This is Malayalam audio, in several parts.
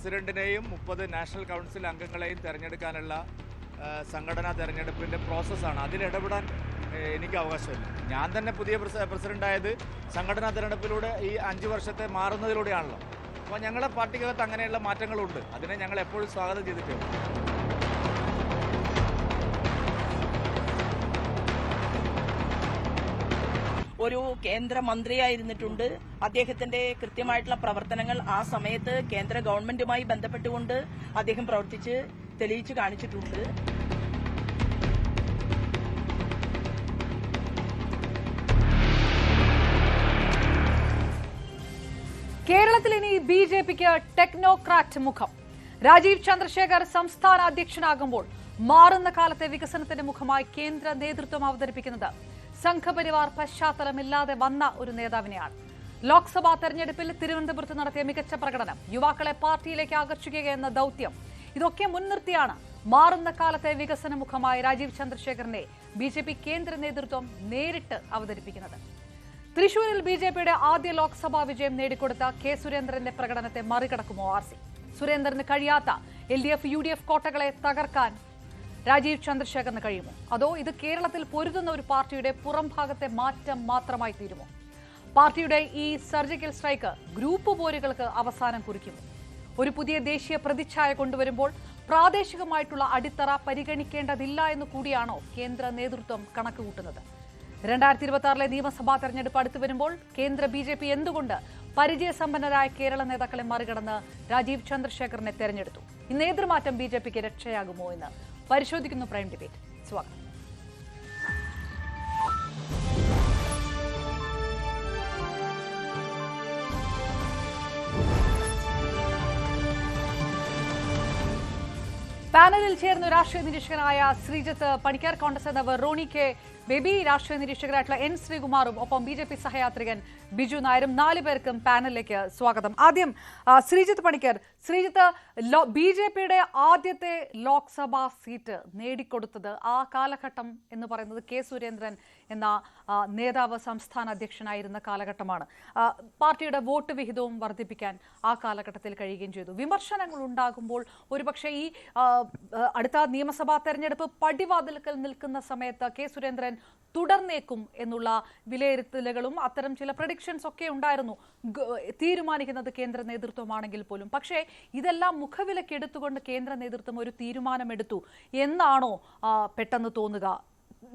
പ്രസിഡന്റിനെയും 30 നാഷണൽ കൗൺസിൽ അംഗങ്ങളെയും തിരഞ്ഞെടുക്കാനുള്ള സംഘടനാ തെരഞ്ഞെടുപ്പിൻ്റെ പ്രോസസ്സാണ്. അതിലിടപെടാൻ എനിക്ക് അവകാശമില്ല. ഞാൻ തന്നെ പുതിയ പ്രസിഡൻ്റായത് സംഘടനാ തെരഞ്ഞെടുപ്പിലൂടെ ഈ 5 വർഷത്തെ മാറുന്നതിലൂടെയാണല്ലോ. അപ്പോൾ ഞങ്ങളുടെ പാർട്ടിക്കകത്ത് അങ്ങനെയുള്ള മാറ്റങ്ങളുണ്ട്. അതിനെ ഞങ്ങൾ എപ്പോഴും സ്വാഗതം ചെയ്തിട്ടുണ്ട്. ഒരു കേന്ദ്രമന്ത്രിയായിരുന്നിട്ടുണ്ട്. അദ്ദേഹത്തിന്റെ കൃത്യമായിട്ടുള്ള പ്രവർത്തനങ്ങൾ ആ സമയത്ത് കേന്ദ്ര ഗവൺമെന്റുമായി ബന്ധപ്പെട്ടുകൊണ്ട് അദ്ദേഹം പ്രവർത്തിച്ച് തെളിയിച്ചു കാണിച്ചിട്ടുണ്ട്. കേരളത്തിൽ ഇനി ബിജെപിക്ക് ടെക്നോക്രാറ്റ് മുഖം. രാജീവ് ചന്ദ്രശേഖർ സംസ്ഥാന അധ്യക്ഷനാകുമ്പോൾ മാറുന്ന കാലത്തെ വികസനത്തിന്റെ മുഖമായി കേന്ദ്ര നേതൃത്വം അവതരിപ്പിക്കുന്നത് സംഘപരിവാർ പശ്ചാത്തലമില്ലാതെ വന്ന ഒരു നേതാവിനെയാണ്. ലോക്സഭാ തെരഞ്ഞെടുപ്പിൽ തിരുവനന്തപുരത്ത് നടത്തിയ മികച്ച പ്രകടനം, യുവാക്കളെ പാർട്ടിയിലേക്ക് ആകർഷിക്കുകയെന്ന ദൌത്യം, ഇതൊക്കെ മുൻനിർത്തിയാണ് മാറുന്ന കാലത്തെ വികസന മുഖമായി രാജീവ് ചന്ദ്രശേഖറിനെ ബിജെപി കേന്ദ്ര നേതൃത്വം നേരിട്ട് അവതരിപ്പിക്കുന്നത്. തൃശൂരിൽ ബിജെപിയുടെ ആദ്യ ലോക്സഭാ വിജയം നേടിക്കൊടുത്ത കെ സുരേന്ദ്രന്റെ പ്രകടനത്തെ മറികടക്കുമോ RC? സുരേന്ദ്രന് കഴിയാത്ത LDF UDF കോട്ടകളെ തകർക്കാൻ രാജീവ് ചന്ദ്രശേഖറിന് കഴിയുമോ? അതോ ഇത് കേരളത്തിൽ പൊരുതുന്ന ഒരു പാർട്ടിയുടെ പുറംഭാഗത്തെ മാറ്റം മാത്രമായി തീരുമോ? പാർട്ടിയുടെ ഈ സർജിക്കൽ സ്ട്രൈക്ക് ഗ്രൂപ്പ് പോരുകൾക്ക് അവസാനം കുറിക്കുമോ? ഒരു പുതിയ ദേശീയ പ്രതിച്ഛായ കൊണ്ടുവരുമ്പോൾ പ്രാദേശികമായിട്ടുള്ള അടിത്തറ പരിഗണിക്കേണ്ടതില്ല എന്ന് കൂടിയാണോ കേന്ദ്ര നേതൃത്വം കണക്കുകൂട്ടുന്നത്? 2026 നിയമസഭാ തെരഞ്ഞെടുപ്പ് അടുത്തു വരുമ്പോൾ കേന്ദ്ര BJP എന്തുകൊണ്ട് പരിചയസമ്പന്നരായ കേരള നേതാക്കളെ മറികടന്ന് രാജീവ് ചന്ദ്രശേഖറിനെ തെരഞ്ഞെടുത്തു? ഈ നേതൃമാറ്റം BJPക്ക് രക്ഷയാകുമോ എന്ന് പരിശോധിക്കുന്നു പ്രൈം ഡിബേറ്റ്. സ്വാഗതം. പാനലിൽ ചേർന്ന രാഷ്ട്രീയ നിരീക്ഷകനായ ശ്രീജിത്ത് പണിക്കർ, കോൺഗ്രസ് നേതാവ് റോണി കെ ബേബി, രാഷ്ട്രീയ നിരീക്ഷകരായിട്ടുള്ള N ശ്രീകുമാറും ഒപ്പം BJP സഹയാത്രികൻ ബിജു നായരും 4 പേർക്കും പാനലിലേക്ക് സ്വാഗതം. ആദ്യം ശ്രീജിത്ത് പണിക്കർ. ശ്രീജിത്ത്, BJPയുടെ ആദ്യത്തെ ലോക്സഭാ സീറ്റ് നേടിക്കൊടുത്തത് ആ കാലഘട്ടം എന്ന് പറയുന്നത് കെ സുരേന്ദ്രൻ എന്ന നേതാവ് സംസ്ഥാന അധ്യക്ഷനായിരുന്ന കാലഘട്ടമാണ്. പാർട്ടിയുടെ വോട്ട് വിഹിതവും വർദ്ധിപ്പിക്കാൻ ആ കാലഘട്ടത്തിൽ കഴിയുകയും ചെയ്തു. വിമർശനങ്ങൾ ഉണ്ടാകുമ്പോൾ ഒരുപക്ഷെ ഈ അടുത്ത നിയമസഭാ തെരഞ്ഞെടുപ്പ് പടിവാതിൽക്കൽ നിൽക്കുന്ന സമയത്ത് കെ സുരേന്ദ്രൻ തുടർന്നേക്കും എന്നുള്ള വിലയിരുത്തലുകളും അത്തരം ചില പ്രഡിക്ഷൻസ് ഒക്കെ ഉണ്ടായിരുന്നു. തീരുമാനിക്കുന്നത് കേന്ദ്ര നേതൃത്വമാണെങ്കിൽ പോലും. പക്ഷേ ഇതെല്ലാം മുഖവിലക്കെടുത്തുകൊണ്ട് കേന്ദ്ര നേതൃത്വം ഒരു തീരുമാനമെടുത്തു എന്നാണോ പെട്ടെന്ന് തോന്നുക?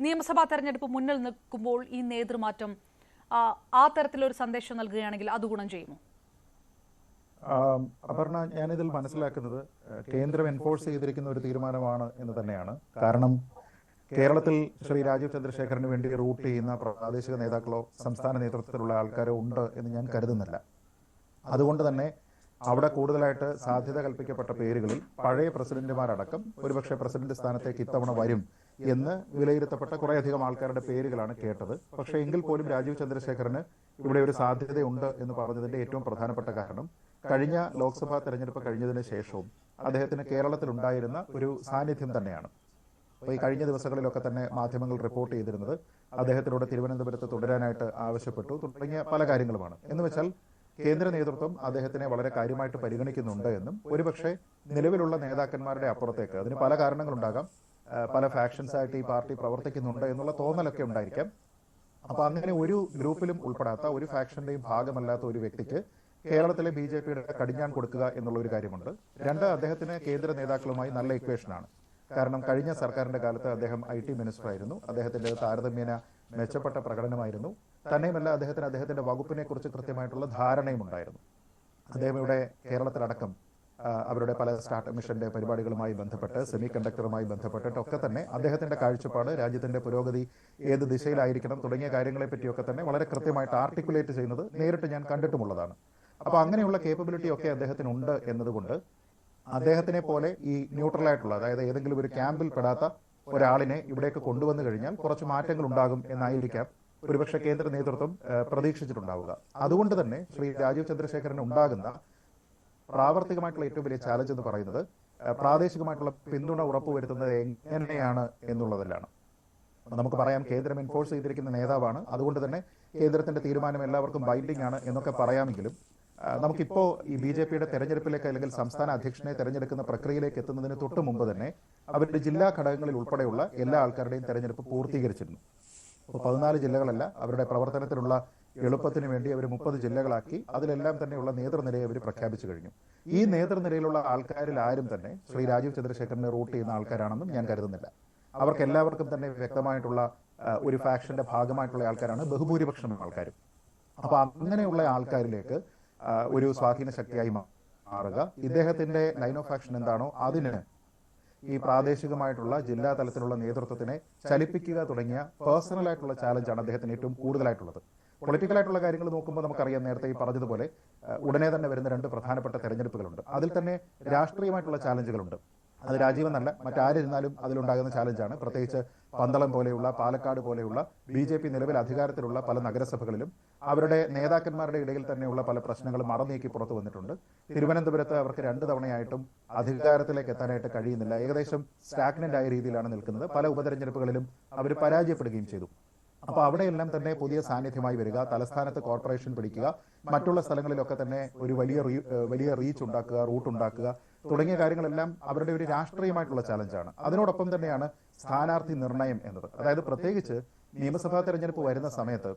നിയമസഭാ തെരഞ്ഞെടുപ്പ് മുന്നിൽ നിൽക്കുമ്പോൾ ഈ നേതൃമാറ്റം ആ തരത്തിലൊരു സന്ദേശം നൽകുകയാണെങ്കിൽ അത് ഗുണം ചെയ്യുമോ? അപർണ, ഞാനിതിൽ മനസ്സിലാക്കുന്നത് കേന്ദ്രം എൻഫോഴ്സ് ചെയ്തിരിക്കുന്ന ഒരു തീരുമാനമാണ് എന്ന് തന്നെയാണ്. കാരണം കേരളത്തിൽ ശ്രീ രാജീവ് ചന്ദ്രശേഖറിന് വേണ്ടി റൂട്ട് ചെയ്യുന്ന പ്രാദേശിക നേതാക്കളോ സംസ്ഥാന നേതൃത്വത്തിലുള്ള ആൾക്കാരോ ഉണ്ട് എന്ന് ഞാൻ കരുതുന്നില്ല. അതുകൊണ്ട് തന്നെ അവിടെ കൂടുതലായിട്ട് സാധ്യത കൽപ്പിക്കപ്പെട്ട പേരുകളിൽ പഴയ പ്രസിഡന്റുമാരടക്കം ഒരുപക്ഷെ പ്രസിഡന്റ് സ്ഥാനത്തേക്ക് ഇത്തവണ വരും എന്ന് വിലയിരുത്തപ്പെട്ട കുറേയധികം ആൾക്കാരുടെ പേരുകളാണ് കേട്ടത്. പക്ഷേ എങ്കിൽ പോലും രാജീവ് ചന്ദ്രശേഖറിന് ഇവിടെ ഒരു സാധ്യതയുണ്ട് എന്ന് പറഞ്ഞതിന്റെ ഏറ്റവും പ്രധാനപ്പെട്ട കാരണം കഴിഞ്ഞ ലോക്സഭാ തെരഞ്ഞെടുപ്പ് കഴിഞ്ഞതിന് ശേഷവും അദ്ദേഹത്തിന് കേരളത്തിൽ ഉണ്ടായിരുന്ന ഒരു സാന്നിധ്യം തന്നെയാണ്. അപ്പോൾ ഈ കഴിഞ്ഞ ദിവസങ്ങളിലൊക്കെ തന്നെ മാധ്യമങ്ങൾ റിപ്പോർട്ട് ചെയ്തിരുന്നത് അദ്ദേഹത്തിനോട് തിരുവനന്തപുരത്ത് തുടരാനായിട്ട് ആവശ്യപ്പെട്ടു തുടങ്ങിയ പല കാര്യങ്ങളുമാണ്. എന്ന് വെച്ചാൽ കേന്ദ്ര നേതൃത്വം അദ്ദേഹത്തിനെ വളരെ കാര്യമായിട്ട് പരിഗണിക്കുന്നുണ്ട് എന്നും ഒരുപക്ഷെ നിലവിലുള്ള നേതാക്കന്മാരുടെ അപ്പുറത്തേക്ക്, അതിന് പല കാരണങ്ങളുണ്ടാകാം, പല ഫാക്ഷൻസ് ആയിട്ട് ഈ പാർട്ടി പ്രവർത്തിക്കുന്നുണ്ട് എന്നുള്ള തോന്നലൊക്കെ ഉണ്ടായിരിക്കാം. അപ്പൊ അങ്ങനെ ഒരു ഗ്രൂപ്പിലും ഉൾപ്പെടാത്ത, ഒരു ഫാക്ഷന്റെയും ഭാഗമല്ലാത്ത ഒരു വ്യക്തിക്ക് കേരളത്തിലെ BJPയുടെ കടിഞ്ഞാൺ കൊടുക്കുക എന്നുള്ള ഒരു കാര്യമുണ്ട്. 2, അദ്ദേഹത്തിന് കേന്ദ്ര നേതാക്കളുമായി നല്ല ഇക്വേഷനാണ്. കാരണം കഴിഞ്ഞ സർക്കാരിന്റെ കാലത്ത് അദ്ദേഹം IT മിനിസ്റ്റർ ആയിരുന്നു. അദ്ദേഹത്തിന്റെ താരതമ്യേന മെച്ചപ്പെട്ട പ്രകടനമായിരുന്നു. തന്നെയുമല്ല, അദ്ദേഹത്തിന്റെ വകുപ്പിനെ കുറിച്ച് കൃത്യമായിട്ടുള്ള ധാരണയും ഉണ്ടായിരുന്നു. അദ്ദേഹം ഇവിടെ കേരളത്തിലടക്കം അവരുടെ പല സ്റ്റാർട്ടപ്പ് മിഷന്റെ പരിപാടികളുമായി ബന്ധപ്പെട്ട്, സെമി കണ്ടക്ടറുമായി ബന്ധപ്പെട്ടിട്ടൊക്കെ തന്നെ അദ്ദേഹത്തിന്റെ കാഴ്ചപ്പാട്, രാജ്യത്തിന്റെ പുരോഗതി ഏത് ദിശയിലായിരിക്കണം തുടങ്ങിയ കാര്യങ്ങളെ പറ്റിയൊക്കെ തന്നെ വളരെ കൃത്യമായിട്ട് ആർട്ടിക്കുലേറ്റ് ചെയ്യുന്നത് നേരിട്ട് ഞാൻ കണ്ടിട്ടുമുള്ളതാണ്. അപ്പൊ അങ്ങനെയുള്ള കേപ്പബിലിറ്റി ഒക്കെ അദ്ദേഹത്തിനുണ്ട് എന്നതുകൊണ്ട് അദ്ദേഹത്തിനെ പോലെ ഈ ന്യൂട്രൽ ആയിട്ടുള്ള, അതായത് ഏതെങ്കിലും ഒരു ക്യാമ്പിൽ പെടാത്ത ഒരാളിനെ ഇവിടേക്ക് കൊണ്ടുവന്നു കഴിഞ്ഞാൽ കുറച്ച് മാറ്റങ്ങൾ ഉണ്ടാകും എന്നായിരിക്കാം ഒരുപക്ഷെ കേന്ദ്ര നേതൃത്വം പ്രതീക്ഷിച്ചിട്ടുണ്ടാവുക. അതുകൊണ്ട് തന്നെ ശ്രീ രാജീവ് ചന്ദ്രശേഖരന് ഉണ്ടാകുന്ന പ്രാവർത്തികമായിട്ടുള്ള ഏറ്റവും വലിയ ചാലഞ്ച് എന്ന് പറയുന്നത് പ്രാദേശികമായിട്ടുള്ള പിന്തുണ ഉറപ്പുവരുത്തുന്നത് എങ്ങനെയാണ് എന്നുള്ളതിലാണ്. നമുക്ക് പറയാം കേന്ദ്രം എൻഫോഴ്സ് ചെയ്തിരിക്കുന്ന നേതാവാണ്, അതുകൊണ്ട് തന്നെ കേന്ദ്രത്തിന്റെ തീരുമാനം എല്ലാവർക്കും ബൈൻഡിംഗ് ആണ് എന്നൊക്കെ പറയാമെങ്കിലും നമുക്കിപ്പോൾ ഈ BJPയുടെ തെരഞ്ഞെടുപ്പിലേക്ക് അല്ലെങ്കിൽ സംസ്ഥാന അധ്യക്ഷനെ തെരഞ്ഞെടുക്കുന്ന പ്രക്രിയയിലേക്ക് എത്തുന്നതിന് തൊട്ട് മുമ്പ് തന്നെ അവരുടെ ജില്ലാ ഘടകങ്ങളിൽ ഉൾപ്പെടെയുള്ള എല്ലാ ആൾക്കാരുടെയും തെരഞ്ഞെടുപ്പ് പൂർത്തീകരിച്ചിരുന്നു. അപ്പോൾ 14 ജില്ലകളല്ല, അവരുടെ പ്രവർത്തനത്തിനുള്ള എളുപ്പത്തിന് വേണ്ടി അവർ 30 ജില്ലകളാക്കി അതിലെല്ലാം തന്നെയുള്ള നേതൃനിരയെ അവർ പ്രഖ്യാപിച്ചു കഴിഞ്ഞു. ഈ നേതൃനിരയിലുള്ള ആൾക്കാരിൽ ആരും തന്നെ ശ്രീ രാജീവ് ചന്ദ്രശേഖരനെ റൂട്ട് ചെയ്യുന്ന ആൾക്കാരാണെന്നും ഞാൻ കരുതുന്നില്ല. അവർക്ക് എല്ലാവർക്കും തന്നെ വ്യക്തമായിട്ടുള്ള ഒരു ഫാക്ഷന്റെ ഭാഗമായിട്ടുള്ള ആൾക്കാരാണ് ബഹുഭൂരിപക്ഷം ആൾക്കാരും. അപ്പൊ അങ്ങനെയുള്ള ആൾക്കാരിലേക്ക് ഒരു സ്വാധീന ശക്തിയായി മാറുക, ഇദ്ദേഹത്തിന്റെ ലൈൻ ഓഫ് ആക്ഷൻ എന്താണോ അതിന് ഈ പ്രാദേശികമായിട്ടുള്ള ജില്ലാ തലത്തിലുള്ള നേതൃത്വത്തിനെ ചലിപ്പിക്കുക തുടങ്ങിയ പേഴ്സണൽ ആയിട്ടുള്ള ചാലഞ്ചാണ് അദ്ദേഹത്തിന് ഏറ്റവും കൂടുതലായിട്ടുള്ളത്. പൊളിറ്റിക്കലായിട്ടുള്ള കാര്യങ്ങൾ നോക്കുമ്പോൾ നമുക്കറിയാം, നേരത്തെ ഈ പറഞ്ഞതുപോലെ ഉടനെ തന്നെ വരുന്ന 2 പ്രധാനപ്പെട്ട തെരഞ്ഞെടുപ്പുകളുണ്ട്. അതിൽ തന്നെ രാഷ്ട്രീയമായിട്ടുള്ള ചാലഞ്ചുകളുണ്ട്. അത് രാജീവെന്നല്ല, മറ്റാരിരുന്നാലും അതിലുണ്ടാകുന്ന ചാലഞ്ചാണ്. പ്രത്യേകിച്ച് പന്തളം പോലെയുള്ള, പാലക്കാട് പോലെയുള്ള BJP നിലവിൽ അധികാരത്തിലുള്ള പല നഗരസഭകളിലും അവരുടെ നേതാക്കന്മാരുടെ ഇടയിൽ തന്നെയുള്ള പല പ്രശ്നങ്ങളും മറന്നീക്കി പുറത്തു വന്നിട്ടുണ്ട്. തിരുവനന്തപുരത്ത് അവർക്ക് 2 തവണയായിട്ടും അധികാരത്തിലേക്ക് എത്താനായിട്ട് കഴിയുന്നില്ല. ഏകദേശം സ്റ്റാഗ്നന്റ് ആയ രീതിയിലാണ് നിൽക്കുന്നത്. പല ഉപതെരഞ്ഞെടുപ്പുകളിലും അവർ പരാജയപ്പെടുകയും ചെയ്തു. അപ്പോൾ അവിടെയെല്ലാം തന്നെ പുതിയ സാന്നിധ്യമായി വരിക, തലസ്ഥാനത്ത് കോർപ്പറേഷൻ പിടിക്കുക, മറ്റുള്ള സ്ഥലങ്ങളിലൊക്കെ തന്നെ ഒരു വലിയ റീച്ച് ഉണ്ടാക്കുക, റൂട്ട് ഉണ്ടാക്കുക തുടങ്ങിയ കാര്യങ്ങളെല്ലാം അവരുടെ ഒരു രാഷ്ട്രീയമായിട്ടുള്ള ചാലഞ്ചാണ്. അതിനോടൊപ്പം തന്നെയാണ് സ്ഥാനാർത്ഥി നിർണയം എന്നത്. അതായത് പ്രത്യേകിച്ച് നിയമസഭാ തെരഞ്ഞെടുപ്പ് വരുന്ന സമയത്ത്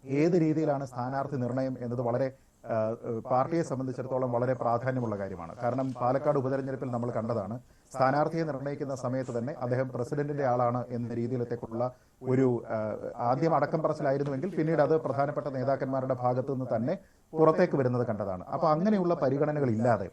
ഏത് രീതിയിലാണ് സ്ഥാനാർത്ഥി നിർണയം എന്നത് വളരെ പാർട്ടിയെ സംബന്ധിച്ചിടത്തോളം വളരെ പ്രാധാന്യമുള്ള കാര്യമാണ്. കാരണം പാലക്കാട് ഉപതെരഞ്ഞെടുപ്പിൽ നമ്മൾ കണ്ടതാണ്, സ്ഥാനാർത്ഥിയെ നിർണ്ണയിക്കുന്ന സമയത്ത് തന്നെ അദ്ദേഹം പ്രസിഡന്റിന്റെ ആളാണ് എന്ന രീതിയിലത്തേക്കുള്ള ഒരു ആദ്യം അടക്കം പറച്ചിലായിരുന്നുവെങ്കിൽ പിന്നീട് അത് പ്രധാനപ്പെട്ട നേതാക്കന്മാരുടെ ഭാഗത്തു നിന്ന് തന്നെ പുറത്തേക്ക് വരുന്നത് കണ്ടതാണ്. അപ്പൊ അങ്ങനെയുള്ള പരിഗണനകൾ ഇല്ലാതെ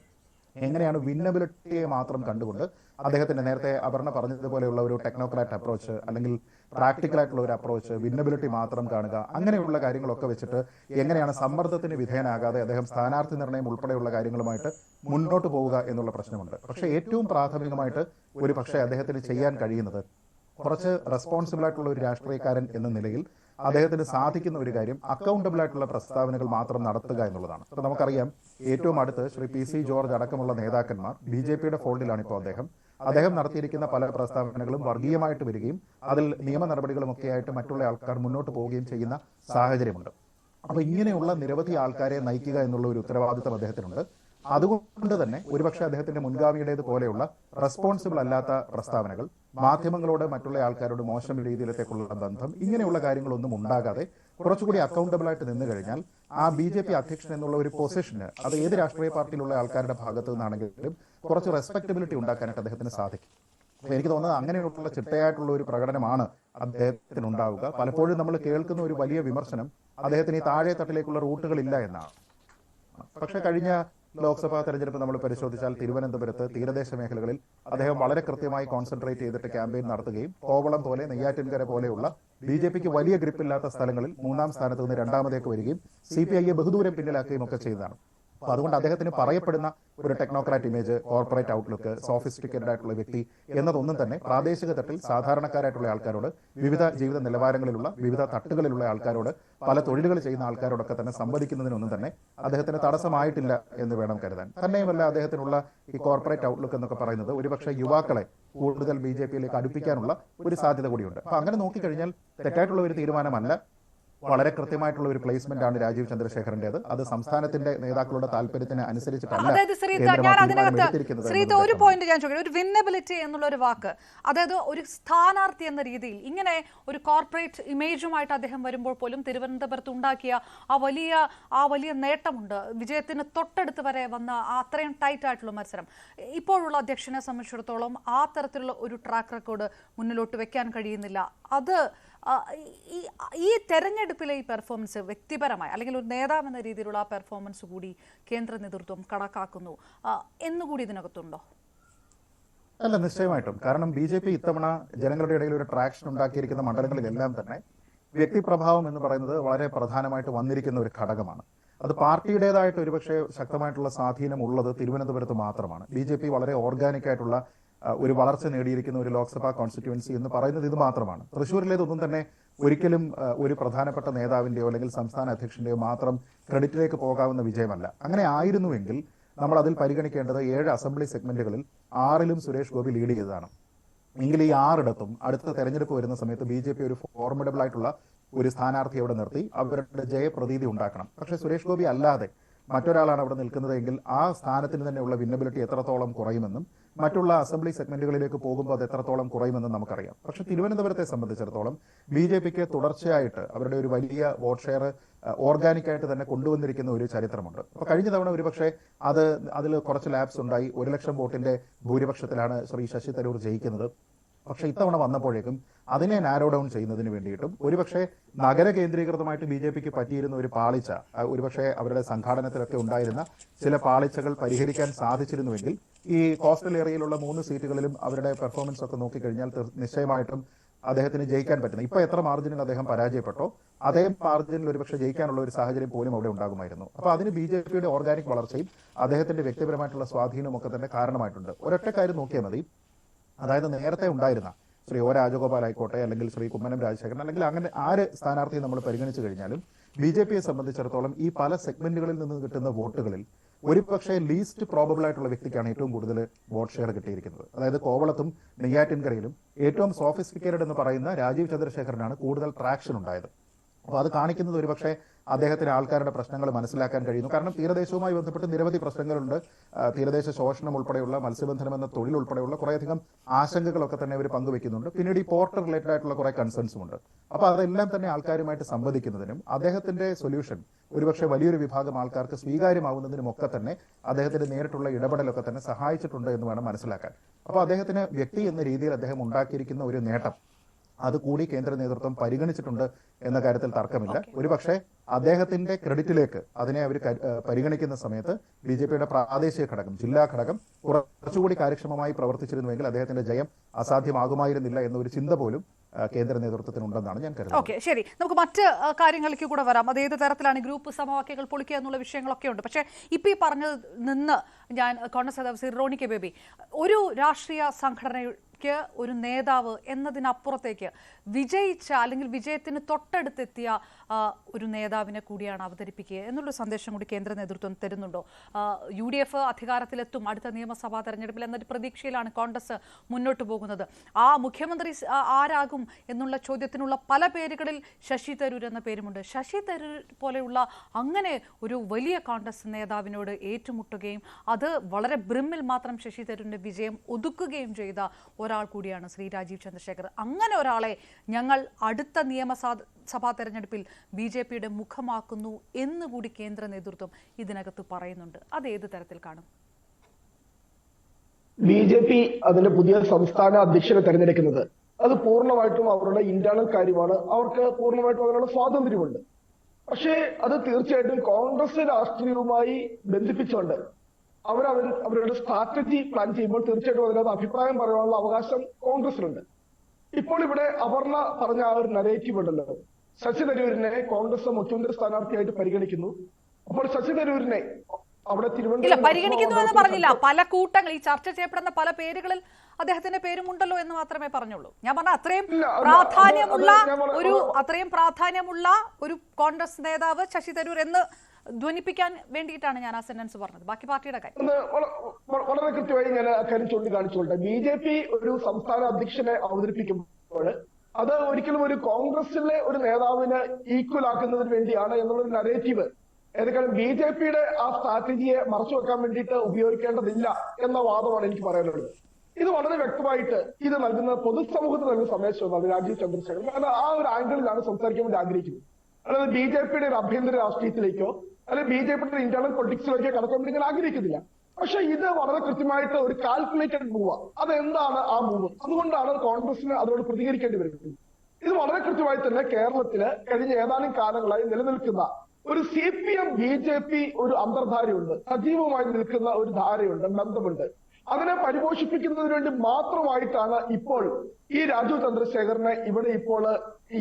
എങ്ങനെയാണ് വിന്നബിലിറ്റിയെ മാത്രം കണ്ടുകൊണ്ട് അദ്ദേഹത്തിന്റെ നേരത്തെ അപർണ പറഞ്ഞതുപോലെയുള്ള ഒരു ടെക്നോക്രാറ്റ് അപ്രോച്ച് അല്ലെങ്കിൽ പ്രാക്ടിക്കൽ ആയിട്ടുള്ള ഒരു അപ്രോച്ച്, വിന്നബിലിറ്റി മാത്രം കാണുക, അങ്ങനെയുള്ള കാര്യങ്ങളൊക്കെ വെച്ചിട്ട് എങ്ങനെയാണ് സമ്മർദ്ദത്തിന് വിധേയനാകാതെ അദ്ദേഹം സ്ഥാനാർത്ഥി നിർണയം ഉൾപ്പെടെയുള്ള കാര്യങ്ങളുമായിട്ട് മുന്നോട്ട് പോവുക എന്നുള്ള പ്രശ്നമുണ്ട്. പക്ഷേ ഏറ്റവും പ്രാഥമികമായിട്ട് ഒരു പക്ഷേ അദ്ദേഹത്തിന് ചെയ്യാൻ കഴിയുന്നത് കുറച്ച് റെസ്പോൺസിബിൾ ആയിട്ടുള്ള ഒരു രാഷ്ട്രീയക്കാരൻ എന്ന നിലയിൽ അദ്ദേഹത്തിന് സാധിക്കുന്ന ഒരു കാര്യം അക്കൗണ്ടബിൾ ആയിട്ടുള്ള പ്രസ്താവനകൾ മാത്രം നടത്തുക എന്നുള്ളതാണ്. അപ്പോൾ നമുക്കറിയാം, ഏറ്റവും അടുത്ത് ശ്രീ PC ജോർജ് അടക്കമുള്ള നേതാക്കന്മാർ BJPയുടെ ഫോൾഡിലാണ് ഇപ്പോൾ അദ്ദേഹം നടത്തിയിരിക്കുന്ന പല പ്രസ്താവനകളും വർഗീയമായിട്ട് വരികയും അതിൽ നിയമ നടപടികളും ഒക്കെ ആയിട്ട് മറ്റുള്ള ആൾക്കാർ മുന്നോട്ട് പോവുകയും ചെയ്യുന്ന സാഹചര്യമുണ്ട്. അപ്പൊ ഇങ്ങനെയുള്ള നിരവധി ആൾക്കാരെ നയിക്കുക എന്നുള്ള ഒരു ഉത്തരവാദിത്തം അദ്ദേഹത്തിനുണ്ട്. അതുകൊണ്ട് തന്നെ ഒരുപക്ഷെ അദ്ദേഹത്തിന്റെ മുൻഗാമിയുടേത് പോലെയുള്ള റെസ്പോൺസിബിൾ അല്ലാത്ത പ്രസ്താവനകൾ, മാധ്യമങ്ങളോട് മറ്റുള്ള ആൾക്കാരോട് മോശം രീതിയിലേക്കുള്ള ബന്ധം, ഇങ്ങനെയുള്ള കാര്യങ്ങളൊന്നും ഉണ്ടാകാതെ കുറച്ചുകൂടി അക്കൗണ്ടബിൾ ആയിട്ട് നിന്ന് കഴിഞ്ഞാൽ ആ BJP അധ്യക്ഷൻ എന്നുള്ള ഒരു പൊസിഷന് അത് ഏത് രാഷ്ട്രീയ പാർട്ടിയിലുള്ള ആൾക്കാരുടെ ഭാഗത്തു നിന്നാണെങ്കിലും കുറച്ച് റെസ്പെക്ടബിലിറ്റി ഉണ്ടാക്കാനായിട്ട് അദ്ദേഹത്തിന് സാധിക്കും. അപ്പൊ എനിക്ക് തോന്നുന്നത് അങ്ങനെയുള്ള ചിട്ടയായിട്ടുള്ള ഒരു പ്രകടനമാണ് അദ്ദേഹത്തിന് ഉണ്ടാവുക. പലപ്പോഴും നമ്മൾ കേൾക്കുന്ന ഒരു വലിയ വിമർശനം അദ്ദേഹത്തിന് ഈ താഴെ തട്ടിലേക്കുള്ള റൂട്ടുകൾ ഇല്ല എന്നാണ്. പക്ഷെ കഴിഞ്ഞ ലോക്സഭാ തെരഞ്ഞെടുപ്പ് നമ്മൾ പരിശോധിച്ചാൽ തിരുവനന്തപുരത്ത് തീരദേശ മേഖലകളിൽ അദ്ദേഹം വളരെ കൃത്യമായി കോൺസെൻട്രേറ്റ് ചെയ്തിട്ട് ക്യാമ്പയിൻ നടത്തുകയും കോവളം പോലെ, നെയ്യാറ്റിൻകര പോലെയുള്ള BJPക്ക് വലിയ ഗ്രിപ്പില്ലാത്ത സ്ഥലങ്ങളിൽ 3ാം സ്ഥാനത്ത് നിന്ന് 2ാമതേക്ക് വരികയും CPIയെ ബഹുദൂരം പിന്നിലാക്കുകയും ഒക്കെ ചെയ്തതാണ്. അപ്പൊ അതുകൊണ്ട് അദ്ദേഹത്തിന് പറയപ്പെടുന്ന ഒരു technocrat image, corporate outlook, sophisticated ആയിട്ടുള്ള വ്യക്തി എന്നതൊന്നും തന്നെ പ്രാദേശിക തട്ടിൽ സാധാരണക്കാരായിട്ടുള്ള ആൾക്കാരോട്, വിവിധ ജീവിത നിലവാരങ്ങളിലുള്ള വിവിധ തട്ടുകളിലുള്ള ആൾക്കാരോട്, പല തൊഴിലുകൾ ചെയ്യുന്ന ആൾക്കാരോടൊക്കെ തന്നെ സംവദിക്കുന്നതിനൊന്നും തന്നെ അദ്ദേഹത്തിന് തടസ്സമായിട്ടില്ല എന്ന് വേണം കരുതാൻ. തന്നെയുമല്ല, അദ്ദേഹത്തിനുള്ള ഈ കോർപ്പറേറ്റ് ഔട്ട്ലുക്ക് എന്നൊക്കെ പറയുന്നത് ഒരുപക്ഷെ യുവാക്കളെ കൂടുതൽ BJPയിലേക്ക് അടുപ്പിക്കാനുള്ള ഒരു സാധ്യത കൂടിയുണ്ട്. അപ്പൊ അങ്ങനെ നോക്കിക്കഴിഞ്ഞാൽ തെറ്റായിട്ടുള്ള ഒരു തീരുമാനമല്ല, വളരെ കൃത്യമായിട്ടുള്ള ഒരു പ്ലേസ്മെന്റ് ആണ് രാജീവ് ചന്ദ്രശേഖറിന്റേത്. അത് സംസ്ഥാനത്തിന്റെ നേതാക്കളുടെ താല്പര്യത്തിന് അനുസരിച്ചിട്ടല്ല. അതായത് ശ്രീത്ത് ഒരു പോയിന്റ് ഞാൻ ചോദിക്കട്ടെ, ഒരു വിന്നബിലിറ്റി എന്നുള്ള ഒരു വാക്ക്, അതായത് ഒരു സ്ഥാനാർത്ഥി എന്ന രീതിയിൽ ഇങ്ങനെ ഒരു കോർപ്പറേറ്റ് ഇമേജുമായിട്ട് അദ്ദേഹം വരുമ്പോൾ പോലും തിരുവനന്തപുരത്ത് ഉണ്ടാക്കിയ ആ വലിയ നേട്ടമുണ്ട്. വിജയത്തിന് തൊട്ടടുത്ത് വരെ വന്ന അത്രയും ടൈറ്റ് ആയിട്ടുള്ള മത്സരം ഇപ്പോഴുള്ള അധ്യക്ഷനെ സംബന്ധിച്ചിടത്തോളം ആ തരത്തിലുള്ള ഒരു ട്രാക്ക് റെക്കോർഡ് മുന്നിലോട്ട് വെക്കാൻ കഴിയുന്നില്ല. അത് ഈ തെരഞ്ഞെടുപ്പിലെ ഈ പെർഫോമൻസ് വ്യക്തിപരമായി അല്ലെങ്കിൽ ഒരു നേതാവ് എന്ന രീതിയിലുള്ള ആ പെർഫോമൻസ് കൂടി കേന്ദ്ര നേതൃത്വം കണക്കാക്കുന്നു എന്നുകൂടി ഇതിനകത്തുണ്ടോ? അല്ല, നിശ്ചയമായിട്ടും. കാരണം BJP ഇത്തവണ ജനങ്ങളുടെ ഇടയിൽ ഒരു ട്രാക്ഷൻ ഉണ്ടാക്കിയിരിക്കുന്ന മണ്ഡലങ്ങളിലെല്ലാം തന്നെ വ്യക്തിപ്രഭാവം എന്ന് പറയുന്നത് വളരെ പ്രധാനമായിട്ട് വന്നിരിക്കുന്ന ഒരു ഘടകമാണ്. അത് പാർട്ടിയുടേതായിട്ട് ഒരുപക്ഷെ ശക്തമായിട്ടുള്ള സ്വാധീനം ഉള്ളത് തിരുവനന്തപുരത്ത് മാത്രമാണ്. BJP വളരെ ഓർഗാനിക് ആയിട്ടുള്ള ഒരു വളർച്ച നേടിയിരിക്കുന്ന ഒരു ലോക്സഭാ കോൺസ്റ്റിറ്റ്യുവൻസി എന്ന് പറയുന്നത് ഇത് മാത്രമാണ്. തൃശ്ശൂരിലേതൊന്നും തന്നെ ഒരിക്കലും ഒരു പ്രധാനപ്പെട്ട നേതാവിന്റെയോ അല്ലെങ്കിൽ സംസ്ഥാന അധ്യക്ഷന്റെയോ മാത്രം ക്രെഡിറ്റിലേക്ക് പോകാവുന്ന വിജയമല്ല. അങ്ങനെ ആയിരുന്നുവെങ്കിൽ നമ്മൾ അതിൽ പരിഗണിക്കേണ്ടത് 7 അസംബ്ലി സെഗ്മെന്റുകളിൽ 6ലും സുരേഷ് ഗോപി ലീഡ് ചെയ്തതാണ്. എങ്കിൽ ഈ 6ഇടത്തും അടുത്ത തെരഞ്ഞെടുപ്പ് വരുന്ന സമയത്ത് BJP ഒരു ഫോർമിഡബിൾ ആയിട്ടുള്ള ഒരു സ്ഥാനാർത്ഥിയെ അവിടെ നിർത്തി അവരുടെ ജയപ്രതീതി ഉണ്ടാക്കണം. പക്ഷേ സുരേഷ് ഗോപി അല്ലാതെ മറ്റൊരാളാണ് അവിടെ നിൽക്കുന്നതെങ്കിൽ ആ സ്ഥാനത്തിന് തന്നെയുള്ള വിന്നബിലിറ്റി എത്രത്തോളം കുറയുമെന്നും മറ്റുള്ള അസംബ്ലി സെഗ്മെന്റുകളിലേക്ക് പോകുമ്പോൾ അത് എത്രത്തോളം കുറയുമെന്നും നമുക്കറിയാം. പക്ഷെ തിരുവനന്തപുരത്തെ സംബന്ധിച്ചിടത്തോളം BJPക്ക് തുടർച്ചയായിട്ട് അവരുടെ ഒരു വലിയ വോട്ട് ഷെയർ ഓർഗാനിക്കായിട്ട് തന്നെ കൊണ്ടുവന്നിരിക്കുന്ന ഒരു ചരിത്രമുണ്ട്. അപ്പൊ കഴിഞ്ഞ തവണ ഒരുപക്ഷെ അതിൽ കുറച്ച് ലാപ്സ് ഉണ്ടായി. 1 ലക്ഷം വോട്ടിന്റെ ഭൂരിപക്ഷത്തിലാണ് ശ്രീ ശശി തരൂർ ജയിക്കുന്നത്. പക്ഷെ ഇത്തവണ വന്നപ്പോഴേക്കും അതിനെ നാരോ ഡൗൺ ചെയ്യുന്നതിന് വേണ്ടിയിട്ടും ഒരുപക്ഷെ നഗര കേന്ദ്രീകൃതമായിട്ട് BJPക്ക് പറ്റിയിരുന്ന ഒരു പാളിച്ച, ഒരുപക്ഷെ അവരുടെ സംഘാടനത്തിലൊക്കെ ഉണ്ടായിരുന്ന ചില പാളിച്ചകൾ പരിഹരിക്കാൻ സാധിച്ചിരുന്നുവെങ്കിൽ ഈ കോസ്റ്റൽ ഏരിയയിലുള്ള 3 സീറ്റുകളിലും അവരുടെ പെർഫോമൻസ് ഒക്കെ നോക്കിക്കഴിഞ്ഞാൽ നിശ്ചയമായിട്ടും അദ്ദേഹത്തിന് ജയിക്കാൻ പറ്റുന്നത്. ഇപ്പൊ എത്ര മാർജിനിൽ അദ്ദേഹം പരാജയപ്പെട്ടോ അതേ മാർജിനിൽ ഒരുപക്ഷെ ജയിക്കാനുള്ള ഒരു സാഹചര്യം പോലും അവിടെ ഉണ്ടാകുമായിരുന്നു. അപ്പൊ അതിന് BJPയുടെ ഓർഗാനിക് വളർച്ചയും അദ്ദേഹത്തിന്റെ വ്യക്തിപരമായിട്ടുള്ള സ്വാധീനവും ഒക്കെ തന്നെ കാരണമായിട്ടുണ്ട്. ഒരൊറ്റ കാര്യം നോക്കിയാൽ മതി, അതായത് നേരത്തെ ഉണ്ടായിരുന്ന ശ്രീ ഒ രാജഗോപാൽ ആയിക്കോട്ടെ, അല്ലെങ്കിൽ ശ്രീ കുമ്മനം രാജശേഖരൻ, അല്ലെങ്കിൽ അങ്ങനെ ആര് സ്ഥാനാർത്ഥിയെ നമ്മൾ പരിഗണിച്ചു കഴിഞ്ഞാലും BJPയെ സംബന്ധിച്ചിടത്തോളം ഈ പല സെഗ്മെന്റുകളിൽ നിന്ന് കിട്ടുന്ന വോട്ടുകളിൽ ഒരുപക്ഷെ ലീസ്റ്റ് പ്രോബബിൾ ആയിട്ടുള്ള വ്യക്തിക്കാണ് ഏറ്റവും കൂടുതൽ വോട്ട് ഷെയർ കിട്ടിയിരിക്കുന്നത്. അതായത് കോവളത്തും നെയ്യാറ്റിൻകരയിലും ഏറ്റവും സോഫിസ്റ്റിക്കേറ്റഡ് എന്ന് പറയുന്ന രാജീവ് ചന്ദ്രശേഖരനാണ് കൂടുതൽ ട്രാക്ഷൻ ഉണ്ടായത്. അപ്പോൾ അത് കാണിക്കുന്നത് ഒരുപക്ഷെ അദ്ദേഹത്തിന് ആൾക്കാരുടെ പ്രശ്നങ്ങൾ മനസ്സിലാക്കാൻ കഴിയുന്നു. കാരണം തീരദേശവുമായി ബന്ധപ്പെട്ട് നിരവധി പ്രശ്നങ്ങളുണ്ട്. തീരദേശ ശോഷണം ഉൾപ്പെടെയുള്ള, മത്സ്യബന്ധനം എന്ന തൊഴിൽ ഉൾപ്പെടെയുള്ള കുറേയധികം ആശങ്കകളൊക്കെ തന്നെ അവർ പങ്കുവെക്കുന്നുണ്ട്. പിന്നീട് ഈ പോർട്ട് റിലേറ്റഡ് ആയിട്ടുള്ള കുറെ കൺസേൺസും ഉണ്ട്. അപ്പോൾ അതെല്ലാം തന്നെ ആൾക്കാരുമായിട്ട് സംവദിക്കുന്നതിനും അദ്ദേഹത്തിന്റെ സൊല്യൂഷൻ ഒരുപക്ഷെ വലിയൊരു വിഭാഗം ആൾക്കാർക്ക് സ്വീകാര്യമാവുന്നതിനും ഒക്കെ തന്നെ അദ്ദേഹത്തിന്റെ നേരിട്ടുള്ള ഇടപെടലൊക്കെ തന്നെ സഹായിച്ചിട്ടുണ്ട് എന്ന് വേണം മനസ്സിലാക്കാൻ. അപ്പോൾ അദ്ദേഹത്തിന് വ്യക്തി എന്ന രീതിയിൽ അദ്ദേഹം ഉണ്ടാക്കിയിരിക്കുന്ന ഒരു നേട്ടം അതുകൂടി കേന്ദ്ര നേതൃത്വം പരിഗണിച്ചിട്ടുണ്ട് എന്ന കാര്യത്തിൽ തർക്കമില്ല. ഒരുപക്ഷെ അദ്ദേഹത്തിന്റെ ക്രെഡിറ്റിലേക്ക് അതിനെ അവർ പരിഗണിക്കുന്ന സമയത്ത് BJPയുടെ പ്രാദേശിക ഘടകം, ജില്ലാ ഘടകം കുറച്ചുകൂടി കാര്യക്ഷമമായി പ്രവർത്തിച്ചിരുന്നുവെങ്കിൽ അദ്ദേഹത്തിന്റെ ജയം അസാധ്യമാകുമായിരുന്നില്ല എന്നൊരു ചിന്ത പോലും കേന്ദ്ര നേതൃത്വത്തിനുണ്ടെന്നാണ് ഞാൻ കരുതുന്നത്. ഓക്കെ, ശരി, നമുക്ക് മറ്റ് കാര്യങ്ങളിലേക്ക് കൂടെ വരാം. അത് ഏത് തരത്തിലാണ് ഗ്രൂപ്പ് സമവാക്യങ്ങൾ പൊളിക്കുക എന്നുള്ള വിഷയങ്ങളൊക്കെ ഉണ്ട്. പക്ഷേ ഇപ്പൊ ഈ പറഞ്ഞത് നിന്ന് ഞാൻ കോൺഗ്രസ് നേതാവ് ശ്രീ റോണി കെ ബേബി, ഒരു രാഷ്ട്രീയ സംഘടനയ്ക്ക് ഒരു നേതാവ് എന്നതിനപ്പുറത്തേക്ക് വിജയിച്ച അല്ലെങ്കിൽ വിജയത്തിന് തൊട്ടടുത്തെത്തിയ ഒരു നേതാവിനെ കൂടിയാണ് അവതരിപ്പിക്കുക എന്നുള്ളൊരു സന്ദേശം കൂടി കേന്ദ്ര നേതൃത്വം തരുന്നുണ്ടോ? UDF അധികാരത്തിലെത്തും അടുത്ത നിയമസഭാ തെരഞ്ഞെടുപ്പിൽ എന്നൊരു പ്രതീക്ഷയിലാണ് കോൺഗ്രസ് മുന്നോട്ട് പോകുന്നത്. ആ മുഖ്യമന്ത്രി ആരാകും എന്നുള്ള ചോദ്യത്തിനുള്ള പല പേരുകളിൽ ശശി തരൂർ എന്ന പേരുമുണ്ട്. ശശി തരൂർ പോലെയുള്ള അങ്ങനെ ഒരു വലിയ കോൺഗ്രസ് നേതാവിനോട് ഏറ്റുമുട്ടുകയും അത് വളരെ ബ്രിമ്മിൽ മാത്രം ശശി തരൂരിന്റെ വിജയം ഒതുക്കുകയും ചെയ്ത ഒരാൾ കൂടിയാണ് ശ്രീ രാജീവ് ചന്ദ്രശേഖർ. അങ്ങനെ ഒരാളെ ഞങ്ങൾ അടുത്ത നിയമസഭാ തെരഞ്ഞെടുപ്പിൽ BJPയുടെ മുഖമാക്കുന്നു എന്നുകൂടി കേന്ദ്ര നേതൃത്വം ഇതിനകത്ത് പറയുന്നുണ്ട്. അത് ഏത് തരത്തിൽ കാണും? BJP അതിന്റെ പുതിയ സംസ്ഥാന അധ്യക്ഷനെ തെരഞ്ഞെടുക്കുന്നത് അത് പൂർണ്ണമായിട്ടും അവരുടെ ഇന്റേണൽ കാര്യമാണ്. അവർക്ക് പൂർണ്ണമായിട്ടും അതിനുള്ള സ്വാതന്ത്ര്യമുണ്ട്. പക്ഷേ അത് തീർച്ചയായിട്ടും കോൺഗ്രസ് രാഷ്ട്രീയവുമായി ബന്ധിപ്പിച്ചുകൊണ്ട് അവരുടെ സ്ട്രാറ്റജി പ്ലാൻ ചെയ്യുമ്പോൾ തീർച്ചയായിട്ടും അതിനകത്ത് അഭിപ്രായം പറയാനുള്ള അവകാശം കോൺഗ്രസിനുണ്ട്. ഇപ്പോൾ ഇവിടെ അപർണ പറഞ്ഞ ആ ഒരു നരേറ്റീവ് ഉണ്ടല്ലോ, ശശി തരൂരിനെ കോൺഗ്രസ് മുഖ്യമന്ത്രി സ്ഥാനാർത്ഥിയായിട്ട് പരിഗണിക്കുന്നു. അപ്പോൾ ശശി തരൂരിനെ അവിടെ പരിഗണിക്കുന്നു എന്ന് പറഞ്ഞില്ല. പല കൂട്ടങ്ങൾ ഈ ചർച്ച ചെയ്യപ്പെടുന്ന പല പേരുകളിൽ അദ്ദേഹത്തിന്റെ പേരുമുണ്ടല്ലോ എന്ന് മാത്രമേ പറഞ്ഞുള്ളൂ. ഞാൻ പറഞ്ഞ അത്രയും പ്രാധാന്യമുള്ള ഒരു കോൺഗ്രസ് നേതാവ് ശശി തരൂർ എന്ന് ധ്വനിപ്പിക്കാൻ വേണ്ടിയിട്ടാണ് ഞാൻ ആ സെന്റൻസ് പറഞ്ഞത്. ബാക്കി പാർട്ടിയുടെ കാര്യം വളരെ കൃത്യമായി ഞാൻ കാര്യം ചൂണ്ടിക്കാണിച്ചുകൊണ്ട് BJP ഒരു സംസ്ഥാന അധ്യക്ഷനെ അവതരിപ്പിക്കുമ്പോൾ അത് ഒരിക്കലും ഒരു കോൺഗ്രസിലെ ഒരു നേതാവിന് ഈക്വൽ ആക്കുന്നതിന് വേണ്ടിയാണ് എന്നുള്ളൊരു നരേറ്റീവ് ഏതെങ്കിലും BJPയുടെ ആ സ്ട്രാറ്റജിയെ മറച്ചു വെക്കാൻ വേണ്ടിയിട്ട് ഉപയോഗിക്കേണ്ടതില്ല എന്ന വാദമാണ് എനിക്ക് പറയാനുള്ളത്. ഇത് വളരെ വ്യക്തമായിട്ട് ഇത് നൽകുന്ന പൊതുസമൂഹത്തിന് നൽകുന്ന സന്ദേശമാണ് രാജീവ് ചന്ദ്രശേഖർ. കാരണം ആ ഒരു ആംഗിളിലാണ് സംസാരിക്കാൻ വേണ്ടി ആഗ്രഹിക്കുന്നത്. അതായത് BJPയുടെ ഒരു ആഭ്യന്തര രാഷ്ട്രീയത്തിലേക്കോ അല്ലെങ്കിൽ BJPയുടെ ഇന്റേണൽ പൊളിറ്റിക്സിലേക്കോ കടക്കാൻ വേണ്ടി ഞാൻ ആഗ്രഹിക്കുന്നില്ല. പക്ഷെ ഇത് വളരെ കൃത്യമായിട്ട് ഒരു കാൽക്കുലേറ്റഡ് മൂവാണ്. അതെന്താണ് ആ മൂവ്? അതുകൊണ്ടാണ് കോൺഗ്രസിന് അതിനോട് പ്രതികരിക്കേണ്ടി വരുന്നത്. ഇത് വളരെ കൃത്യമായി തന്നെ കേരളത്തില് കഴിഞ്ഞ ഏതാനും കാലങ്ങളായി നിലനിൽക്കുന്ന ഒരു CPM BJP ഒരു അന്തർധാരയുണ്ട്, സജീവമായി നിൽക്കുന്ന ഒരു ധാരയുണ്ട്, ബന്ധമുണ്ട്. അതിനെ പരിപോഷിപ്പിക്കുന്നതിന് വേണ്ടി മാത്രമായിട്ടാണ് ഇപ്പോൾ ഈ രാജീവ് ചന്ദ്രശേഖരനെ ഇവിടെ ഇപ്പോൾ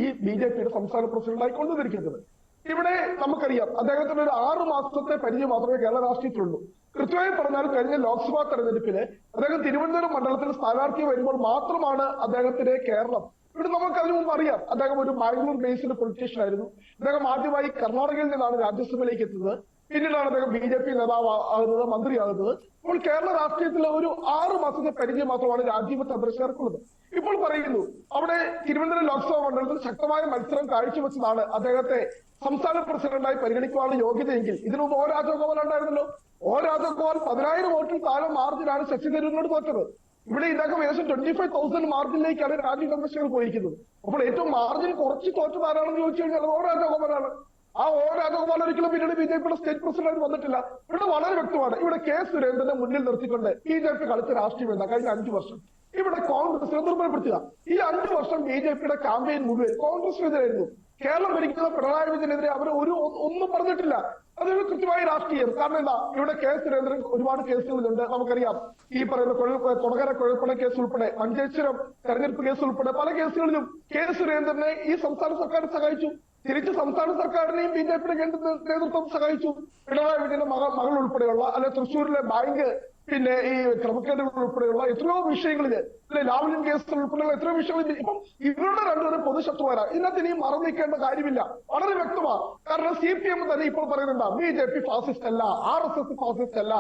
ഈ BJPയുടെ സംസ്ഥാന പ്രസിഡന്റായി കൊണ്ടുവന്നിരിക്കുന്നത്. ഇവിടെ നമുക്കറിയാം അദ്ദേഹത്തിന് ഒരു 6 മാസത്തെ പരിചയം മാത്രമേ കേരള രാഷ്ട്രീയത്തിലുള്ളൂ. കൃത്യമായി പറഞ്ഞാൽ കഴിഞ്ഞ ലോക്സഭാ തെരഞ്ഞെടുപ്പില് അദ്ദേഹം തിരുവനന്തപുരം മണ്ഡലത്തിൽ സ്ഥാനാർത്ഥി വരുമ്പോൾ മാത്രമാണ് അദ്ദേഹത്തിന് കേരളം. ഇവിടെ നമുക്ക് അതിനു മുമ്പ് അറിയാം അദ്ദേഹം ഒരു ബാംഗ്ലൂർ ബേസ്ഡ് പൊളിറ്റീഷ്യൻ ആയിരുന്നു. അദ്ദേഹം ആദ്യമായി കർണാടകയിൽ നിന്നാണ് രാജ്യസഭയിലേക്ക് എത്തുന്നത്. പിന്നീടാണ് അദ്ദേഹം BJP നേതാവ് ആകുന്നത്, മന്ത്രിയാകുന്നത്. ഇപ്പോൾ കേരള രാഷ്ട്രീയത്തിലെ ഒരു 6 മാസത്തെ പരിചയം മാത്രമാണ് രാജീവ് ചന്ദ്രശേഖർക്കുള്ളത്. ഇപ്പോൾ പറയുന്നു അവിടെ തിരുവനന്തപുരം ലോക്സഭാ മണ്ഡലത്തിൽ ശക്തമായ മത്സരം കാഴ്ചവെച്ചതാണ് അദ്ദേഹത്തെ സംസ്ഥാന പ്രസിഡന്റായി പരിഗണിക്കുവാനുള്ള യോഗ്യതയെങ്കിൽ ഇതിനു മുമ്പ് രാജഗോപാൽ ഉണ്ടായിരുന്നല്ലോ. രാജഗോപാൽ 10,000 വോട്ടിൽ താഴെ മാർജിനാണ് ശശി തരൂരിനോട് തോറ്റത്. ഇവിടെ ഇദ്ദേഹം ഏകദേശം 25,000 മാർജിനിലേക്കാണ് രാജീവ് ചന്ദ്രശേഖർ പോയിരിക്കുന്നത്. അപ്പോൾ ഏറ്റവും മാർജിൻ കുറച്ച് തോറ്റത് ആരാണെന്ന് ചോദിച്ചു കഴിഞ്ഞാൽ രാജഗോപാലാണ്. രാജഗോപാൽ ഒരിക്കലും പിന്നീട് BJPയുടെ സ്റ്റേറ്റ് പ്രസിഡന്റ് വന്നിട്ടില്ല. ഇവിടെ വളരെ വ്യക്തമാണ്. ഇവിടെ K. സുരേന്ദ്രനെ മുന്നിൽ നിർത്തിക്കൊണ്ട് BJP കളിച്ച രാഷ്ട്രീയം എന്താ? കഴിഞ്ഞ 5 വർഷം ഇവിടെ കോൺഗ്രസിനെ ദുർബലപ്പെടുത്തുക. ഈ 5 വർഷം BJPയുടെ ക്യാമ്പയിൻ മുഴുവൻ കോൺഗ്രസിനെതിരായിരുന്നു. കേരളം ഭരിക്കുന്ന പിണറായി വിജയനെതിരെ അവർ ഒന്നും പറഞ്ഞിട്ടില്ല. അതൊരു കൃത്യമായ രാഷ്ട്രീയം. കാരണം എന്താ? ഇവിടെ K. സുരേന്ദ്രൻ ഒരുപാട് കേസുകളുണ്ട്. നമുക്കറിയാം, ഈ പറയുന്ന കൊടകര കുഴൽപ്പണ കേസ് ഉൾപ്പെടെ, മഞ്ചേശ്വരം തെരഞ്ഞെടുപ്പ് കേസ് ഉൾപ്പെടെ പല കേസുകളിലും K. സുരേന്ദ്രനെ ഈ സംസ്ഥാന സർക്കാർ സഹായിച്ചു. തിരിച്ച് സംസ്ഥാന സർക്കാരിനെയും BJPയുടെ കേന്ദ്ര നേതൃത്വം സഹായിച്ചു. പിണറായി വിജയന്റെ മകൾ ഉൾപ്പെടെയുള്ള, അല്ലെ തൃശ്ശൂരിലെ ബാങ്ക്, പിന്നെ ഈ ക്രമക്കേടുകൾ ഉൾപ്പെടെയുള്ള എത്രയോ വിഷയങ്ങളില്, അല്ലെ ലാവ്ലിൻ കേസ് ഉൾപ്പെടെയുള്ള എത്രയോ വിഷയങ്ങളിൽ ഇപ്പം ഇവരുടെ രണ്ടുപേരും പൊതുശത്രുവാരാണ്. ഇതിനകത്ത് ഇനി മറന്നിരിക്കേണ്ട കാര്യമില്ല. വളരെ വ്യക്തമാണ്. കാരണം CPM തന്നെ ഇപ്പോൾ പറയുന്നുണ്ട് BJP ഫാസിസ്റ്റ് അല്ല, RSS ഫാസിസ്റ്റ് അല്ല,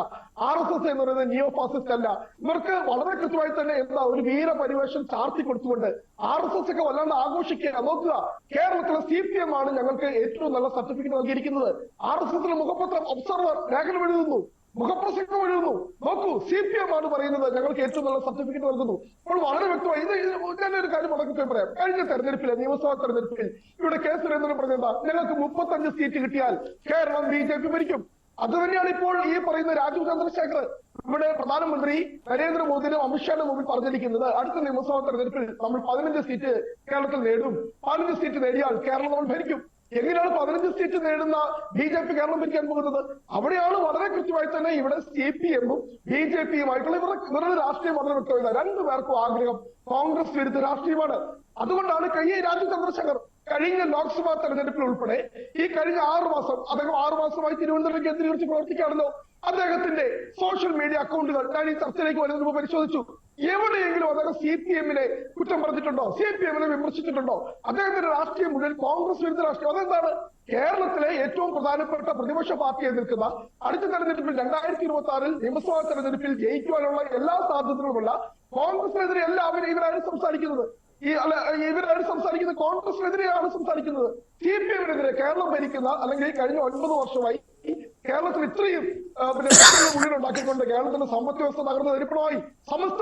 RSS എന്ന് പറയുന്നത് നിയോ ഫാസിസ്റ്റ് അല്ല. ഇവർക്ക് വളരെ കൃത്യമായി തന്നെ എന്താ ഒരു വീരപരിവേഷം ചാർത്തി കൊടുത്തുകൊണ്ട് RSS ഒക്കെ വല്ലാണ്ട് ആഘോഷിക്കുക. നോക്കുക, കേരളത്തിലെ CPM ആണ് ഞങ്ങൾക്ക് ഏറ്റവും നല്ല സർട്ടിഫിക്കറ്റ് നൽകിയിരിക്കുന്നത്. RSSന്റെ മുഖപത്രം ഒബ്സർവർ ലേഖനം എഴുതുന്നു, മുഖപ്രസംഗം എഴുതുന്നു. നോക്കൂ, CPM ആണ് പറയുന്നത് ഞങ്ങൾക്ക് ഏറ്റവും നല്ല സർട്ടിഫിക്കറ്റ് നൽകുന്നു. അപ്പോൾ വളരെ വ്യക്തമായി ഞാനൊരു കാര്യം ഉടക്കത്തെ പറയാം. കഴിഞ്ഞ തെരഞ്ഞെടുപ്പിൽ, നിയമസഭാ തെരഞ്ഞെടുപ്പിൽ ഇവിടെ K. സുരേന്ദ്രൻ പറഞ്ഞതാ ഞങ്ങൾക്ക് 35 സീറ്റ് കിട്ടിയാൽ കേരളം BJP ഭരിക്കും. അത് തന്നെയാണ് ഇപ്പോൾ ഈ പറയുന്ന രാജീവ് ചന്ദ്രശേഖർ ഇവിടെ പ്രധാനമന്ത്രി നരേന്ദ്രമോദിനും അമിത്ഷാന്റെ മുമ്പിൽ പറഞ്ഞിരിക്കുന്നത്. അടുത്ത നിയമസഭാ തെരഞ്ഞെടുപ്പിൽ നമ്മൾ 15 സീറ്റ് കേരളത്തിൽ നേടും. 15 സീറ്റ് നേടിയാൽ കേരളം നമ്മൾ ഭരിക്കും. എങ്ങനെയാണ് 15 സീറ്റ് നേടുന്ന BJP കേരളം ഭരിക്കാൻ പോകുന്നത്? അവിടെയാണ് വളരെ കൃത്യമായി തന്നെ ഇവിടെ CPM-ഉം BJP-യുമായിട്ടുള്ള ഇവരുടെ രാഷ്ട്രീയം വളരെ വ്യക്തമായത്. രണ്ടുപേർക്കും ആഗ്രഹം കോൺഗ്രസ് വിരുദ്ധ രാഷ്ട്രീയമാണ്. അതുകൊണ്ടാണ് രാജീവ് ചന്ദ്രശേഖർ കഴിഞ്ഞ ലോക്സഭാ തെരഞ്ഞെടുപ്പിൽ ഉൾപ്പെടെ ഈ കഴിഞ്ഞ 6 മാസം അദ്ദേഹം 6 മാസമായി തിരുവനന്തപുരം കേന്ദ്രീകരിച്ച് പ്രവർത്തിക്കുകയാണല്ലോ. അദ്ദേഹത്തിന്റെ സോഷ്യൽ മീഡിയ അക്കൗണ്ടുകൾ ഞാൻ ഈ ചർച്ചയിലേക്ക് വരുന്നതിന് മുമ്പ് പരിശോധിച്ചു. എവിടെയെങ്കിലും അദ്ദേഹം CPM-നെ കുറ്റം പറഞ്ഞിട്ടുണ്ടോ? CPM-നെ വിമർശിച്ചിട്ടുണ്ടോ? അദ്ദേഹത്തിന്റെ രാഷ്ട്രീയം മുഴുവൻ കോൺഗ്രസ് വിരുദ്ധ രാഷ്ട്രീയം. അതെന്താണ്? കേരളത്തിലെ ഏറ്റവും പ്രധാനപ്പെട്ട പ്രതിപക്ഷ പാർട്ടിയെ നിൽക്കുന്ന അടുത്ത തെരഞ്ഞെടുപ്പിൽ 2026 നിയമസഭാ തെരഞ്ഞെടുപ്പിൽ ജയിക്കുവാനുള്ള എല്ലാ സാധ്യതകളുമുള്ള കോൺഗ്രസിനെതിരെ എല്ലാവരും ഇവരാണ് സംസാരിക്കുന്നത്. ഇവരാണ് സംസാരിക്കുന്നത്, കോൺഗ്രസിനെതിരെയാണ് സംസാരിക്കുന്നത്. CPM-നെതിരെ കേരളം ഭരിക്കുന്ന, അല്ലെങ്കിൽ കഴിഞ്ഞ 9 വർഷമായി കേരളത്തിൽ ഇത്രയും ഉണ്ടാക്കിക്കൊണ്ട് കേരളത്തിന്റെ സമ്പദ് വ്യവസ്ഥ തകർന്ന് തരിപ്പണമായി സമസ്ത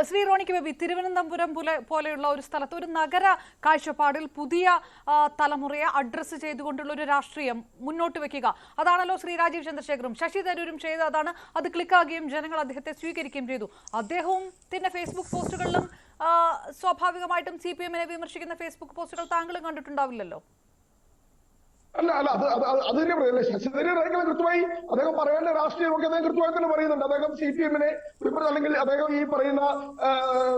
ശ്രീ റോണിക്ക് ബേബി, തിരുവനന്തപുരം പോലെയുള്ള ഒരു സ്ഥലത്ത് ഒരു നഗര കാഴ്ചപ്പാടിൽ പുതിയ തലമുറയെ അഡ്രസ്സ് ചെയ്തുകൊണ്ടുള്ള ഒരു രാഷ്ട്രീയം മുന്നോട്ട് വെക്കുക, അതാണല്ലോ ശ്രീ രാജീവ് ചന്ദ്രശേഖറും ശശി തരൂരും ചെയ്ത്. അതാണ് അത് ക്ലിക്കാകുകയും ജനങ്ങൾ അദ്ദേഹത്തെ സ്വീകരിക്കുകയും ചെയ്തു. അദ്ദേഹവും തന്നെ ഫേസ്ബുക്ക് പോസ്റ്റുകളിലും സ്വാഭാവികമായിട്ടും CPM-നെ വിമർശിക്കുന്ന ഫേസ്ബുക്ക് പോസ്റ്റുകൾ താങ്കളും കണ്ടിട്ടുണ്ടാവില്ലല്ലോ. അല്ല അത് തന്നെ പറയല്ലേ. ശശി തരൂർ കൃത്യമായി അദ്ദേഹം പറയേണ്ട രാഷ്ട്രീയമൊക്കെ അദ്ദേഹം കൃത്യമായി തന്നെ പറയുന്നുണ്ട്. അദ്ദേഹം CPM-നെ അല്ലെങ്കിൽ അദ്ദേഹം ഈ പറയുന്ന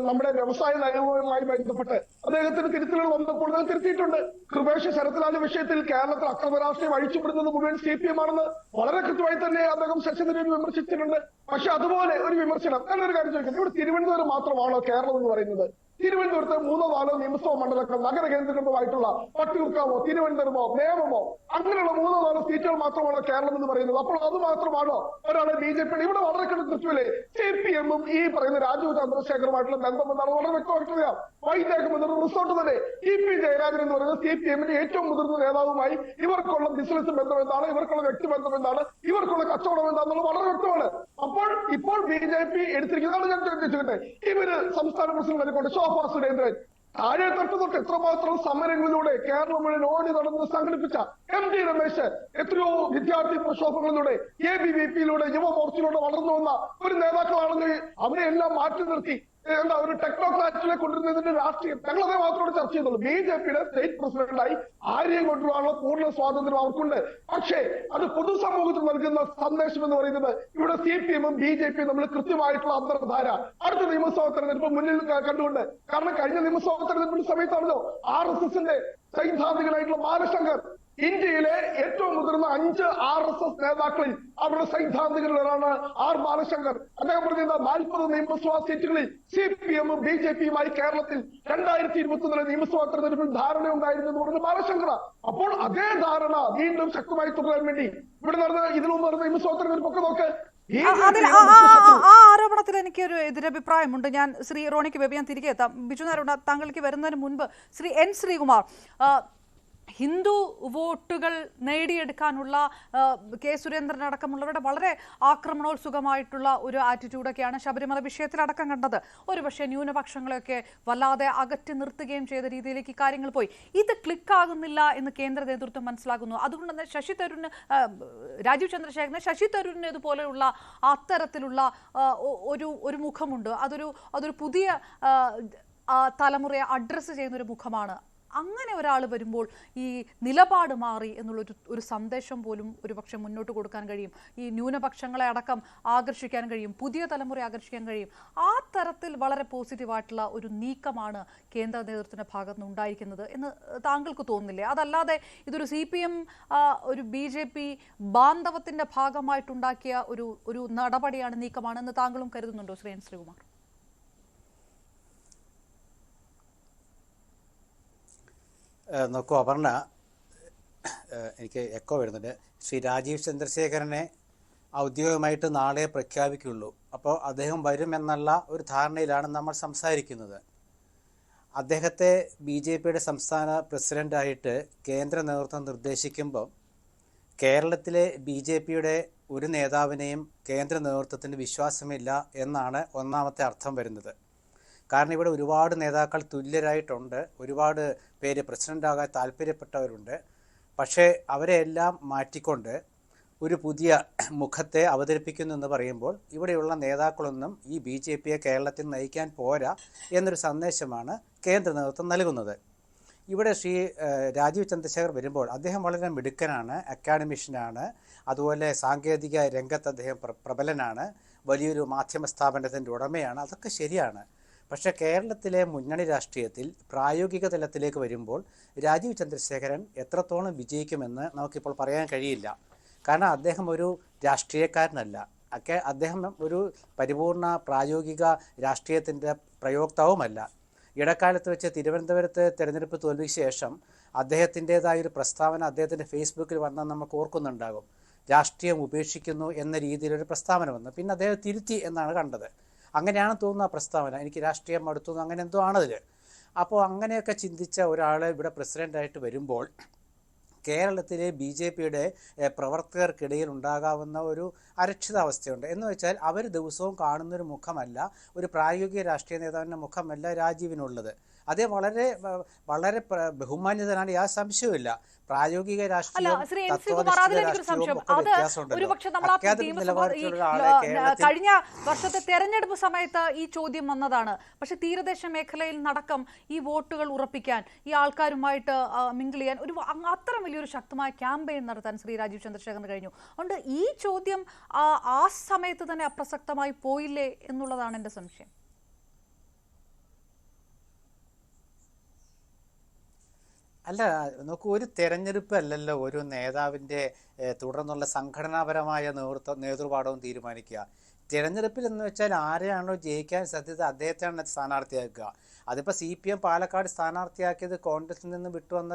നമ്മുടെ വ്യവസായ നയവുമായി ബന്ധപ്പെട്ട് അദ്ദേഹത്തിന് തിരുത്തലുകൾ വന്നപ്പോൾ അത് തിരുത്തിയിട്ടുണ്ട്. കൃപേഷ് ശരത്ലാൽ വിഷയത്തിൽ കേരളത്തിൽ അക്രമ രാഷ്ട്രീയം അഴിച്ചുവിടുന്നത് മുഴുവൻ CPM ആണെന്ന് വളരെ കൃത്യമായി തന്നെ അദ്ദേഹം ശശി തരൂർ വിമർശിച്ചിട്ടുണ്ട്. പക്ഷെ അതുപോലെ ഒരു വിമർശനം എന്നൊരു കാര്യം ചോദിക്കുന്നത്, ഇവിടെ തിരുവനന്തപുരം മാത്രമാണോ കേരളം എന്ന് പറയുന്നത്? തിരുവനന്തപുരത്ത് 3-4 നിയമസഭാ മണ്ഡലങ്ങൾ നഗര കേന്ദ്രീകൃതമായിട്ടുള്ള പട്ടിയൂർക്കാവോ, തിരുവനന്തപുരമോ, നേമമോ അങ്ങനെയുള്ള 3-4 സീറ്റുകൾ മാത്രമാണോ കേരളം എന്ന് പറയുന്നത്? അപ്പോൾ അത് മാത്രമാണോ ഒരാളെ BJP? ഇവിടെ വളരെ കൃത്യമല്ലേ CPM-ഉം ഈ പറയുന്ന രാജീവ് ചന്ദ്രശേഖറുമായിട്ടുള്ള ബന്ധമെന്നാണ് വളരെ വ്യക്തമായിട്ടുള്ള വൈദേഹം എന്നൊരു റിസോർട്ട് തന്നെ. EP ജയരാജൻ എന്ന് പറയുന്നത് CPM-ന്റെ ഏറ്റവും മുതിർന്ന നേതാവുമായി ഇവർക്കുള്ള ബിസിനസ് ബന്ധം എന്താണ്, ഇവർക്കുള്ള വ്യക്തിബന്ധം എന്താണ്, ഇവർക്കുള്ള കച്ചവടം എന്താണെന്നുള്ളത് വളരെ വ്യക്തമാണ്. അപ്പോൾ ഇപ്പോൾ BJP എടുത്തിരിക്കുന്നതാണ്. ഞാൻ ചോദിച്ചോട്ടെ, ഇവര് സംസ്ഥാന പ്രസിഡന്റിനെ കൊണ്ട് ശോഭാ സുരേന്ദ്രൻ താഴെ തൊട്ട് എത്രമാത്രം സമരങ്ങളിലൂടെ കേരളം മുഴുവൻ ഓടി നടന്ന് സംഘടിപ്പിച്ച MT രമേശ് എത്രയോ വിദ്യാർത്ഥി പ്രക്ഷോഭങ്ങളിലൂടെ ABVP-യിലൂടെ യുവമോർച്ചയിലൂടെ വളർന്നു വന്ന ഒരു നേതാക്കളാണെങ്കിൽ അവരെ എല്ലാം മാറ്റി നിർത്തി എന്താ ഒരു ടെക്നോക്രാറ്റിനെ കൊണ്ടുവരുന്നതിന്റെ രാഷ്ട്രീയം ഞങ്ങളതേ മാത്രമോട് ചർച്ച ചെയ്തുള്ളൂ. BJP-യുടെ സ്റ്റേറ്റ് പ്രസിഡന്റായി ആരെയും കൊണ്ടുപോകാനുള്ള പൂർണ്ണ സ്വാതന്ത്ര്യം അവർക്കുണ്ട്. പക്ഷേ അത് പൊതുസമൂഹത്തിൽ നൽകുന്ന സന്ദേശം എന്ന് പറയുന്നത് ഇവിടെ CPM-ഉം BJP-യും നമ്മൾ കൃത്യമായിട്ടുള്ള അന്തർധാര അടുത്ത നിയമസഭാ തെരഞ്ഞെടുപ്പ് മുന്നിൽ കണ്ടുകൊണ്ട്. കാരണം കഴിഞ്ഞ നിയമസഭാ തെരഞ്ഞെടുപ്പിന്റെ സമയത്താണല്ലോ RSS-ന്റെ സൈദ്ധാന്തികനായിട്ടുള്ള ബാലശങ്കർ ഇന്ത്യയിലെ ഏറ്റവും മുതിർന്ന 5 RSS നേതാക്കളിൽ അവരുടെ സൈദ്ധാന്തികളിലാണ് ആർ ബാലശങ്കർ. അദ്ദേഹം പറഞ്ഞത് 40 നിയമസഭാ സീറ്റുകളിൽ CPM BJPയുമായി കേരളത്തിൽ 2021 നിയമസഭാ തെരഞ്ഞെടുപ്പിൽ ധാരണ ഉണ്ടായിരുന്നു എന്ന് പറഞ്ഞ ബാലശങ്കർ. അപ്പോൾ അതേ ധാരണ വീണ്ടും ശക്തമായി തുടരാൻ വേണ്ടി ഇവിടെ നടന്ന ഇതിനു മുമ്പ് നടന്ന നിയമസഭാ തെരഞ്ഞെടുപ്പൊക്കെ നോക്ക്. ആ ആരോപണത്തിൽ എനിക്കൊരു എതിരഭിപ്രായമുണ്ട്. ഞാൻ ശ്രീ റോണിക്ക് ബേബി, ഞാൻ തിരികെ എത്താം. ബിജു നായർ, താങ്കൾക്ക് വരുന്നതിന് മുൻപ് ശ്രീ N ശ്രീകുമാർ, ഹിന്ദു വോട്ടുകൾ നേടിയെടുക്കാനുള്ള കെ സുരേന്ദ്രൻ അടക്കമുള്ളവരുടെ വളരെ ആക്രമണോത്സുകമായിട്ടുള്ള ഒരു ആറ്റിറ്റ്യൂഡൊക്കെയാണ് ശബരിമല വിഷയത്തിലടക്കം കണ്ടത്. ഒരുപക്ഷെ ന്യൂനപക്ഷങ്ങളെയൊക്കെ വല്ലാതെ അകറ്റി നിർത്തുകയും ചെയ്ത രീതിയിലേക്ക് കാര്യങ്ങൾ പോയി. ഇത് ക്ലിക്കാകുന്നില്ല എന്ന് കേന്ദ്ര നേതൃത്വം മനസ്സിലാക്കുന്നു. അതുകൊണ്ട് തന്നെ ശശി തരൂരിന്, രാജീവ് ചന്ദ്രശേഖരന് ശശി തരൂരിനേതുപോലെയുള്ള അത്തരത്തിലുള്ള ഒരു മുഖമുണ്ട്. അതൊരു പുതിയ തലമുറയെ അഡ്രസ്സ് ചെയ്യുന്ന ഒരു മുഖമാണ്. അങ്ങനെ ഒരാൾ വരുമ്പോൾ ഈ നിലപാട് മാറി എന്നുള്ളൊരു സന്ദേശം പോലും ഒരുപക്ഷെ മുന്നോട്ട് കൊടുക്കാൻ കഴിയും. ഈ ന്യൂനപക്ഷങ്ങളെ അടക്കം ആകർഷിക്കാൻ കഴിയും, പുതിയ തലമുറയെ ആകർഷിക്കാൻ കഴിയും. ആ തരത്തിൽ വളരെ പോസിറ്റീവായിട്ടുള്ള ഒരു നീക്കമാണ് കേന്ദ്ര നേതൃത്വത്തിന്റെ ഭാഗത്ത് നിന്ന് ഉണ്ടായിരിക്കുന്നത് എന്ന് താങ്കൾക്ക് തോന്നുന്നില്ലേ? അതല്ലാതെ ഇതൊരു CPM ഒരു BJP ബാന്ധവത്തിന്റെ ഭാഗമായിട്ടുണ്ടാക്കിയ ഒരു നടപടിയാണ്, നീക്കമാണെന്ന് താങ്കളും കരുതുന്നുണ്ടോ ശ്രീ N ശ്രീകുമാർ? നോക്കൂ അപർണ, എനിക്ക് എക്കോ വരുന്നുണ്ട്. ശ്രീ രാജീവ് ചന്ദ്രശേഖരനെ ഔദ്യോഗികമായിട്ട് നാളെ പ്രഖ്യാപിക്കുകയുള്ളൂ. അപ്പോൾ അദ്ദേഹം വരുമെന്നുള്ള ഒരു ധാരണയിലാണ് നമ്മൾ സംസാരിക്കുന്നത്. അദ്ദേഹത്തെ BJPയുടെ സംസ്ഥാന പ്രസിഡൻ്റായിട്ട് കേന്ദ്ര നേതൃത്വം നിർദ്ദേശിക്കുമ്പോൾ കേരളത്തിലെ BJPയുടെ ഒരു നേതാവിനെയും കേന്ദ്ര നേതൃത്വത്തിന് വിശ്വാസമില്ല എന്നാണ് ഒന്നാമത്തെ അർത്ഥം വരുന്നത്. കാരണം ഇവിടെ ഒരുപാട് നേതാക്കൾ തുല്യരായിട്ടുണ്ട്, ഒരുപാട് പേര് പ്രസിഡൻ്റാകാൻ താല്പര്യപ്പെട്ടവരുണ്ട്. പക്ഷേ അവരെല്ലാം മാറ്റിക്കൊണ്ട് ഒരു പുതിയ മുഖത്തെ അവതരിപ്പിക്കുന്നു എന്ന് പറയുമ്പോൾ ഇവിടെയുള്ള നേതാക്കളൊന്നും ഈ BJPയെ കേരളത്തിൽ നയിക്കാൻ പോരാ എന്നൊരു സന്ദേശമാണ് കേന്ദ്ര നേതൃത്വം നൽകുന്നത്. ഇവിടെ ശ്രീ രാജീവ് ചന്ദ്രശേഖർ വരുമ്പോൾ അദ്ദേഹം വളരെ മിടുക്കനാണ്, അക്കാഡമിഷ്യനാണ്, അതുപോലെ സാങ്കേതിക രംഗത്ത് അദ്ദേഹം പ്രബലനാണ്, വലിയൊരു മാധ്യമ സ്ഥാപനത്തിൻ്റെ ഉടമയാണ്. അതൊക്കെ ശരിയാണ്. പക്ഷേ കേരളത്തിലെ മുന്നണി രാഷ്ട്രീയത്തിൽ പ്രായോഗിക തലത്തിലേക്ക് വരുമ്പോൾ രാജീവ് ചന്ദ്രശേഖരൻ എത്രത്തോളം വിജയിക്കുമെന്ന് നമുക്കിപ്പോൾ പറയാൻ കഴിയില്ല. കാരണം അദ്ദേഹം ഒരു രാഷ്ട്രീയക്കാരനല്ല. അദ്ദേഹം ഒരു പരിപൂർണ പ്രായോഗിക രാഷ്ട്രീയത്തിൻ്റെ പ്രയോക്താവുമല്ല. ഇടക്കാലത്ത് വെച്ച് തിരുവനന്തപുരത്ത് തെരഞ്ഞെടുപ്പ് തോൽവിക്ക് ശേഷം അദ്ദേഹത്തിൻ്റെതായൊരു പ്രസ്താവന അദ്ദേഹത്തിൻ്റെ ഫേസ്ബുക്കിൽ വന്നാൽ നമുക്ക് ഓർക്കുന്നുണ്ടാകും. രാഷ്ട്രീയം ഉപേക്ഷിക്കുന്നു എന്ന രീതിയിലൊരു പ്രസ്താവന വന്നു. പിന്നെ അദ്ദേഹം തിരുത്തി എന്നാണ് കണ്ടത്. അങ്ങനെയാണ് തോന്നുന്ന ആ പ്രസ്താവന. എനിക്ക് രാഷ്ട്രീയം മടുത്തു, അങ്ങനെ എന്തോ ആണതിൽ. അപ്പോൾ അങ്ങനെയൊക്കെ ചിന്തിച്ച ഒരാൾ ഇവിടെ പ്രസിഡൻ്റായിട്ട് വരുമ്പോൾ കേരളത്തിലെ BJPയുടെ പ്രവർത്തകർക്കിടയിൽ ഉണ്ടാകാവുന്ന ഒരു അരക്ഷിതാവസ്ഥയുണ്ട്. എന്ന് വെച്ചാൽ അവർ ദിവസവും കാണുന്നൊരു മുഖമല്ല, ഒരു പ്രായോഗിക രാഷ്ട്രീയ നേതാവിൻ്റെ മുഖമല്ല രാജീവിനുള്ളത്. അതേ വളരെ വളരെ ബഹുമാന്യതനാണ്, യാതൊരു സംശയവുമില്ല. പ്രായോഗിക രാഷ്ട്രീയം കഴിഞ്ഞ വർഷത്തെ തെരഞ്ഞെടുപ്പ് സമയത്ത് ഈ ചോദ്യം വന്നതാണ്. പക്ഷെ തീരദേശ മേഖലയിൽ നടക്കം ഈ വോട്ടുകൾ ഉറപ്പിക്കാൻ, ഈ ആൾക്കാരുമായിട്ട് മിങ്കിൾ ചെയ്യാൻ അത്തരം വലിയൊരു ശക്തമായ ക്യാമ്പയിൻ നടത്താൻ ശ്രീ രാജീവ് ചന്ദ്രശേഖരന് കഴിഞ്ഞു. അതുകൊണ്ട് ഈ ചോദ്യം ആ സമയത്ത് തന്നെ അപ്രസക്തമായി പോയില്ലേ എന്നുള്ളതാണ് എൻ്റെ സംശയം. അല്ല, നോക്കൂ, ഒരു തെരഞ്ഞെടുപ്പ് അല്ലല്ലോ ഒരു നേതാവിൻ്റെ തുടർന്നുള്ള സംഘടനാപരമായ നേതൃപാഠവും തീരുമാനിക്കുക. തിരഞ്ഞെടുപ്പിൽ എന്ന് വെച്ചാൽ ആരെയാണോ ജയിക്കാൻ സാധ്യത അദ്ദേഹത്തെയാണ് സ്ഥാനാർത്ഥിയാക്കുക. അതിപ്പോൾ CPM പാലക്കാട് സ്ഥാനാർത്ഥിയാക്കിയത് കോൺഗ്രസിൽ നിന്ന് വിട്ടുവന്ന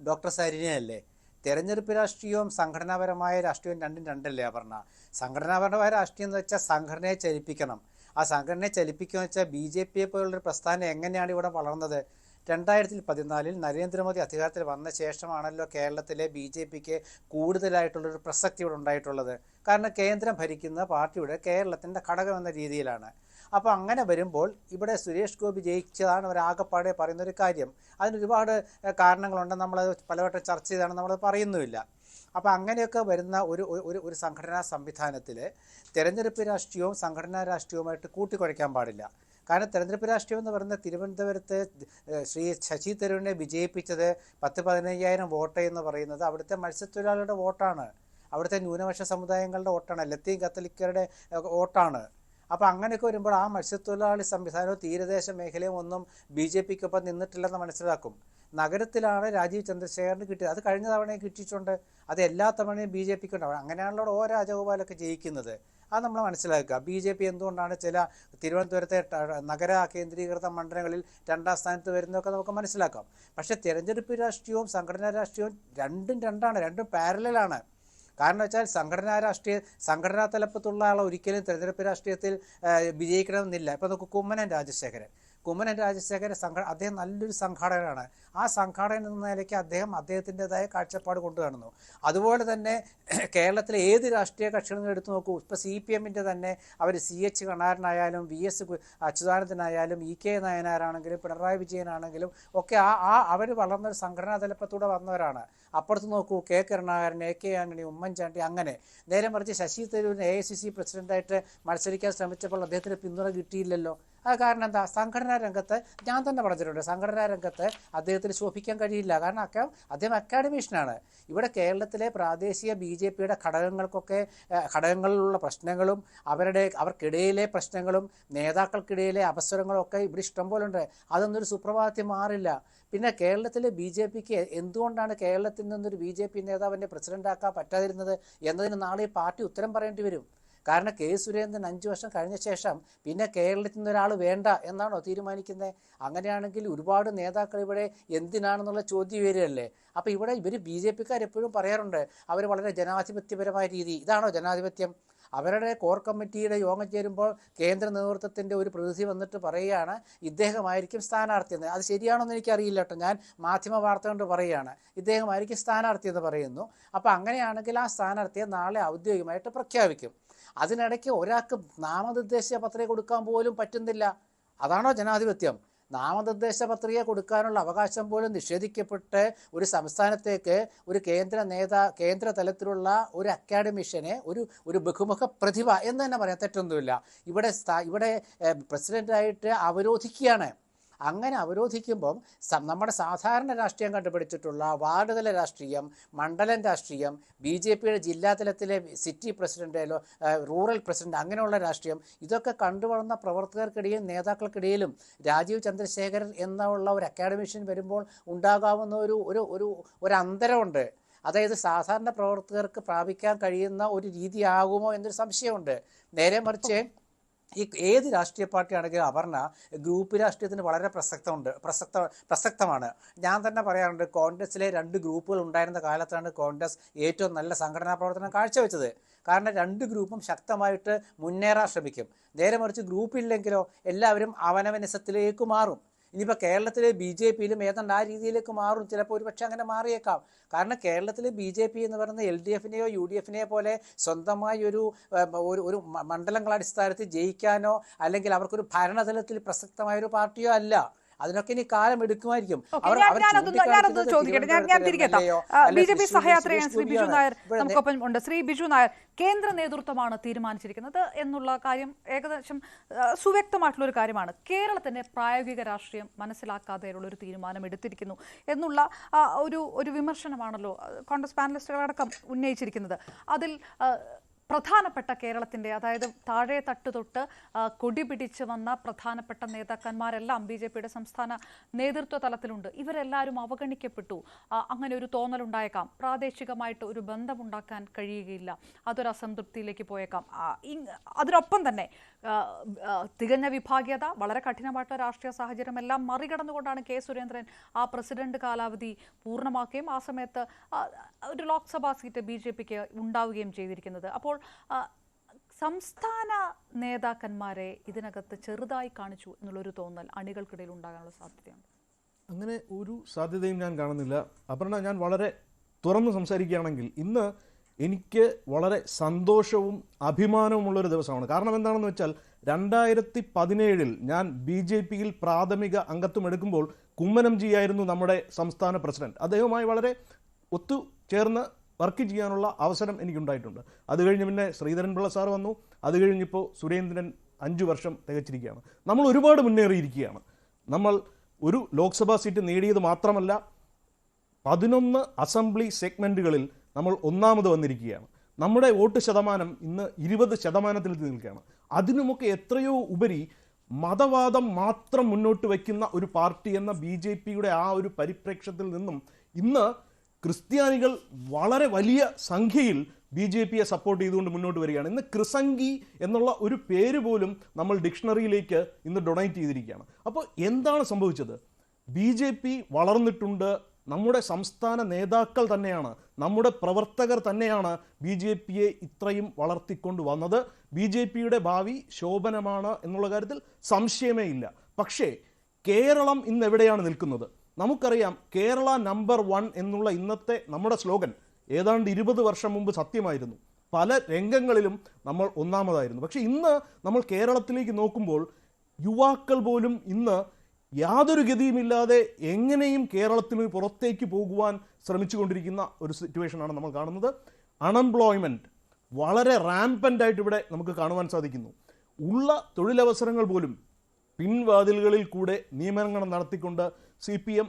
ഡോക്ടർ സരിനെയല്ലേ. തെരഞ്ഞെടുപ്പ് രാഷ്ട്രീയവും സംഘടനാപരമായ രാഷ്ട്രീയവും രണ്ടും രണ്ടല്ലേ അപർണ? സംഘടനാപരമായ രാഷ്ട്രീയം എന്ന് വെച്ചാൽ സംഘടനയെ ചലിപ്പിക്കണം. ആ സംഘടനയെ ചലിപ്പിക്കുക എന്ന് വെച്ചാൽ BJPയെ പോലുള്ളൊരു പ്രസ്ഥാനം എങ്ങനെയാണ് ഇവിടെ വളർന്നത്? 2014 നരേന്ദ്രമോദി അധികാരത്തിൽ വന്ന ശേഷമാണല്ലോ കേരളത്തിലെ BJPക്ക് കൂടുതലായിട്ടുള്ളൊരു പ്രസക്തി ഇവിടെ ഉണ്ടായിട്ടുള്ളത്. കാരണം കേന്ദ്രം ഭരിക്കുന്ന പാർട്ടിയുടെ കേരളത്തിൻ്റെ ഘടകം എന്ന രീതിയിലാണ്. അപ്പോൾ അങ്ങനെ വരുമ്പോൾ ഇവിടെ സുരേഷ് ഗോപി ജയിച്ചതാണ് ഒരാകപ്പാടെ പറയുന്നൊരു കാര്യം. അതിനൊരുപാട് കാരണങ്ങളുണ്ട്, നമ്മളത് പലവട്ടം ചർച്ച ചെയ്താണ്, നമ്മളത് പറയുന്നുമില്ല. അപ്പോൾ അങ്ങനെയൊക്കെ വരുന്ന ഒരു സംഘടനാ സംവിധാനത്തിൽ തെരഞ്ഞെടുപ്പ് രാഷ്ട്രീയവും സംഘടനാ രാഷ്ട്രീയവുമായിട്ട് കൂട്ടിക്കുഴയ്ക്കാൻ പാടില്ല. കാരണം തെരഞ്ഞെടുപ്പ് രാഷ്ട്രീയം എന്ന് പറയുന്നത് തിരുവനന്തപുരത്ത് ശ്രീ ശശി തരൂരിനെ വിജയിപ്പിച്ചത് 10-15,000 വോട്ട് എന്ന് പറയുന്നത് അവിടുത്തെ മത്സ്യത്തൊഴിലാളികളുടെ വോട്ടാണ്, അവിടുത്തെ ന്യൂനപക്ഷ സമുദായങ്ങളുടെ വോട്ടാണ്, ലത്തീൻ കത്തോലിക്കരുടെ വോട്ടാണ്. അപ്പോൾ അങ്ങനെയൊക്കെ വരുമ്പോൾ ആ മത്സ്യത്തൊഴിലാളി സംവിധാനവും തീരദേശ മേഖലയും ഒന്നും BJPക്കൊപ്പം നിന്നിട്ടില്ലെന്ന് മനസ്സിലാക്കും. നഗരത്തിലാണ് രാജീവ് ചന്ദ്രശേഖരന് കിട്ടിയത്. അത് കഴിഞ്ഞ തവണയും കിട്ടിയിട്ടുണ്ട്. അത് എല്ലാ തവണയും BJPക്ക് ഉണ്ടാവും. അങ്ങനെയാണല്ലോ ഓ രാജഗോപാലൊക്കെ ജയിക്കുന്നത്. അത് നമ്മൾ മനസ്സിലാക്കുക. BJP എന്തുകൊണ്ടാണ് ചില തിരുവനന്തപുരത്തെ നഗര കേന്ദ്രീകൃത മണ്ഡലങ്ങളിൽ 2ാം സ്ഥാനത്ത് വരുന്നതൊക്കെ നമുക്ക് മനസ്സിലാക്കാം. പക്ഷേ തിരഞ്ഞെടുപ്പ് രാഷ്ട്രീയവും സംഘടനാ രാഷ്ട്രീയവും രണ്ടും രണ്ടും പാരലലാണ്. കാരണം വെച്ചാൽ സംഘടനാ തലപ്പത്തുള്ള ആളെ ഒരിക്കലും തിരഞ്ഞെടുപ്പ് രാഷ്ട്രീയത്തിൽ വിജയിക്കണമെന്നില്ല. ഇപ്പോൾ നമുക്ക് കുമ്മനം രാജശേഖരൻ അദ്ദേഹം നല്ലൊരു സംഘാടകനാണ്. ആ സംഘാടകൻ എന്ന നിലയ്ക്ക് അദ്ദേഹത്തിൻ്റെതായ കാഴ്ചപ്പാട് കൊണ്ടുവരുന്നു. അതുപോലെ തന്നെ കേരളത്തിലെ ഏത് രാഷ്ട്രീയ കക്ഷികളും എടുത്തു നോക്കൂ. ഇപ്പോൾ CPMൻ്റെ തന്നെ അവർ CH കണാരനായാലും VS അച്യുതാനന്ദനായാലും EK നായനാരാണെങ്കിലും പിണറായി വിജയനാണെങ്കിലും ഒക്കെ അവർ വളർന്നൊരു സംഘടനാ തലപ്പത്തൂടെ വന്നവരാണ്. അപ്പുറത്ത് നോക്കൂ, K കരുണാകരൻ, AK ആന്റണി, ഉമ്മൻചാണ്ടി, അങ്ങനെ. നേരെ മറിച്ച് ശശി തരൂരിന് AICC പ്രസിഡന്റായിട്ട് മത്സരിക്കാൻ ശ്രമിച്ചപ്പോൾ അദ്ദേഹത്തിന് പിന്തുണ കിട്ടിയില്ലല്ലോ. അത് കാരണം എന്താ? സംഘടനാ രംഗത്ത് ഞാൻ തന്നെ പറഞ്ഞിട്ടുണ്ട്, സംഘടനാ രംഗത്ത് അദ്ദേഹത്തിന് ശോഭിക്കാൻ കഴിയില്ല. കാരണം അദ്ദേഹം അക്കാഡമീഷ്യനാണ്. ഇവിടെ കേരളത്തിലെ പ്രാദേശിക BJPയുടെ ഘടകങ്ങളിലുള്ള പ്രശ്നങ്ങളും അവർക്കിടയിലെ പ്രശ്നങ്ങളും നേതാക്കൾക്കിടയിലെ അവസരങ്ങളും ഒക്കെ ഇവിടെ ഇഷ്ടം പോലെ ഉണ്ട്. അതൊന്നൊരു സുപ്രഭാതത്തിൽ മാറില്ല. പിന്നെ കേരളത്തിലെ BJPക്ക് എന്തുകൊണ്ടാണ് കേരളത്തിൽ നിന്നൊരു BJP നേതാവിനെ പ്രസിഡന്റാക്കാൻ പറ്റാതിരുന്നത് എന്നതിന് നാളെ പാർട്ടി ഉത്തരം പറയേണ്ടി വരും. കാരണം K സുരേന്ദ്രൻ 5 വർഷം കഴിഞ്ഞ ശേഷം പിന്നെ കേരളത്തിൽ നിന്ന് ഒരാൾ വേണ്ട എന്നാണോ തീരുമാനിക്കുന്നത്? അങ്ങനെയാണെങ്കിൽ ഒരുപാട് നേതാക്കൾ ഇവിടെ എന്തിനാണെന്നുള്ള ചോദ്യം വരികയല്ലേ. അപ്പോൾ ഇവിടെ BJPക്കാർ എപ്പോഴും പറയാറുണ്ട് അവർ വളരെ ജനാധിപത്യപരമായ രീതി. ഇതാണോ ജനാധിപത്യം? അവരുടെ കോർ കമ്മിറ്റിയുടെ യോഗം ചേരുമ്പോൾ കേന്ദ്ര നേതൃത്വത്തിൻ്റെ ഒരു പ്രതിനിധി വന്നിട്ട് പറയുകയാണ് ഇദ്ദേഹമായിരിക്കും സ്ഥാനാർത്ഥി എന്ന്. അത് ശരിയാണോന്ന് എനിക്കറിയില്ല കേട്ടോ, ഞാൻ മാധ്യമ വാർത്ത കൊണ്ട് പറയുകയാണ് ഇദ്ദേഹമായിരിക്കും സ്ഥാനാർത്ഥി എന്ന് പറയുന്നു. അപ്പോൾ അങ്ങനെയാണെങ്കിൽ ആ സ്ഥാനാർത്ഥിയെ നാളെ ഔദ്യോഗികമായിട്ട് പ്രഖ്യാപിക്കും. അതിനിടയ്ക്ക് ഒരാൾക്ക് നാമനിർദ്ദേശ പത്രിക കൊടുക്കാൻ പോലും പറ്റുന്നില്ല. അതാണോ ജനാധിപത്യം? നാമനിർദ്ദേശ പത്രിക കൊടുക്കാനുള്ള അവകാശം പോലും നിഷേധിക്കപ്പെട്ട് ഒരു സംസ്ഥാനത്തേക്ക് ഒരു കേന്ദ്ര തലത്തിലുള്ള ഒരു അക്കാഡമിഷ്യനെ ഒരു ബഹുമുഖ പ്രതിഭ എന്ന് തന്നെ പറയാം, തെറ്റൊന്നുമില്ല, ഇവിടെ പ്രസിഡന്റായിട്ട് അവരോധിക്കുകയാണ്. അങ്ങനെ അവരോധിക്കുമ്പം നമ്മുടെ സാധാരണ രാഷ്ട്രീയം കണ്ടുപിടിച്ചിട്ടുള്ള വാർഡ് തല രാഷ്ട്രീയം, മണ്ഡലം രാഷ്ട്രീയം, BJPയുടെ ജില്ലാ തലത്തിലെ സിറ്റി പ്രസിഡന്റ്, റൂറൽ പ്രസിഡന്റ്, അങ്ങനെയുള്ള രാഷ്ട്രീയം, ഇതൊക്കെ കണ്ടുവളർന്ന പ്രവർത്തകർക്കിടയിലും നേതാക്കൾക്കിടയിലും രാജീവ് ചന്ദ്രശേഖരൻ എന്നുള്ള ഒരു അക്കാഡമിഷ്യൻ വരുമ്പോൾ ഉണ്ടാകാവുന്ന ഒരു അന്തരമുണ്ട്. അതായത് സാധാരണ പ്രവർത്തകർക്ക് പ്രാപിക്കാൻ കഴിയുന്ന ഒരു രീതിയാകുമോ എന്നൊരു സംശയമുണ്ട്. നേരെ മറിച്ച് ഏത് രാഷ്ട്രീയ പാർട്ടിയാണെങ്കിലും അപർണ ഗ്രൂപ്പ് രാഷ്ട്രീയത്തിന് വളരെ പ്രസക്തമാണ്. ഞാൻ തന്നെ പറയാറുണ്ട്, കോൺഗ്രസിലെ 2 ഗ്രൂപ്പുകൾ ഉണ്ടായിരുന്ന കാലത്താണ് കോൺഗ്രസ് ഏറ്റവും നല്ല സംഘടനാ പ്രവർത്തനം കാഴ്ചവെച്ചത്. കാരണം 2 ഗ്രൂപ്പും ശക്തമായിട്ട് മുന്നേറാൻ ശ്രമിക്കും. നേരെ മറിച്ച് ഗ്രൂപ്പില്ലെങ്കിലോ എല്ലാവരും അവനവനിസത്തിലേക്ക് മാറും. ഇനിയിപ്പോൾ കേരളത്തിലെ BJPയിലും ഏതാണ്ട് ആ രീതിയിലേക്ക് മാറും. ചിലപ്പോൾ ഒരുപക്ഷെ അങ്ങനെ മാറിയേക്കാം. കാരണം കേരളത്തിലെ BJP എന്ന് പറയുന്നത് LDFനെയോ UDFനെയോ പോലെ സ്വന്തമായി ഒരു മണ്ഡലങ്ങളടിസ്ഥാനത്തിൽ ജയിക്കാനോ അല്ലെങ്കിൽ അവർക്കൊരു ഭരണതലത്തിൽ പ്രസക്തമായൊരു പാർട്ടിയോ അല്ല. അതിനൊക്കെ ഇനി കാലം എടുക്കുമായിരിക്കും. BJP സഹയാത്രികൻ ശ്രീ ബിജു നായർ നമുക്കൊപ്പം ഉണ്ട്. ശ്രീ ബിജു നായർ, കേന്ദ്ര നേതൃത്വമാണ് തീരുമാനിച്ചിരിക്കുന്നത് എന്നുള്ള കാര്യം ഏകദേശം സുവ്യക്തമായിട്ടുള്ള ഒരു കാര്യമാണ്. കേരളത്തിന്റെ പ്രായോഗിക രാഷ്ട്രീയം മനസ്സിലാക്കാതെയുള്ള ഒരു തീരുമാനം എടുത്തിരിക്കുന്നു എന്നുള്ള ഒരു വിമർശനമാണല്ലോ കോൺഗ്രസ് പാനലിസ്റ്റുകളടക്കം ഉന്നയിച്ചിരിക്കുന്നത്. അതിൽ പ്രധാനപ്പെട്ട കേരളത്തിൻ്റെ, അതായത് താഴെ തട്ട് തൊട്ട് കൊടി പിടിച്ച് വന്ന പ്രധാനപ്പെട്ട നേതാക്കന്മാരെല്ലാം BJPയുടെ സംസ്ഥാന നേതൃത്വ തലത്തിലുണ്ട്. ഇവരെല്ലാവരും അവഗണിക്കപ്പെട്ടു. അങ്ങനെ ഒരു തോന്നലുണ്ടായേക്കാം. പ്രാദേശികമായിട്ട് ഒരു ബന്ധമുണ്ടാക്കാൻ കഴിയുകയില്ല, അതൊരു അസംതൃപ്തിയിലേക്ക് പോയേക്കാം. അതിനൊപ്പം തന്നെ തികഞ്ഞ വിഭാഗീയത, വളരെ കഠിനമായിട്ടുള്ള രാഷ്ട്രീയ സാഹചര്യം എല്ലാം മറികടന്നുകൊണ്ടാണ് K സുരേന്ദ്രൻ ആ പ്രസിഡന്റ് കാലാവധി പൂർണ്ണമാക്കുകയും ആ സമയത്ത് ഒരു ലോക്സഭാ സീറ്റ് BJPക്ക് ഉണ്ടാവുകയും ചെയ്തിരിക്കുന്നത്. അപ്പോൾ സംസ്ഥാന നേതാക്കന്മാരെ ഇതിനകത്ത് ചെറുതായി കാണിച്ചു എന്നുള്ളൊരു തോന്നൽ അണികൾക്കിടയിൽ ഉണ്ടാകാനുള്ള സാധ്യതയുണ്ട്. അങ്ങനെ ഒരു സാധ്യതയും ഞാൻ കാണുന്നില്ല. അപർണ, ഞാൻ വളരെ തുറന്ന് സംസാരിക്കുകയാണെങ്കിൽ ഇന്ന് എനിക്ക് വളരെ സന്തോഷവും അഭിമാനവുമുള്ളൊരു ദിവസമാണ്. കാരണം എന്താണെന്ന് വെച്ചാൽ 2017 ഞാൻ BJPയിൽ പ്രാഥമിക അംഗത്വം എടുക്കുമ്പോൾ കുമ്മനം ജി ആയിരുന്നു നമ്മുടെ സംസ്ഥാന പ്രസിഡന്റ്. അദ്ദേഹവുമായി വളരെ ഒത്തുചേർന്ന് വർക്ക് ചെയ്യാനുള്ള അവസരം എനിക്കുണ്ടായിട്ടുണ്ട്. അത് കഴിഞ്ഞ് പിന്നെ ശ്രീധരൻപിള്ള സാർ വന്നു. അത് കഴിഞ്ഞിപ്പോൾ സുരേന്ദ്രൻ 5 വർഷം തികച്ചിരിക്കുകയാണ്. നമ്മൾ ഒരുപാട് മുന്നേറിയിരിക്കുകയാണ്. നമ്മൾ ഒരു ലോക്സഭാ സീറ്റ് നേടിയത് മാത്രമല്ല, 11 അസംബ്ലി സെഗ്മെൻറ്റുകളിൽ നമ്മൾ ഒന്നാമത് വന്നിരിക്കുകയാണ്. നമ്മുടെ വോട്ട് ശതമാനം ഇന്ന് 20% നിൽക്കുകയാണ്. അതിനുമൊക്കെ എത്രയോ ഉപരി മതവാദം മാത്രം മുന്നോട്ട് വയ്ക്കുന്ന ഒരു പാർട്ടി എന്ന BJPയുടെ ആ ഒരു പരിപ്രേക്ഷ്യത്തിൽ നിന്നും ഇന്ന് ക്രിസ്ത്യാനികൾ വളരെ വലിയ സംഖ്യയിൽ BJPയെ സപ്പോർട്ട് ചെയ്തുകൊണ്ട് മുന്നോട്ട് വരികയാണ്. ഇന്ന് ക്രിസംഗി എന്നുള്ള ഒരു പേര് പോലും നമ്മൾ ഡിക്ഷണറിയിലേക്ക് ഇന്ന് ഡൊണേറ്റ് ചെയ്തിരിക്കുകയാണ്. അപ്പോൾ എന്താണ് സംഭവിച്ചത്? BJP വളർന്നിട്ടുണ്ട്. നമ്മുടെ സംസ്ഥാന നേതാക്കൾ തന്നെയാണ്, നമ്മുടെ പ്രവർത്തകർ തന്നെയാണ് BJPയെ ഇത്രയും വളർത്തിക്കൊണ്ട് വന്നത്. BJPയുടെ ഭാവി ശോഭനമാണ് എന്നുള്ള കാര്യത്തിൽ സംശയമേ ഇല്ല. പക്ഷേ കേരളം ഇന്ന് എവിടെയാണ് നിൽക്കുന്നത്? നമുക്കറിയാം, കേരള നമ്പർ 1 എന്നുള്ള ഇന്നത്തെ നമ്മുടെ സ്ലോഗൻ ഏതാണ്ട് 20 വർഷം മുമ്പ് സത്യമായിരുന്നു. പല രംഗങ്ങളിലും നമ്മൾ ഒന്നാമതായിരുന്നു. പക്ഷേ ഇന്ന് നമ്മൾ കേരളത്തിലേക്ക് നോക്കുമ്പോൾ യുവാക്കൾ പോലും ഇന്ന് യാതൊരു ഗതിയുമില്ലാതെ എങ്ങനെയും കേരളത്തിന് പുറത്തേക്ക് പോകുവാൻ ശ്രമിച്ചുകൊണ്ടിരിക്കുന്ന ഒരു സിറ്റുവേഷനാണ് നമ്മൾ കാണുന്നത്. അൺഎംപ്ലോയ്മെൻറ്റ് വളരെ റാമ്പൻ്റായിട്ട് ഇവിടെ നമുക്ക് കാണുവാൻ സാധിക്കുന്നു. ഉള്ള തൊഴിലവസരങ്ങൾ പോലും പിൻവാതിലുകളിൽ കൂടെ നിയമനങ്ങൾ നടത്തിക്കൊണ്ട് CPM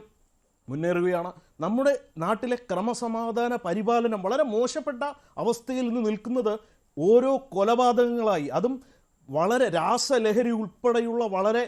മുന്നേറുകയാണ്. നമ്മുടെ നാട്ടിലെ ക്രമസമാധാന പരിപാലനം വളരെ മോശപ്പെട്ട അവസ്ഥയിൽ നിന്ന് നിൽക്കുന്നത് ഓരോ കൊലപാതകങ്ങളായി, അതും വളരെ രാസലഹരി ഉൾപ്പെടെയുള്ള വളരെ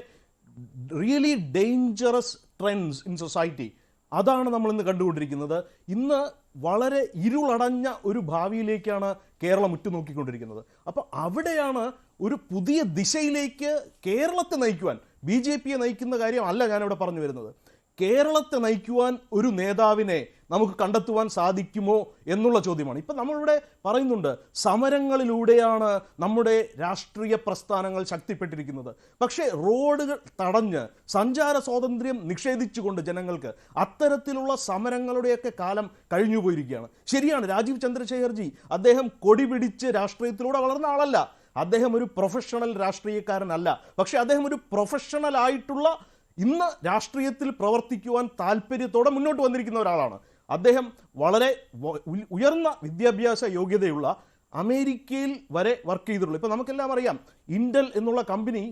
really dangerous trends in society. അതാണ് നമ്മൾ ഇന്ന് കണ്ടുകൊണ്ടിരിക്കുന്നത്. ഇന്ന് വളരെ ഇരുളടഞ്ഞ ഒരു ഭാവിയിലേക്കാണ് കേരളം ഉറ്റുനോക്കിക്കൊണ്ടിരിക്കുന്നത്. അപ്പോൾ അവിടെയാണ് ഒരു പുതിയ ദിശയിലേക്ക് കേരളത്തെ നയിക്കുവാൻ, BJPയെ നയിക്കുന്ന കാര്യം അല്ല ഞാനിവിടെ പറഞ്ഞു വരുന്നത്. കേരളത്തെ നയിക്കുവാൻ ഒരു നേതാവിനെ നമുക്ക് കണ്ടെത്തുവാൻ സാധിക്കുമോ എന്നുള്ള ചോദ്യമാണ്. ഇപ്പം നമ്മളിവിടെ പറയുന്നുണ്ട്, സമരങ്ങളിലൂടെയാണ് നമ്മുടെ രാഷ്ട്രീയ പ്രസ്ഥാനങ്ങൾ ശക്തിപ്പെട്ടിരിക്കുന്നത്. പക്ഷേ റോഡുകൾ തടഞ്ഞ് സഞ്ചാര സ്വാതന്ത്ര്യം നിഷേധിച്ചുകൊണ്ട് ജനങ്ങൾക്ക് അത്തരത്തിലുള്ള സമരങ്ങളുടെയൊക്കെ കാലം കഴിഞ്ഞു പോയിരിക്കുകയാണ്. ശരിയാണ്, രാജീവ് ചന്ദ്രശേഖർജി അദ്ദേഹം കൊടി പിടിച്ച് രാഷ്ട്രീയത്തിലൂടെ വളർന്ന ആളല്ല. അദ്ദേഹം ഒരു പ്രൊഫഷണൽ രാഷ്ട്രീയക്കാരനല്ല. പക്ഷേ അദ്ദേഹം ഒരു പ്രൊഫഷണൽ ആയിട്ടുള്ള ഇന്ന് രാഷ്ട്രീയത്തിൽ പ്രവർത്തിക്കുവാൻ താല്പര്യത്തോടെ മുന്നോട്ട് വന്നിരിക്കുന്ന ഒരാളാണ്. അദ്ദേഹം വളരെ ഉയർന്ന വിദ്യാഭ്യാസ യോഗ്യതയുള്ള, അമേരിക്കയിൽ വരെ വർക്ക് ചെയ്തിട്ടുള്ളൂ. ഇപ്പോൾ നമുക്കെല്ലാം അറിയാം, ഇൻഡൽ എന്നുള്ള കമ്പനി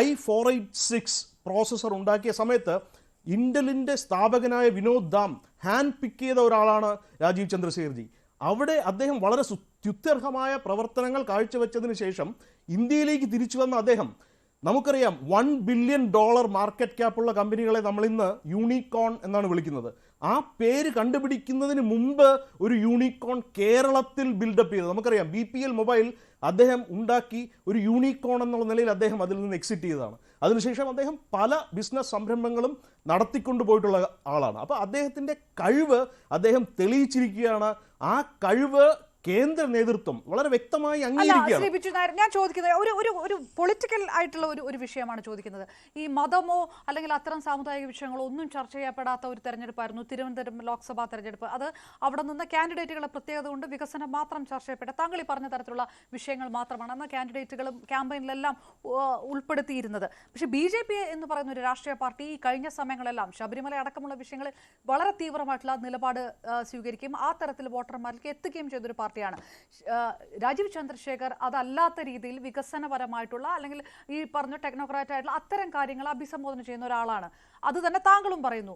i486 പ്രോസസ്സർ ഉണ്ടാക്കിയ സമയത്ത് ഇൻഡലിൻ്റെ സ്ഥാപകനായ വിനോദ് ദാം ഹാൻഡ് പിക്ക് ചെയ്ത ഒരാളാണ് രാജീവ് ചന്ദ്രശേഖർജി. അവിടെ അദ്ദേഹം വളരെ സ്തുത്യർഹമായ പ്രവർത്തനങ്ങൾ കാഴ്ചവെച്ചതിന് ശേഷം ഇന്ത്യയിലേക്ക് തിരിച്ചു വന്ന അദ്ദേഹം, നമുക്കറിയാം $1 ബില്യൺ മാർക്കറ്റ് ക്യാപ്പുള്ള കമ്പനികളെ നമ്മളിന്ന് യൂണിക്കോൺ എന്നാണ് വിളിക്കുന്നത്. ആ പേര് കണ്ടുപിടിക്കുന്നതിന് മുമ്പ് ഒരു യൂണിക്കോൺ കേരളത്തിൽ ബിൽഡപ്പ് ചെയ്തത് നമുക്കറിയാം. BPL മൊബൈൽ അദ്ദേഹം ഉണ്ടാക്കി ഒരു യൂണിക്കോൺ എന്നുള്ള നിലയിൽ അദ്ദേഹം അതിൽ നിന്ന് എക്സിറ്റ് ചെയ്തതാണ്. അതിനുശേഷം അദ്ദേഹം പല ബിസിനസ് സംരംഭങ്ങളും നടത്തിക്കൊണ്ടു പോയിട്ടുള്ള ആളാണ്. അപ്പോൾ അദ്ദേഹത്തിൻ്റെ കഴിവ് അദ്ദേഹം തെളിയിച്ചിരിക്കുകയാണ്. ആ കഴിവ് കേന്ദ്ര നേതൃത്വം വളരെ വ്യക്തമായി അംഗീകരിക്കുകയാണ്. ശ്രീ ബിജു നായർ, ഞാൻ ചോദിക്കുന്നത് ഒരു പൊളിറ്റിക്കൽ ആയിട്ടുള്ള ഒരു വിഷയമാണ് ചോദിക്കുന്നത്. ഈ മതമോ അല്ലെങ്കിൽ അത്തരം സാമുദായിക വിഷയങ്ങളോ ഒന്നും ചർച്ച ചെയ്യപ്പെടാത്ത ഒരു തെരഞ്ഞെടുപ്പായിരുന്നു തിരുവനന്തപുരം ലോക്സഭാ തെരഞ്ഞെടുപ്പ്. അത് അവിടെ നിന്ന് കാൻഡിഡേറ്റുകളെ പ്രത്യേകത കൊണ്ട് വികസനം മാത്രം ചർച്ച ചെയ്യപ്പെട്ട, താങ്കൾ ഈ പറഞ്ഞ തരത്തിലുള്ള വിഷയങ്ങൾ മാത്രമാണ് അന്ന് കാൻഡിഡേറ്റുകളും ക്യാമ്പയിനിലെല്ലാം ഉൾപ്പെടുത്തിയിരുന്നത്. പക്ഷേ BJP എന്ന് പറയുന്ന ഒരു രാഷ്ട്രീയ പാർട്ടി കഴിഞ്ഞ സമയങ്ങളെല്ലാം ശബരിമല അടക്കമുള്ള വിഷയങ്ങളിൽ വളരെ തീവ്രമായിട്ടുള്ള നിലപാട് സ്വീകരിക്കുകയും ആ തരത്തിൽ വോട്ടർമാരിലേക്ക് എത്തുകയും ചെയ്തൊരു പാർട്ടിയാണ്. രാജീവ് ചന്ദ്രശേഖർ അതല്ലാത്ത രീതിയിൽ വികസനപരമായിട്ടുള്ള അല്ലെങ്കിൽ ഈ പറഞ്ഞ ടെക്നോക്രാറ്റ് ആയിട്ടുള്ള അത്തരം കാര്യങ്ങൾ അഭിസംബോധന ചെയ്യുന്ന ഒരാളാണ്. അത് തന്നെ താങ്കളും പറയുന്നു.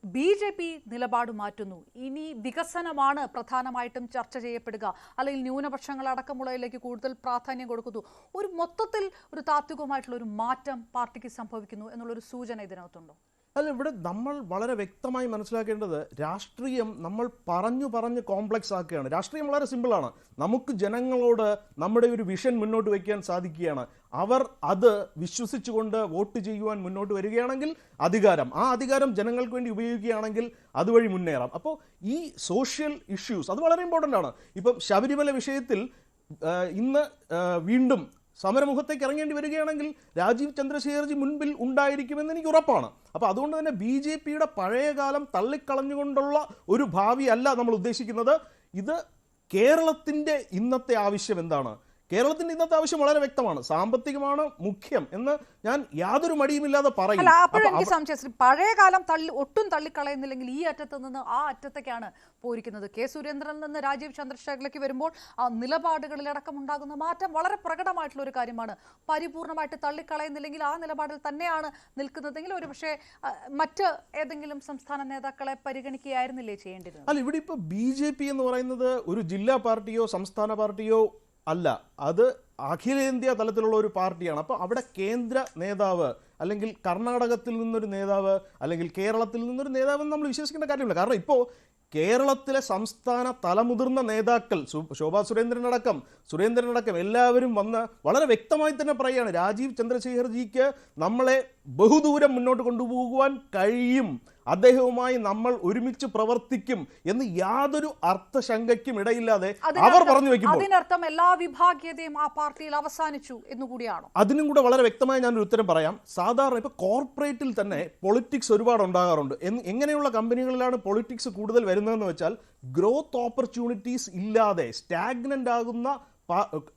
BJP നിലപാട് മാറ്റുന്നു. ഇനി വികസനമാണ് പ്രധാനമായിട്ടും ചർച്ച ചെയ്യപ്പെടുക, അല്ലെങ്കിൽ ന്യൂനപക്ഷങ്ങൾ അടക്കമുള്ളതിലേക്ക് കൂടുതൽ പ്രാധാന്യം കൊടുക്കുന്നു. ഒരു മൊത്തത്തിൽ ഒരു താത്വികമായിട്ടുള്ള ഒരു മാറ്റം പാർട്ടിക്ക് സംഭവിക്കുന്നു എന്നുള്ളൊരു സൂചന ഇതിനകത്തുണ്ടോ? അല്ല, ഇവിടെ നമ്മൾ വളരെ വ്യക്തമായി മനസ്സിലാക്കേണ്ടത്, രാഷ്ട്രീയം നമ്മൾ പറഞ്ഞ് കോംപ്ലക്സ് ആക്കുകയാണ്. രാഷ്ട്രീയം വളരെ സിമ്പിളാണ്. നമുക്ക് ജനങ്ങളോട് നമ്മുടെ ഒരു വിഷൻ മുന്നോട്ട് വയ്ക്കാൻ സാധിക്കുകയാണ്. അവർ അത് വിശ്വസിച്ചുകൊണ്ട് വോട്ട് ചെയ്യുവാൻ മുന്നോട്ട് വരികയാണെങ്കിൽ ആ അധികാരം ജനങ്ങൾക്ക് വേണ്ടി ഉപയോഗിക്കുകയാണെങ്കിൽ അതുവഴി മുന്നേറാം. അപ്പോൾ ഈ സോഷ്യൽ ഇഷ്യൂസ് അത് വളരെ ഇമ്പോർട്ടൻ്റ് ആണ്. ഇപ്പം ശബരിമല വിഷയത്തിൽ ഇന്ന് വീണ്ടും സമരമുഖത്തേക്ക് ഇറങ്ങേണ്ടി വരികയാണെങ്കിൽ രാജീവ് ചന്ദ്രശേഖർജി മുൻപിൽ ഉണ്ടായിരിക്കുമെന്ന് എനിക്ക് ഉറപ്പാണ്. അപ്പോൾ അതുകൊണ്ട് തന്നെ BJPയുടെ പഴയകാലം തള്ളിക്കളഞ്ഞുകൊണ്ടുള്ള ഒരു ഭാവി അല്ല നമ്മൾ ഉദ്ദേശിക്കുന്നത്. ഇത് കേരളത്തിൻ്റെ ഇന്നത്തെ ആവശ്യം എന്താണ്? കേരളത്തിന്റെ ഇന്നത്തെ ആവശ്യം വളരെ വ്യക്തമാണ്, സാമ്പത്തികമാണ് മുഖ്യം എന്ന് ഞാൻ യാതൊരു മടിയുമില്ലാതെ പറയും. അല്ല, അപ്പോഴും എനിക്ക് സംശയം, പഴയ കാലം ഒട്ടും തള്ളിക്കളയുന്നില്ലെങ്കിൽ ഈ അറ്റത്ത് നിന്ന് ആ അറ്റത്തേക്കാണ് പോയിരിക്കുന്നത്. കെ സുരേന്ദ്രനിൽ നിന്ന് രാജീവ് ചന്ദ്രശേഖറിലേക്ക് വരുമ്പോൾ ആ നിലപാടുകളിലടക്കം ഉണ്ടാകുന്ന മാറ്റം വളരെ പ്രകടമായിട്ടുള്ള ഒരു കാര്യമാണ്. പരിപൂർണമായിട്ട് തള്ളിക്കളയുന്നില്ലെങ്കിൽ ആ നിലപാടിൽ തന്നെയാണ് നിൽക്കുന്നതെങ്കിൽ ഒരുപക്ഷെ മറ്റ് ഏതെങ്കിലും സംസ്ഥാന നേതാക്കളെ പരിഗണിക്കുകയായിരുന്നില്ലേ ചെയ്യേണ്ടിയിരുന്നത്? അല്ല, ഇവിടെ ഇപ്പോൾ BJP എന്ന് പറയുന്നത് ഒരു ജില്ലാ പാർട്ടിയോ സംസ്ഥാന പാർട്ടിയോ അല്ല, അത് അഖിലേന്ത്യാ തലത്തിലുള്ള ഒരു പാർട്ടിയാണ്. അപ്പോൾ അവിടെ കേന്ദ്ര നേതാവ് അല്ലെങ്കിൽ കർണാടകത്തിൽ നിന്നൊരു നേതാവ് അല്ലെങ്കിൽ കേരളത്തിൽ നിന്നൊരു നേതാവ് എന്ന് നമ്മൾ വിശ്വസിക്കേണ്ട കാര്യമില്ല. കാരണം ഇപ്പോൾ കേരളത്തിലെ സംസ്ഥാന തലമുതിർന്ന നേതാക്കൾ ശോഭാ സുരേന്ദ്രനടക്കം എല്ലാവരും വന്ന് വളരെ വ്യക്തമായി തന്നെ പറയുകയാണ്, രാജീവ് ചന്ദ്രശേഖർജിക്ക് നമ്മളെ ബഹുദൂരം മുന്നോട്ട് കൊണ്ടുപോകുവാൻ കഴിയും, അദ്ദേഹവുമായി നമ്മൾ ഒരുമിച്ച് പ്രവർത്തിക്കും എന്ന് യാതൊരു അർത്ഥശങ്കയ്ക്കും ഇടയില്ലാതെ അവർ പറഞ്ഞു വെക്കുമ്പോൾ അതിനർത്ഥം എല്ലാ വിഭാഗീയതയും ആ പാർട്ടിയിൽ അവസാനിച്ചു എന്നുകൂടിയാണോ? അതിനും കൂടെ വളരെ വ്യക്തമായി ഞാനൊരു ഉത്തരം പറയാം. സാധാരണ ഇപ്പോൾ കോർപ്പറേറ്റിൽ തന്നെ പൊളിറ്റിക്സ് ഒരുപാട് ഉണ്ടാകാറുണ്ട്. എങ്ങനെയുള്ള കമ്പനികളിലാണ് പൊളിറ്റിക്സ് കൂടുതൽ വരുന്നതെന്ന് വെച്ചാൽ ഗ്രോത്ത് ഓപ്പർച്യൂണിറ്റീസ് ഇല്ലാതെ സ്റ്റാഗ്നന്റ് ആകുന്ന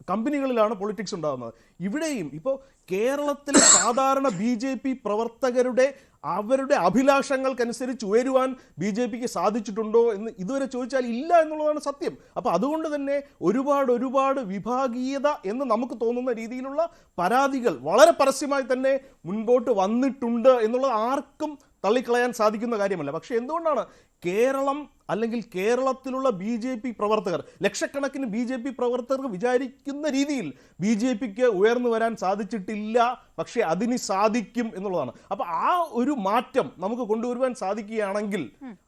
കമ്പനികളിലാണ് പൊളിറ്റിക്സ് ഉണ്ടാകുന്നത്. ഇവിടെയും ഇപ്പോൾ കേരളത്തിലെ സാധാരണ BJP പ്രവർത്തകരുടെ അവരുടെ അഭിലാഷങ്ങൾക്കനുസരിച്ച് ഉയരുവാൻ BJPക്ക് സാധിച്ചിട്ടുണ്ടോ എന്ന് ഇതുവരെ ചോദിച്ചാൽ ഇല്ല എന്നുള്ളതാണ് സത്യം. അപ്പോൾ അതുകൊണ്ട് തന്നെ ഒരുപാട് വിഭാഗീയത എന്ന് നമുക്ക് തോന്നുന്ന രീതിയിലുള്ള പരാതികൾ വളരെ പരസ്യമായി തന്നെ മുൻപോട്ട് വന്നിട്ടുണ്ട് എന്നുള്ളത് ആർക്കും തള്ളിക്കളയാൻ സാധിക്കുന്ന കാര്യമല്ല. പക്ഷേ എന്തുകൊണ്ടാണ് കേരളം അല്ലെങ്കിൽ കേരളത്തിലുള്ള BJP പ്രവർത്തകർ, ലക്ഷക്കണക്കിന് BJP പ്രവർത്തകർ വിചാരിക്കുന്ന രീതിയിൽ BJPക്ക് ഉയർന്നു വരാൻ സാധിച്ചിട്ടില്ല, പക്ഷേ അതിന് സാധിക്കും എന്നുള്ളതാണ്. അപ്പോൾ ആ ഒരു മാറ്റം നമുക്ക് കൊണ്ടുവരുവാൻ സാധിക്കുകയാണെങ്കിൽ,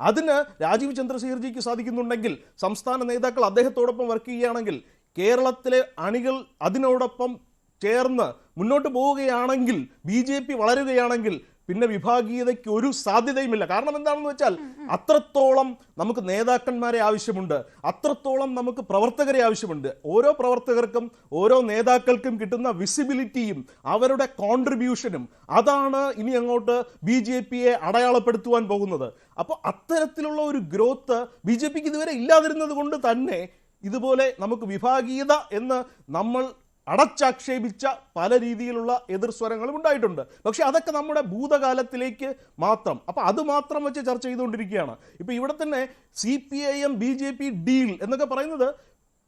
അതിന് രാജീവ് ചന്ദ്രശേഖർജിക്ക് സാധിക്കുന്നുണ്ടെങ്കിൽ, സംസ്ഥാന നേതാക്കൾ അദ്ദേഹത്തോടൊപ്പം വർക്ക് ചെയ്യുകയാണെങ്കിൽ, കേരളത്തിലെ അണികൾ അതിനോടൊപ്പം ചേർന്ന് മുന്നോട്ട് പോവുകയാണെങ്കിൽ, BJP വളരുകയാണെങ്കിൽ പിന്നെ വിഭാഗീയതയ്ക്ക് ഒരു സാധ്യതയുമില്ല. കാരണം എന്താണെന്ന് വെച്ചാൽ അത്രത്തോളം നമുക്ക് നേതാക്കന്മാരെ ആവശ്യമുണ്ട്, അത്രത്തോളം നമുക്ക് പ്രവർത്തകരെ ആവശ്യമുണ്ട്. ഓരോ പ്രവർത്തകർക്കും ഓരോ നേതാക്കൾക്കും കിട്ടുന്ന വിസിബിലിറ്റിയും അവരുടെ കോൺട്രിബ്യൂഷനും അതാണ് ഇനി അങ്ങോട്ട് BJPയെ അടയാളപ്പെടുത്തുവാൻ പോകുന്നത്. അപ്പോൾ അത്തരത്തിലുള്ള ഒരു ഗ്രോത്ത് BJPക്ക് ഇതുവരെ ഇല്ലാതിരുന്നത് കൊണ്ട് തന്നെ ഇതുപോലെ നമുക്ക് വിഭാഗീയത എന്ന് നമ്മൾ അടച്ചാക്ഷേപിച്ച പല രീതിയിലുള്ള എതിർസ്വരങ്ങളും ഉണ്ടായിട്ടുണ്ട്. പക്ഷെ അതൊക്കെ നമ്മുടെ ഭൂതകാലത്തിലേക്ക് മാത്രം. അപ്പോൾ അത് മാത്രം വെച്ച് ചർച്ച ചെയ്തുകൊണ്ടിരിക്കുകയാണ്. ഇപ്പോൾ ഇവിടെ തന്നെ CPIM BJP ഡീൽ എന്നൊക്കെ പറയുന്നത്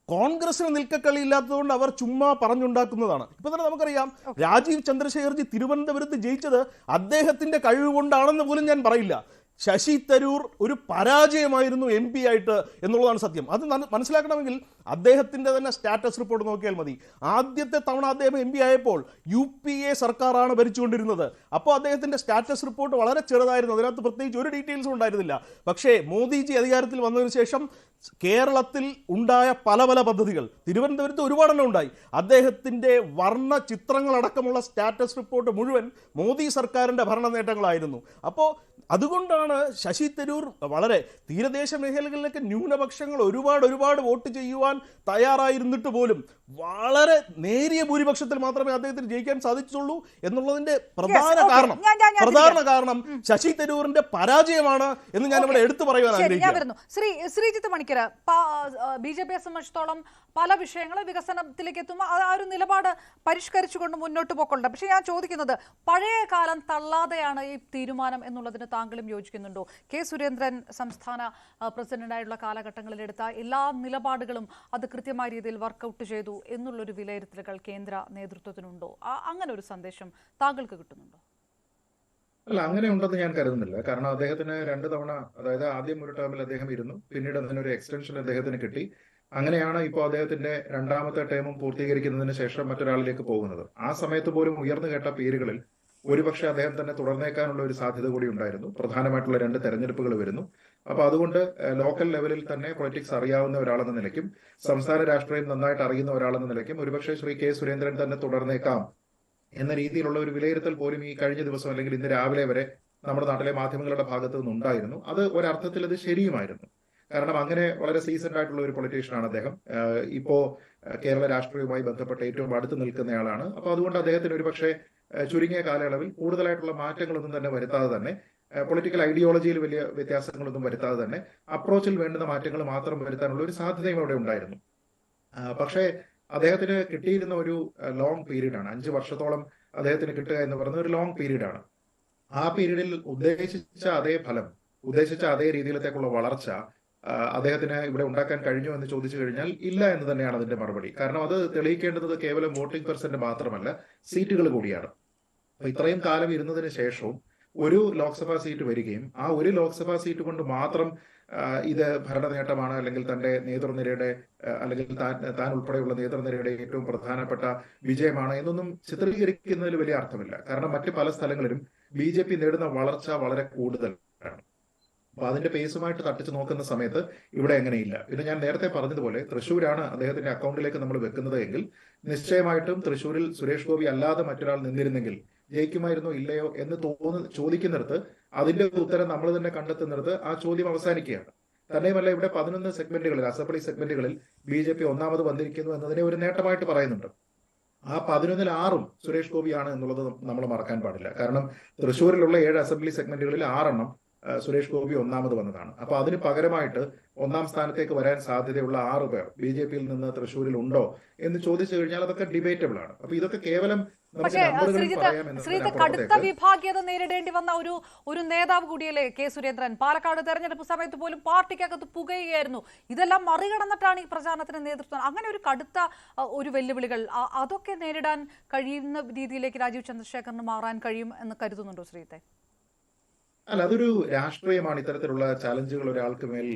കോൺഗ്രസിന് നിൽക്കക്കളി ഇല്ലാത്തതുകൊണ്ട് അവർ ചുമ്മാ പറഞ്ഞുണ്ടാക്കുന്നതാണ്. ഇപ്പൊ തന്നെ നമുക്കറിയാം, രാജീവ് ചന്ദ്രശേഖർജി തിരുവനന്തപുരത്ത് ജയിച്ചത് അദ്ദേഹത്തിന്റെ കഴിവ് കൊണ്ടാണെന്ന് പോലും ഞാൻ പറയില്ല. ശശി തരൂർ ഒരു പരാജയമായിരുന്നു MP ആയിട്ട് എന്നുള്ളതാണ് സത്യം. അത് മനസ്സിലാക്കണമെങ്കിൽ അദ്ദേഹത്തിന്റെ തന്നെ സ്റ്റാറ്റസ് റിപ്പോർട്ട് നോക്കിയാൽ മതി. ആദ്യത്തെ തവണ അദ്ദേഹം MP ആയപ്പോൾ UPA സർക്കാരാണ് ഭരിച്ചുകൊണ്ടിരുന്നത്. അപ്പോൾ അദ്ദേഹത്തിന്റെ സ്റ്റാറ്റസ് റിപ്പോർട്ട് വളരെ ചെറുതായിരുന്നു, അതിനകത്ത് പ്രത്യേകിച്ച് ഒരു ഡീറ്റെയിൽസും ഉണ്ടായിരുന്നില്ല. പക്ഷേ മോദിജി അധികാരത്തിൽ വന്നതിന് ശേഷം കേരളത്തിൽ ഉണ്ടായ പല പദ്ധതികൾ, തിരുവനന്തപുരത്ത് ഒരുപാടെണ്ണം ഉണ്ടായി. അദ്ദേഹത്തിന്റെ വർണ്ണ ചിത്രങ്ങളടക്കമുള്ള സ്റ്റാറ്റസ് റിപ്പോർട്ട് മുഴുവൻ മോദി സർക്കാരിന്റെ ഭരണ നേട്ടങ്ങളായിരുന്നു. അപ്പോൾ അതുകൊണ്ടാണ് ശശി തരൂർ വളരെ തീരദേശ മേഖലകളിലൊക്കെ ന്യൂനപക്ഷങ്ങൾ ഒരുപാട് വോട്ട് ചെയ്യുവാൻ തയ്യാറായിരുന്നിട്ട് പോലും വളരെ നേരിയ ഭൂരിപക്ഷത്തിൽ മാത്രമേ അദ്ദേഹത്തിന് ജയിക്കാൻ സാധിച്ചുള്ളൂ എന്നുള്ളതിന്റെ പ്രധാന കാരണം ശശി തരൂരിന്റെ പരാജയമാണ് എന്ന് ഞാൻ ഇവിടെ എടുത്തു പറയുവാൻ ആഗ്രഹിക്കുന്നു. ശ്രീജിത്ത് മണിക്കർ, BJPയെ സംബന്ധിച്ചിടത്തോളം പല വിഷയങ്ങൾ വികസനത്തിലേക്ക് എത്തുമ്പോൾ ആ ഒരു നിലപാട് പരിഷ്കരിച്ചുകൊണ്ട് മുന്നോട്ട് പോയിട്ടുണ്ട്. പക്ഷെ ഞാൻ ചോദിക്കുന്നത്, പഴയ കാലം തള്ളാതെയാണ് ഈ തീരുമാനം എന്നുള്ളതിന് താങ്കളും യോജിക്കുന്നുണ്ടോ? കെ സുരേന്ദ്രൻ സംസ്ഥാന പ്രസിഡന്റായിട്ടുള്ള കാലഘട്ടങ്ങളിൽ എടുത്ത എല്ലാ നിലപാടുകളും അത് കൃത്യമായ രീതിയിൽ വർക്കൗട്ട് ചെയ്തു എന്നുള്ളൊരു വിലയിരുത്തലുകൾ കേന്ദ്ര നേതൃത്വത്തിനുണ്ടോ? അങ്ങനെ ഒരു സന്ദേശം താങ്കൾക്ക് കിട്ടുന്നുണ്ടോ? അല്ല, അങ്ങനെ ഉണ്ടെന്ന് ഞാൻ കരുതുന്നില്ല. കാരണം അദ്ദേഹത്തിന് 2 തവണ, അതായത് ആദ്യം ഒരു ടേമിൽ അദ്ദേഹം ഇരുന്നു, പിന്നീട് അതിനൊരു എക്സ്റ്റൻഷൻ അദ്ദേഹത്തിന് കിട്ടി. അങ്ങനെയാണ് ഇപ്പോൾ അദ്ദേഹത്തിന്റെ 2ാമത്തെ ടേമും പൂർത്തീകരിക്കുന്നതിന് ശേഷം മറ്റൊരാളിലേക്ക് പോകുന്നത്. ആ സമയത്ത് പോലും ഉയർന്നു കേട്ട പേരുകളിൽ ഒരുപക്ഷെ അദ്ദേഹം തന്നെ തുടർന്നേക്കാനുള്ള ഒരു സാധ്യത കൂടി ഉണ്ടായിരുന്നു. പ്രധാനമായിട്ടുള്ള 2 തെരഞ്ഞെടുപ്പുകൾ വരുന്നു. അപ്പൊ അതുകൊണ്ട് ലോക്കൽ ലെവലിൽ തന്നെ പൊളിറ്റിക്സ് അറിയാവുന്ന ഒരാളെന്ന നിലയ്ക്കും സംസ്ഥാന രാഷ്ട്രീയം നന്നായിട്ട് അറിയുന്ന ഒരാളെന്ന നിലയ്ക്കും ഒരുപക്ഷെ ശ്രീ കെ സുരേന്ദ്രൻ തന്നെ തുടർന്നേക്കാം എന്ന രീതിയിലുള്ള ഒരു വിലയിരുത്തൽ പോലും ഈ കഴിഞ്ഞ ദിവസം അല്ലെങ്കിൽ ഇന്ന് രാവിലെ വരെ നമ്മുടെ നാട്ടിലെ മാധ്യമങ്ങളുടെ ഭാഗത്തു നിന്നുണ്ടായിരുന്നു. അത് ഒരർത്ഥത്തിൽ അത് ശരിയുമായിരുന്നു. കാരണം അങ്ങനെ വളരെ സീസൺഡ് ആയിട്ടുള്ള ഒരു പൊളിറ്റീഷ്യനാണ് അദ്ദേഹം. ഇപ്പോ കേരള രാഷ്ട്രീയവുമായി ബന്ധപ്പെട്ട് ഏറ്റവും അടുത്ത് നിൽക്കുന്നയാളാണ്. അപ്പൊ അതുകൊണ്ട് അദ്ദേഹത്തിന് ഒരുപക്ഷെ ചുരുങ്ങിയ കാലയളവിൽ കൂടുതലായിട്ടുള്ള മാറ്റങ്ങളൊന്നും തന്നെ വരുത്താതെ തന്നെ, പൊളിറ്റിക്കൽ ഐഡിയോളജിയിൽ വലിയ വ്യത്യാസങ്ങളൊന്നും വരുത്താതെ തന്നെ അപ്രോച്ചിൽ വേണ്ടുന്ന മാറ്റങ്ങൾ മാത്രം വരുത്താനുള്ള ഒരു സാധ്യതയും അവിടെ ഉണ്ടായിരുന്നു. പക്ഷേ അദ്ദേഹത്തിന് കിട്ടിയിരുന്ന ഒരു ലോങ് പീരീഡാണ്. 5 വർഷത്തോളം അദ്ദേഹത്തിന് കിട്ടുക എന്ന് പറയുന്നത് ഒരു ലോങ് പീരീഡാണ്. ആ പീരീഡിൽ ഉദ്ദേശിച്ച അതേ ഫലം, ഉദ്ദേശിച്ച അതേ രീതിയിലത്തേക്കുള്ള വളർച്ച അദ്ദേഹത്തിന് ഇവിടെ ഉണ്ടാക്കാൻ കഴിഞ്ഞു എന്ന് ചോദിച്ചു കഴിഞ്ഞാൽ ഇല്ല എന്ന് തന്നെയാണ് അതിന്റെ മറുപടി. കാരണം അത് തെളിയിക്കേണ്ടത് കേവലം വോട്ടിംഗ് പെർസെന്റ് മാത്രമല്ല, സീറ്റുകൾ കൂടിയാണ്. അപ്പൊ ഇത്രയും കാലം ഇരുന്നതിന് ശേഷവും ഒരു ലോക്സഭാ സീറ്റ് വരികയും ആ ഒരു ലോക്സഭാ സീറ്റ് കൊണ്ട് മാത്രം ഇത് ഭരണ നേട്ടമാണ്, അല്ലെങ്കിൽ തന്റെ നേതൃനിരയുടെ അല്ലെങ്കിൽ താൻ ഉൾപ്പെടെയുള്ള നേതൃനിരയുടെ ഏറ്റവും പ്രധാനപ്പെട്ട വിജയമാണ് എന്നൊന്നും ചിത്രീകരിക്കുന്നതിൽ വലിയ അർത്ഥമില്ല. കാരണം മറ്റ് പല സ്ഥലങ്ങളിലും BJP നേടുന്ന വളർച്ച വളരെ കൂടുതലാണ്. അപ്പൊ അതിന്റെ പേസുമായിട്ട് തട്ടിച്ച് നോക്കുന്ന സമയത്ത് ഇവിടെ എങ്ങനെയില്ല. പിന്നെ ഞാൻ നേരത്തെ പറഞ്ഞതുപോലെ തൃശ്ശൂരാണ് അദ്ദേഹത്തിന്റെ അക്കൗണ്ടിലേക്ക് നമ്മൾ വെക്കുന്നത് എങ്കിൽ നിശ്ചയമായിട്ടും തൃശ്ശൂരിൽ സുരേഷ് ഗോപി അല്ലാതെ മറ്റൊരാൾ നിന്നിരുന്നെങ്കിൽ ജയിക്കുമായിരുന്നോ ഇല്ലയോ എന്ന് ചോദിക്കുന്നിടത്ത് അതിന്റെ ഉത്തരം നമ്മൾ തന്നെ കണ്ടെത്തുന്നിടത്ത് ആ ചോദ്യം അവസാനിക്കുകയാണ്. തന്നെയുമല്ല, ഇവിടെ 11 സെഗ്മെന്റുകളിൽ, അസംബ്ലി സെഗ്മെന്റുകളിൽ BJP ഒന്നാമത് വന്നിരിക്കുന്നു എന്നതിനെ ഒരു നേട്ടമായിട്ട് പറയുന്നുണ്ട്. ആ 11-ൽ 6 സുരേഷ് ഗോപിയാണ് എന്നുള്ളത് നമ്മൾ മറക്കാൻ പാടില്ല. കാരണം തൃശ്ശൂരിലുള്ള 7 അസംബ്ലി സെഗ്മെന്റുകളിൽ 6 സുരേഷ് ഗോപി ഒന്നാമത് വന്നതാണ്. അപ്പൊ അതിന് പകരമായിട്ട് ഒന്നാം സ്ഥാനത്തേക്ക് വരാൻ സാധ്യതയുള്ള 6 പേർ BJP-യിൽ നിന്ന് തൃശ്ശൂരിൽ ഉണ്ടോ എന്ന് ചോദിച്ചു കഴിഞ്ഞാൽ അതൊക്കെ ഡിബേറ്റബിൾ ആണ്. അപ്പൊ ഇതൊക്കെ കേവലം പക്ഷേ ശ്രീജിത്ത്, കടുത്ത വിഭാഗീയത നേരിടേണ്ടി വന്ന ഒരു നേതാവ് കൂടിയല്ലേ കെ സുരേന്ദ്രൻ. പാലക്കാട് തെരഞ്ഞെടുപ്പ് സമയത്ത് പോലും പാർട്ടിക്കകത്ത് പുകയുകയായിരുന്നു. ഇതെല്ലാം മറികടന്നിട്ടാണ് ഈ പ്രചാരണത്തിന് നേതൃത്വം. അങ്ങനെ ഒരു കടുത്ത ഒരു വെല്ലുവിളികൾ അതൊക്കെ നേരിടാൻ കഴിയുന്ന രീതിയിലേക്ക് രാജീവ് ചന്ദ്രശേഖറിന് മാറാൻ കഴിയും എന്ന് കരുതുന്നുണ്ടോ ശ്രീജിത്തെ? അല്ല, അതൊരു രാഷ്ട്രീയമാണ്. ഇത്തരത്തിലുള്ള ചാലഞ്ചുകൾ ഒരാൾക്ക് മേൽ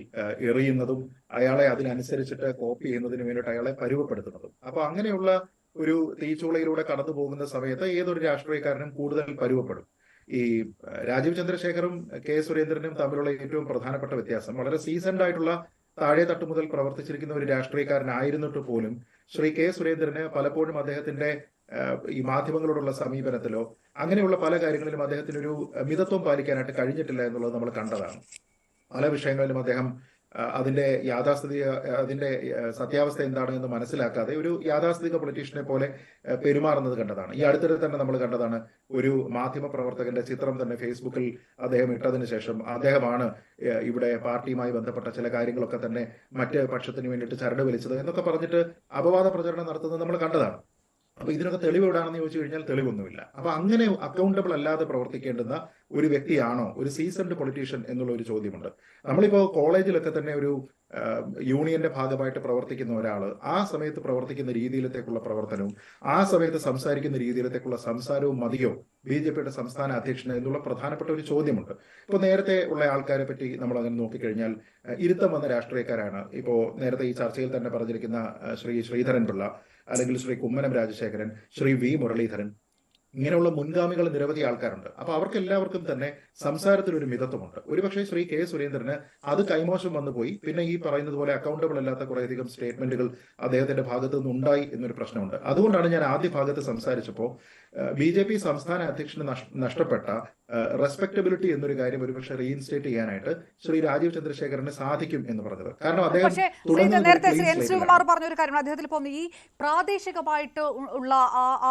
എറിയുന്നതും അയാളെ അതിനനുസരിച്ചിട്ട് കോപ്പി ചെയ്യുന്നതിന് വേണ്ടിയിട്ട് അയാളെ പരുവപ്പെടുത്തുന്നതും. അപ്പൊ അങ്ങനെയുള്ള ഒരു തീച്ചൂളയിലൂടെ കടന്നു പോകുന്ന സമയത്ത് ഏതൊരു രാഷ്ട്രീയക്കാരനും കൂടുതൽ പരുവപ്പെടും. ഈ രാജീവ് ചന്ദ്രശേഖറും കെ സുരേന്ദ്രനും തമ്മിലുള്ള ഏറ്റവും പ്രധാനപ്പെട്ട വ്യത്യാസം, വളരെ സീസൺഡ് ആയിട്ടുള്ള താഴെ തട്ട് മുതൽ പ്രവർത്തിച്ചിരിക്കുന്ന ഒരു രാഷ്ട്രീയക്കാരനായിരുന്നിട്ട് പോലും ശ്രീ കെ സുരേന്ദ്രന് പലപ്പോഴും അദ്ദേഹത്തിന്റെ ഈ മാധ്യമങ്ങളോടുള്ള സമീപനത്തിലോ അങ്ങനെയുള്ള പല കാര്യങ്ങളിലും അദ്ദേഹത്തിന് ഒരു മിതത്വം പാലിക്കാനായിട്ട് കഴിഞ്ഞിട്ടില്ല എന്നുള്ളത് നമ്മൾ കണ്ടതാണ്. പല വിഷയങ്ങളിലും അദ്ദേഹം അതിന്റെ സത്യാവസ്ഥ എന്താണ് എന്ന് മനസ്സിലാക്കാതെ ഒരു യാഥാസ്ഥിതിക പൊളിറ്റീഷ്യനെ പോലെ പെരുമാറുന്നത് കണ്ടതാണ്. ഈ അടുത്തിടെ തന്നെ നമ്മൾ കണ്ടതാണ്, ഒരു മാധ്യമ പ്രവർത്തകന്റെ ചിത്രം തന്നെ ഫേസ്ബുക്കിൽ അദ്ദേഹം ഇട്ടതിന് ശേഷം അദ്ദേഹമാണ് ഇവിടെ പാർട്ടിയുമായി ബന്ധപ്പെട്ട ചില കാര്യങ്ങളൊക്കെ തന്നെ മറ്റ് പക്ഷത്തിന് വേണ്ടിയിട്ട് ചരട് വലിച്ചത് എന്നൊക്കെ പറഞ്ഞിട്ട് അപവാദ പ്രചരണം നടത്തുന്നത് നമ്മൾ കണ്ടതാണ്. അപ്പൊ ഇതിനൊക്കെ തെളിവ് എവിടാണെന്ന് ചോദിച്ചു കഴിഞ്ഞാൽ തെളിവൊന്നുമില്ല. അപ്പൊ അങ്ങനെ അക്കൗണ്ടബിൾ അല്ലാതെ പ്രവർത്തിക്കേണ്ടുന്ന ഒരു വ്യക്തിയാണോ ഒരു സീസൺഡ് പൊളിറ്റീഷ്യൻ എന്നുള്ള ഒരു ചോദ്യമുണ്ട്. നമ്മളിപ്പോ കോളേജിലൊക്കെ തന്നെ ഒരു യൂണിയന്റെ ഭാഗമായിട്ട് പ്രവർത്തിക്കുന്ന ഒരാൾ ആ സമയത്ത് പ്രവർത്തിക്കുന്ന രീതിയിലത്തേക്കുള്ള പ്രവർത്തനവും ആ സമയത്ത് സംസാരിക്കുന്ന രീതിയിലത്തേക്കുള്ള സംസാരവും മതിയോ BJP-യുടെ സംസ്ഥാന അധ്യക്ഷന് എന്നുള്ള പ്രധാനപ്പെട്ട ഒരു ചോദ്യമുണ്ട്. ഇപ്പൊ നേരത്തെ ഉള്ള ആൾക്കാരെ പറ്റി നമ്മൾ അങ്ങനെ നോക്കിക്കഴിഞ്ഞാൽ ഇരുത്തം വന്ന രാഷ്ട്രീയക്കാരാണ്. ഇപ്പോ നേരത്തെ ഈ ചർച്ചയിൽ തന്നെ പറഞ്ഞിരിക്കുന്ന ശ്രീ ശ്രീധരൻ പിള്ള, അല്ലെങ്കിൽ ശ്രീ കുമ്മനം രാജശേഖരൻ, ശ്രീ V മുരളീധരൻ, ഇങ്ങനെയുള്ള മുൻഗാമികൾ നിരവധി ആൾക്കാരുണ്ട്. അപ്പൊ അവർക്ക് എല്ലാവർക്കും തന്നെ സംസാരത്തിൽ ഒരു മിതത്വമുണ്ട്. ഒരുപക്ഷെ ശ്രീ കെ സുരേന്ദ്രന് അത് കൈമോശം വന്നു പോയി. പിന്നെ ഈ പറയുന്നത് പോലെ അക്കൗണ്ടബിൾ അല്ലാത്ത കുറേയധികം സ്റ്റേറ്റ്മെന്റുകൾ അദ്ദേഹത്തിന്റെ ഭാഗത്തു നിന്ന് ഉണ്ടായി എന്നൊരു പ്രശ്നമുണ്ട്. അതുകൊണ്ടാണ് ഞാൻ ആദ്യ ഭാഗത്ത് സംസാരിച്ചപ്പോൾ BJP സംസ്ഥാന അധ്യക്ഷന് നഷ്ടപ്പെട്ട റെസ്പെക്ടബിലിറ്റി എന്നൊരു കാര്യം ഒരുപക്ഷെ റീഇൻസ്റ്റേറ്റ് ചെയ്യാനായിട്ട് ശ്രീ രാജീവ് ചന്ദ്രശേഖരന് സാധിക്കും എന്ന് പറഞ്ഞത്. കാരണം അദ്ദേഹം നേരത്തെ ശ്രീ N ശ്രീകുമാർ പറഞ്ഞൊരു കാര്യമാണ്, അദ്ദേഹത്തിൽ പോകുന്ന ഈ പ്രാദേശികമായിട്ട് ഉള്ള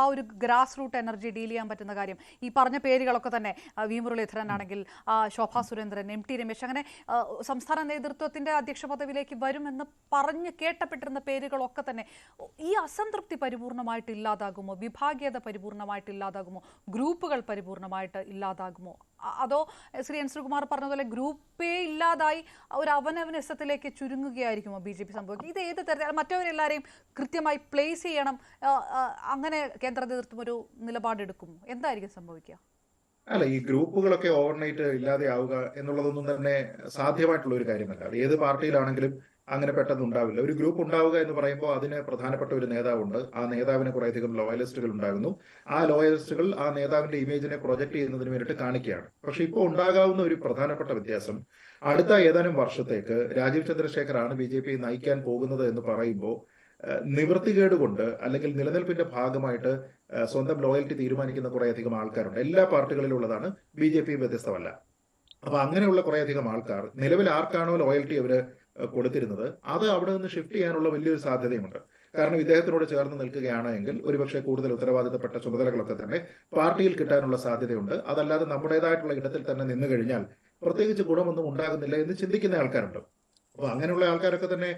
ആ ഒരു ഗ്രാസ് റൂട്ട് എനർജി ഡീൽ ചെയ്യാൻ പറ്റുന്ന കാര്യം. ഈ പറഞ്ഞ പേരുകളൊക്കെ തന്നെ V മുരളീധരൻ ആണെങ്കിൽ, ശോഭാ സുരേന്ദ്രൻ, MT രമേശ്, അങ്ങനെ സംസ്ഥാന നേതൃത്വത്തിന്റെ അധ്യക്ഷ പദവിയിലേക്ക് വരുമെന്ന് പറഞ്ഞ് കേട്ടപ്പെട്ടിരുന്ന പേരുകളൊക്കെ തന്നെ ഈ അസംതൃപ്തി പരിപൂർണമായിട്ട് ഇല്ലാതാകുമോ? വിഭാഗീയത പരിപൂർണമായിട്ട് ഇല്ലാതാകുമോ? ഗ്രൂപ്പുകൾ പരിപൂർണമായിട്ട് ഇല്ലാതാകുമോ? അതോ ശ്രീ N ശ്രീകുമാർ പറഞ്ഞതുപോലെ ഗ്രൂപ്പേ ഇല്ലാതായി ഒരു അവനവനസത്തിലേക്ക് ചുരുങ്ങുകയായിരിക്കുമോ BJP സംഭവിക്കുക? ഇത് ഏത് തരത്തിൽ മറ്റവരെല്ലാവരെയും കൃത്യമായി പ്ലേസ് ചെയ്യണം, അങ്ങനെ കേന്ദ്ര നേതൃത്വം ഒരു നിലപാടെടുക്കും? എന്തായിരിക്കും സംഭവിക്കുക? അല്ല, ഈ ഗ്രൂപ്പുകളൊക്കെ ഓവർനൈറ്റ് ഇല്ലാതെയാവുക എന്നുള്ളതൊന്നും തന്നെ സാധ്യമായിട്ടുള്ള ഒരു കാര്യമല്ല. അത് ഏത് പാർട്ടിയിലാണെങ്കിലും അങ്ങനെ പെട്ടെന്ന് ഉണ്ടാവില്ല. ഒരു ഗ്രൂപ്പ് ഉണ്ടാവുക എന്ന് പറയുമ്പോൾ അതിന് പ്രധാനപ്പെട്ട ഒരു നേതാവുണ്ട്. ആ നേതാവിന് കുറേയധികം ലോയലിസ്റ്റുകൾ ഉണ്ടാകുന്നു. ആ ലോയലിസ്റ്റുകൾ ആ നേതാവിന്റെ ഇമേജിനെ പ്രൊജക്ട് ചെയ്യുന്നതിന് വേണ്ടിയിട്ട് കാണിക്കുകയാണ്. പക്ഷെ ഇപ്പോൾ ഉണ്ടാകാവുന്ന ഒരു പ്രധാനപ്പെട്ട വ്യത്യാസം, അടുത്ത ഏതാനും വർഷത്തേക്ക് രാജീവ് ചന്ദ്രശേഖറാണ് BJP നയിക്കാൻ പോകുന്നത് എന്ന് പറയുമ്പോൾ നിവൃത്തികേട് കൊണ്ട് അല്ലെങ്കിൽ നിലനിൽപ്പിന്റെ ഭാഗമായിട്ട് സ്വന്തം ലോയൽറ്റി തീരുമാനിക്കുന്ന കുറേയധികം ആൾക്കാരുണ്ട്. എല്ലാ പാർട്ടികളിലുള്ളതാണ്, BJP വ്യത്യസ്തമല്ല. അപ്പൊ അങ്ങനെയുള്ള കുറേയധികം ആൾക്കാർ നിലവിൽ ആർക്കാണോ ലോയൽറ്റി അവര് കൊടുത്തിരുന്നത് അത് അവിടെ നിന്ന് ഷിഫ്റ്റ് ചെയ്യാനുള്ള വലിയൊരു സാധ്യതയുണ്ട്. കാരണം ഇദ്ദേഹത്തിനോട് ചേർന്ന് നിൽക്കുകയാണ് എങ്കിൽ ഒരുപക്ഷെ കൂടുതൽ ഉത്തരവാദിത്തപ്പെട്ട ചുമതലകളൊക്കെ തന്നെ പാർട്ടിയിൽ കിട്ടാനുള്ള സാധ്യതയുണ്ട്. അതല്ലാതെ നമ്മുടേതായിട്ടുള്ള ഇടത്തിൽ തന്നെ നിന്നു കഴിഞ്ഞാൽ പ്രത്യേകിച്ച് ഗുണമൊന്നും ഉണ്ടാകുന്നില്ല എന്ന് ചിന്തിക്കുന്ന ആൾക്കാരുണ്ട്. അപ്പൊ അങ്ങനെയുള്ള ആൾക്കാരൊക്കെ തന്നെ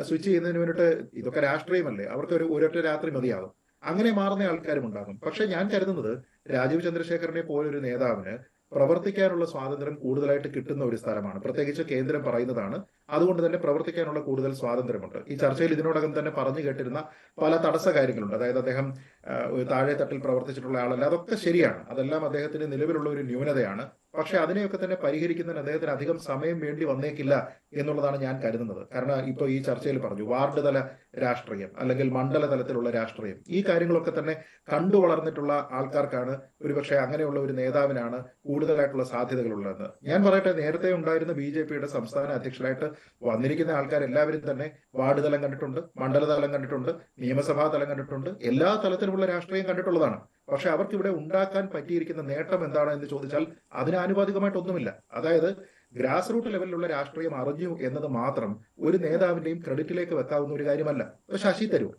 സ്വിച്ച് ചെയ്യുന്നതിന് വേണ്ടിയിട്ട് ഇതൊക്കെ രാഷ്ട്രീയമല്ലേ, അവർക്ക് ഒരൊറ്റ രാത്രി മതിയാകും. അങ്ങനെ മാറുന്ന ആൾക്കാരും ഉണ്ടാകും. പക്ഷെ ഞാൻ കരുതുന്നത് രാജീവ് ചന്ദ്രശേഖരനെ പോലൊരു നേതാവിന് പ്രവർത്തിക്കാനുള്ള സ്വാതന്ത്ര്യം കൂടുതലായിട്ട് കിട്ടുന്ന ഒരു സ്ഥലമാണ്. പ്രത്യേകിച്ച് കേന്ദ്രം പറയുന്നതാണ്. അതുകൊണ്ട് തന്നെ പ്രവർത്തിക്കാനുള്ള കൂടുതൽ സ്വാതന്ത്ര്യമുണ്ട്. ഈ ചർച്ചയിൽ ഇതിനോടകം തന്നെ പറഞ്ഞു കേട്ടിരുന്ന പല തടസ്സ കാര്യങ്ങളുണ്ട്. അതായത് അദ്ദേഹം താഴെ തട്ടിൽ പ്രവർത്തിച്ചിട്ടുള്ള ആളല്ല, അതൊക്കെ ശരിയാണ്. അതെല്ലാം അദ്ദേഹത്തിന് നിലവിലുള്ള ഒരു ന്യൂനതയാണ്. പക്ഷെ അതിനെയൊക്കെ തന്നെ പരിഹരിക്കുന്നതിന് അദ്ദേഹത്തിന് അധികം സമയം വേണ്ടി വന്നേക്കില്ല എന്നുള്ളതാണ് ഞാൻ കരുതുന്നത്. കാരണം ഇപ്പോൾ ഈ ചർച്ചയിൽ പറഞ്ഞു വാർഡ് തല രാഷ്ട്രീയം അല്ലെങ്കിൽ മണ്ഡല തലത്തിലുള്ള രാഷ്ട്രീയം, ഈ കാര്യങ്ങളൊക്കെ തന്നെ കണ്ടു വളർന്നിട്ടുള്ള ആൾക്കാർക്കാണ് ഒരുപക്ഷെ അങ്ങനെയുള്ള ഒരു നേതാവിനാണ് കൂടുതലായിട്ടുള്ള സാധ്യതകളുള്ളത്. ഞാൻ പറയട്ടെ, നേരത്തെ ഉണ്ടായിരുന്ന BJPയുടെ സംസ്ഥാന അധ്യക്ഷരായിട്ട് വന്നിരിക്കുന്ന ആൾക്കാരെല്ലാവരും തന്നെ വാർഡ് തലം കണ്ടിട്ടുണ്ട്, മണ്ഡലതലം കണ്ടിട്ടുണ്ട്, നിയമസഭാ തലം കണ്ടിട്ടുണ്ട്, എല്ലാ തലത്തിലുമുള്ള രാഷ്ട്രീയം കണ്ടിട്ടുള്ളതാണ്. പക്ഷെ അവർക്ക് ഇവിടെ ഉണ്ടാക്കാൻ പറ്റിയിരിക്കുന്ന നേട്ടം എന്താണ് എന്ന് ചോദിച്ചാൽ അതിന് ആനുപാതികമായിട്ടൊന്നുമില്ല. അതായത് ഗ്രാസ് റൂട്ട് ലെവലിലുള്ള രാഷ്ട്രീയം അറിഞ്ഞു എന്നത് മാത്രം ഒരു നേതാവിന്റെയും ക്രെഡിറ്റിലേക്ക് വെക്കാവുന്ന ഒരു കാര്യമല്ല. ശശി തരൂർ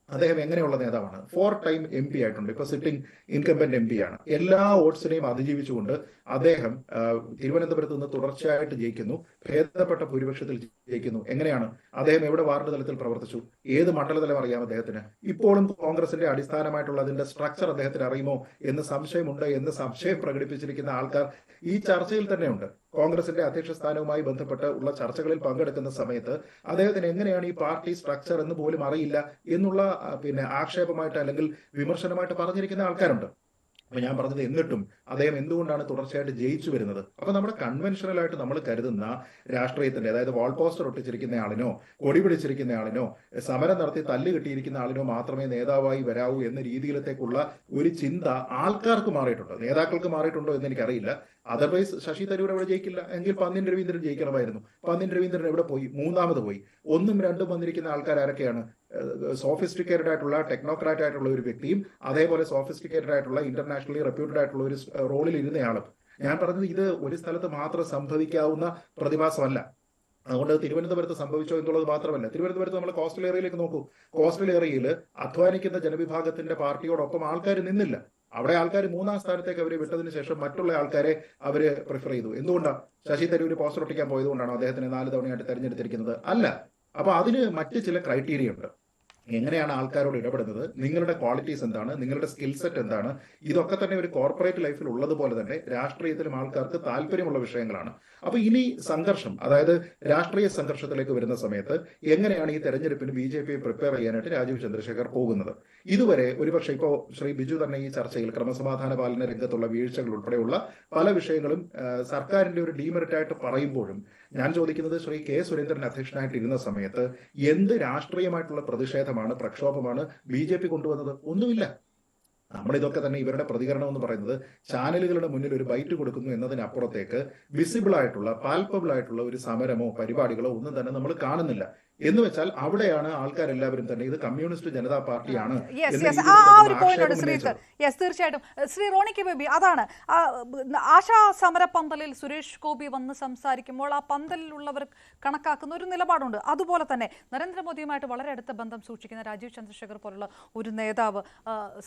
അദ്ദേഹം എങ്ങനെയുള്ള നേതാവാണ്? 4 ടൈം MP ആയിട്ടുണ്ട്. ഇപ്പൊ സിറ്റിംഗ് ഇൻകംബന്റ് MP ആണ്. എല്ലാ വോട്ട്സിനെയും അതിജീവിച്ചുകൊണ്ട് അദ്ദേഹം തിരുവനന്തപുരത്ത് നിന്ന് തുടർച്ചയായിട്ട് ജയിക്കുന്നു, ഭേദപ്പെട്ട ഭൂരിപക്ഷത്തിൽ ജയിക്കുന്നു. എങ്ങനെയാണ്? അദ്ദേഹം എവിടെ വാർഡ് തലത്തിൽ പ്രവർത്തിച്ചു? ഏത് മണ്ഡലതലം അറിയാം അദ്ദേഹത്തിന്? ഇപ്പോഴും കോൺഗ്രസിന്റെ അടിസ്ഥാനമായിട്ടുള്ള അതിന്റെ സ്ട്രക്ചർ അദ്ദേഹത്തിന് അറിയുമോ എന്ന് സംശയമുണ്ട് എന്ന് സംശയം പ്രകടിപ്പിച്ചിരിക്കുന്ന ആൾക്കാർ ഈ ചർച്ചയിൽ തന്നെയുണ്ട്. കോൺഗ്രസിന്റെ അധ്യക്ഷ സ്ഥാനവുമായി ബന്ധപ്പെട്ട് ഉള്ള ചർച്ചകളിൽ പങ്കെടുക്കുന്ന സമയത്ത് അദ്ദേഹത്തിന് എങ്ങനെയാണ് ഈ പാർട്ടി സ്ട്രക്ചർ എന്ന് പോലും അറിയില്ല എന്നുള്ള ആക്ഷേപമായിട്ട് അല്ലെങ്കിൽ വിമർശനമായിട്ട് പറഞ്ഞിരിക്കുന്ന ആൾക്കാരുണ്ട്. അപ്പൊ ഞാൻ പറഞ്ഞത്, എന്നിട്ടും അദ്ദേഹം എന്തുകൊണ്ടാണ് തുടർച്ചയായിട്ട് ജയിച്ചു വരുന്നത്? അപ്പൊ നമ്മുടെ കൺവെൻഷനൽ ആയിട്ട് നമ്മൾ കരുതുന്ന രാഷ്ട്രീയത്തിന്റെ, അതായത് വാൾ പോസ്റ്റർ ഒട്ടിച്ചിരിക്കുന്ന ആളിനോ കൊടി പിടിച്ചിരിക്കുന്ന ആളിനോ സമരം നടത്തി തല്ല് കിട്ടിയിരിക്കുന്ന ആളിനോ മാത്രമേ നേതാവായി വരാവൂ എന്ന രീതിയിലത്തേക്കുള്ള ഒരു ചിന്ത ആൾക്കാർക്ക് മാറിയിട്ടുണ്ട്. നേതാക്കൾക്ക് മാറിയിട്ടുണ്ടോ എന്ന് എനിക്കറിയില്ല. അതർവൈസ് ശശി തരൂർ എവിടെ ജയിക്കില്ല എങ്കിൽ പന്നിൻ രവീന്ദ്രൻ ജയിക്കണമായിരുന്നു. പന്നിൻ രവീന്ദ്രൻ എവിടെ പോയി? മൂന്നാമത് പോയി. 1ഉം 2ഉം വന്നിരിക്കുന്ന ആൾക്കാർ ആരൊക്കെയാണ്? സോഫിസ്റ്റിക്കേറ്റഡ് ആയിട്ടുള്ള ടെക്നോക്രാറ്റ് ആയിട്ടുള്ള ഒരു വ്യക്തിയും അതേപോലെ സോഫിസ്റ്റിക്കേറ്റഡ് ആയിട്ടുള്ള ഇന്റർനാഷണലി റെപ്യൂട്ടഡ് ആയിട്ടുള്ള ഒരു റോളിൽ ഇരുന്നയാളും. ഞാൻ പറഞ്ഞത് ഇത് ഒരു സ്ഥലത്ത് മാത്രം സംഭവിക്കാവുന്ന പ്രതിഭാസമല്ല. അതുകൊണ്ട് തിരുവനന്തപുരത്ത് സംഭവിച്ചോ എന്നുള്ളത് മാത്രമല്ല. തിരുവനന്തപുരത്ത് നമ്മൾ കോസ്റ്റൽ ഏരിയയിലേക്ക് നോക്കൂ. കോസ്റ്റൽ ഏരിയയിൽ അധ്വാനിക്കുന്ന ജനവിഭാഗത്തിന്റെ പാർട്ടിയോടൊപ്പം ആൾക്കാർ നിന്നില്ല. അവിടെ ആൾക്കാർ 3ാം സ്ഥാനത്തേക്ക് അവരെ വിട്ടതിന് ശേഷം മറ്റുള്ള ആൾക്കാരെ അവര് പ്രിഫർ ചെയ്തു. എന്തുകൊണ്ടാണ്? ശശി തരൂര് പോസ്റ്റർ ഒട്ടിക്കാൻ പോയതുകൊണ്ടാണോ അദ്ദേഹത്തിന് 4 തവണയായിട്ട് തെരഞ്ഞെടുത്തിരിക്കുന്നത്? അല്ല. അപ്പൊ അതിന് മറ്റ് ചില ക്രൈറ്റീരിയ ഉണ്ട്. എങ്ങനെയാണ് ആൾക്കാരോട് ഇടപെടുന്നത്, നിങ്ങളുടെ ക്വാളിറ്റീസ് എന്താണ്, നിങ്ങളുടെ സ്കിൽ സെറ്റ് എന്താണ്, ഇതൊക്കെ തന്നെ ഒരു കോർപ്പറേറ്റ് ലൈഫിൽ ഉള്ളതുപോലെ തന്നെ രാഷ്ട്രീയത്തിലും ആൾക്കാർക്ക് താല്പര്യമുള്ള വിഷയങ്ങളാണ്. അപ്പൊ ഇനി സംഘർഷം, അതായത് രാഷ്ട്രീയ സംഘർഷത്തിലേക്ക് വരുന്ന സമയത്ത് എങ്ങനെയാണ് ഈ തെരഞ്ഞെടുപ്പിന് BJP പ്രിപ്പയർ ചെയ്യാനായിട്ട് രാജീവ് ചന്ദ്രശേഖർ പോകുന്നത്? ഇതുവരെ ഒരുപക്ഷെ ഇപ്പോൾ ശ്രീ ബിജു തന്നെ ഈ ചർച്ചയിൽ ക്രമസമാധാന പാലന രംഗത്തുള്ള വീഴ്ചകൾ ഉൾപ്പെടെയുള്ള പല വിഷയങ്ങളും സർക്കാരിന്റെ ഒരു ഡീമെറിറ്റ് ആയിട്ട് പറയുമ്പോഴും ഞാൻ ചോദിക്കുന്നത്, ശ്രീ K. സുരേന്ദ്രൻ അധ്യക്ഷനായിട്ട് ഇരുന്ന സമയത്ത് എന്ത് രാഷ്ട്രീയമായിട്ടുള്ള പ്രതിഷേധമാണ്, പ്രക്ഷോഭമാണ് BJP കൊണ്ടുവന്നത്? ഒന്നുമില്ല. നമ്മളിതൊക്കെ തന്നെ ഇവരുടെ പ്രതികരണം എന്ന് പറയുന്നത് ചാനലുകളുടെ മുന്നിൽ ഒരു ബൈറ്റ് കൊടുക്കുന്നു എന്നതിനപ്പുറത്തേക്ക് വിസിബിൾ ആയിട്ടുള്ള പാൽപ്പബിൾ ആയിട്ടുള്ള ഒരു സമരമോ പരിപാടികളോ ഒന്നും തന്നെ നമ്മൾ കാണുന്നില്ല. എന്ന് വെച്ചാൽ അവിടെയാണ് ആൾക്കാരെല്ലാവരും തന്നെ ഇത് കമ്മ്യൂണിസ്റ്റ് ജനതാ പാർട്ടിയാണ്. തീർച്ചയായിട്ടും ശ്രീ റോണി കെ ബേബി, അതാണ് ആശാ സമര പന്തലിൽ സുരേഷ് ഗോപി വന്ന് സംസാരിക്കുമ്പോൾ ആ പന്തലിലുള്ളവർ കണക്കാക്കുന്ന ഒരു നിലപാടുണ്ട്. അതുപോലെ തന്നെ നരേന്ദ്രമോദിയുമായിട്ട് വളരെ അടുത്ത ബന്ധം സൂക്ഷിക്കുന്ന രാജീവ് ചന്ദ്രശേഖർ പോലുള്ള ഒരു നേതാവ്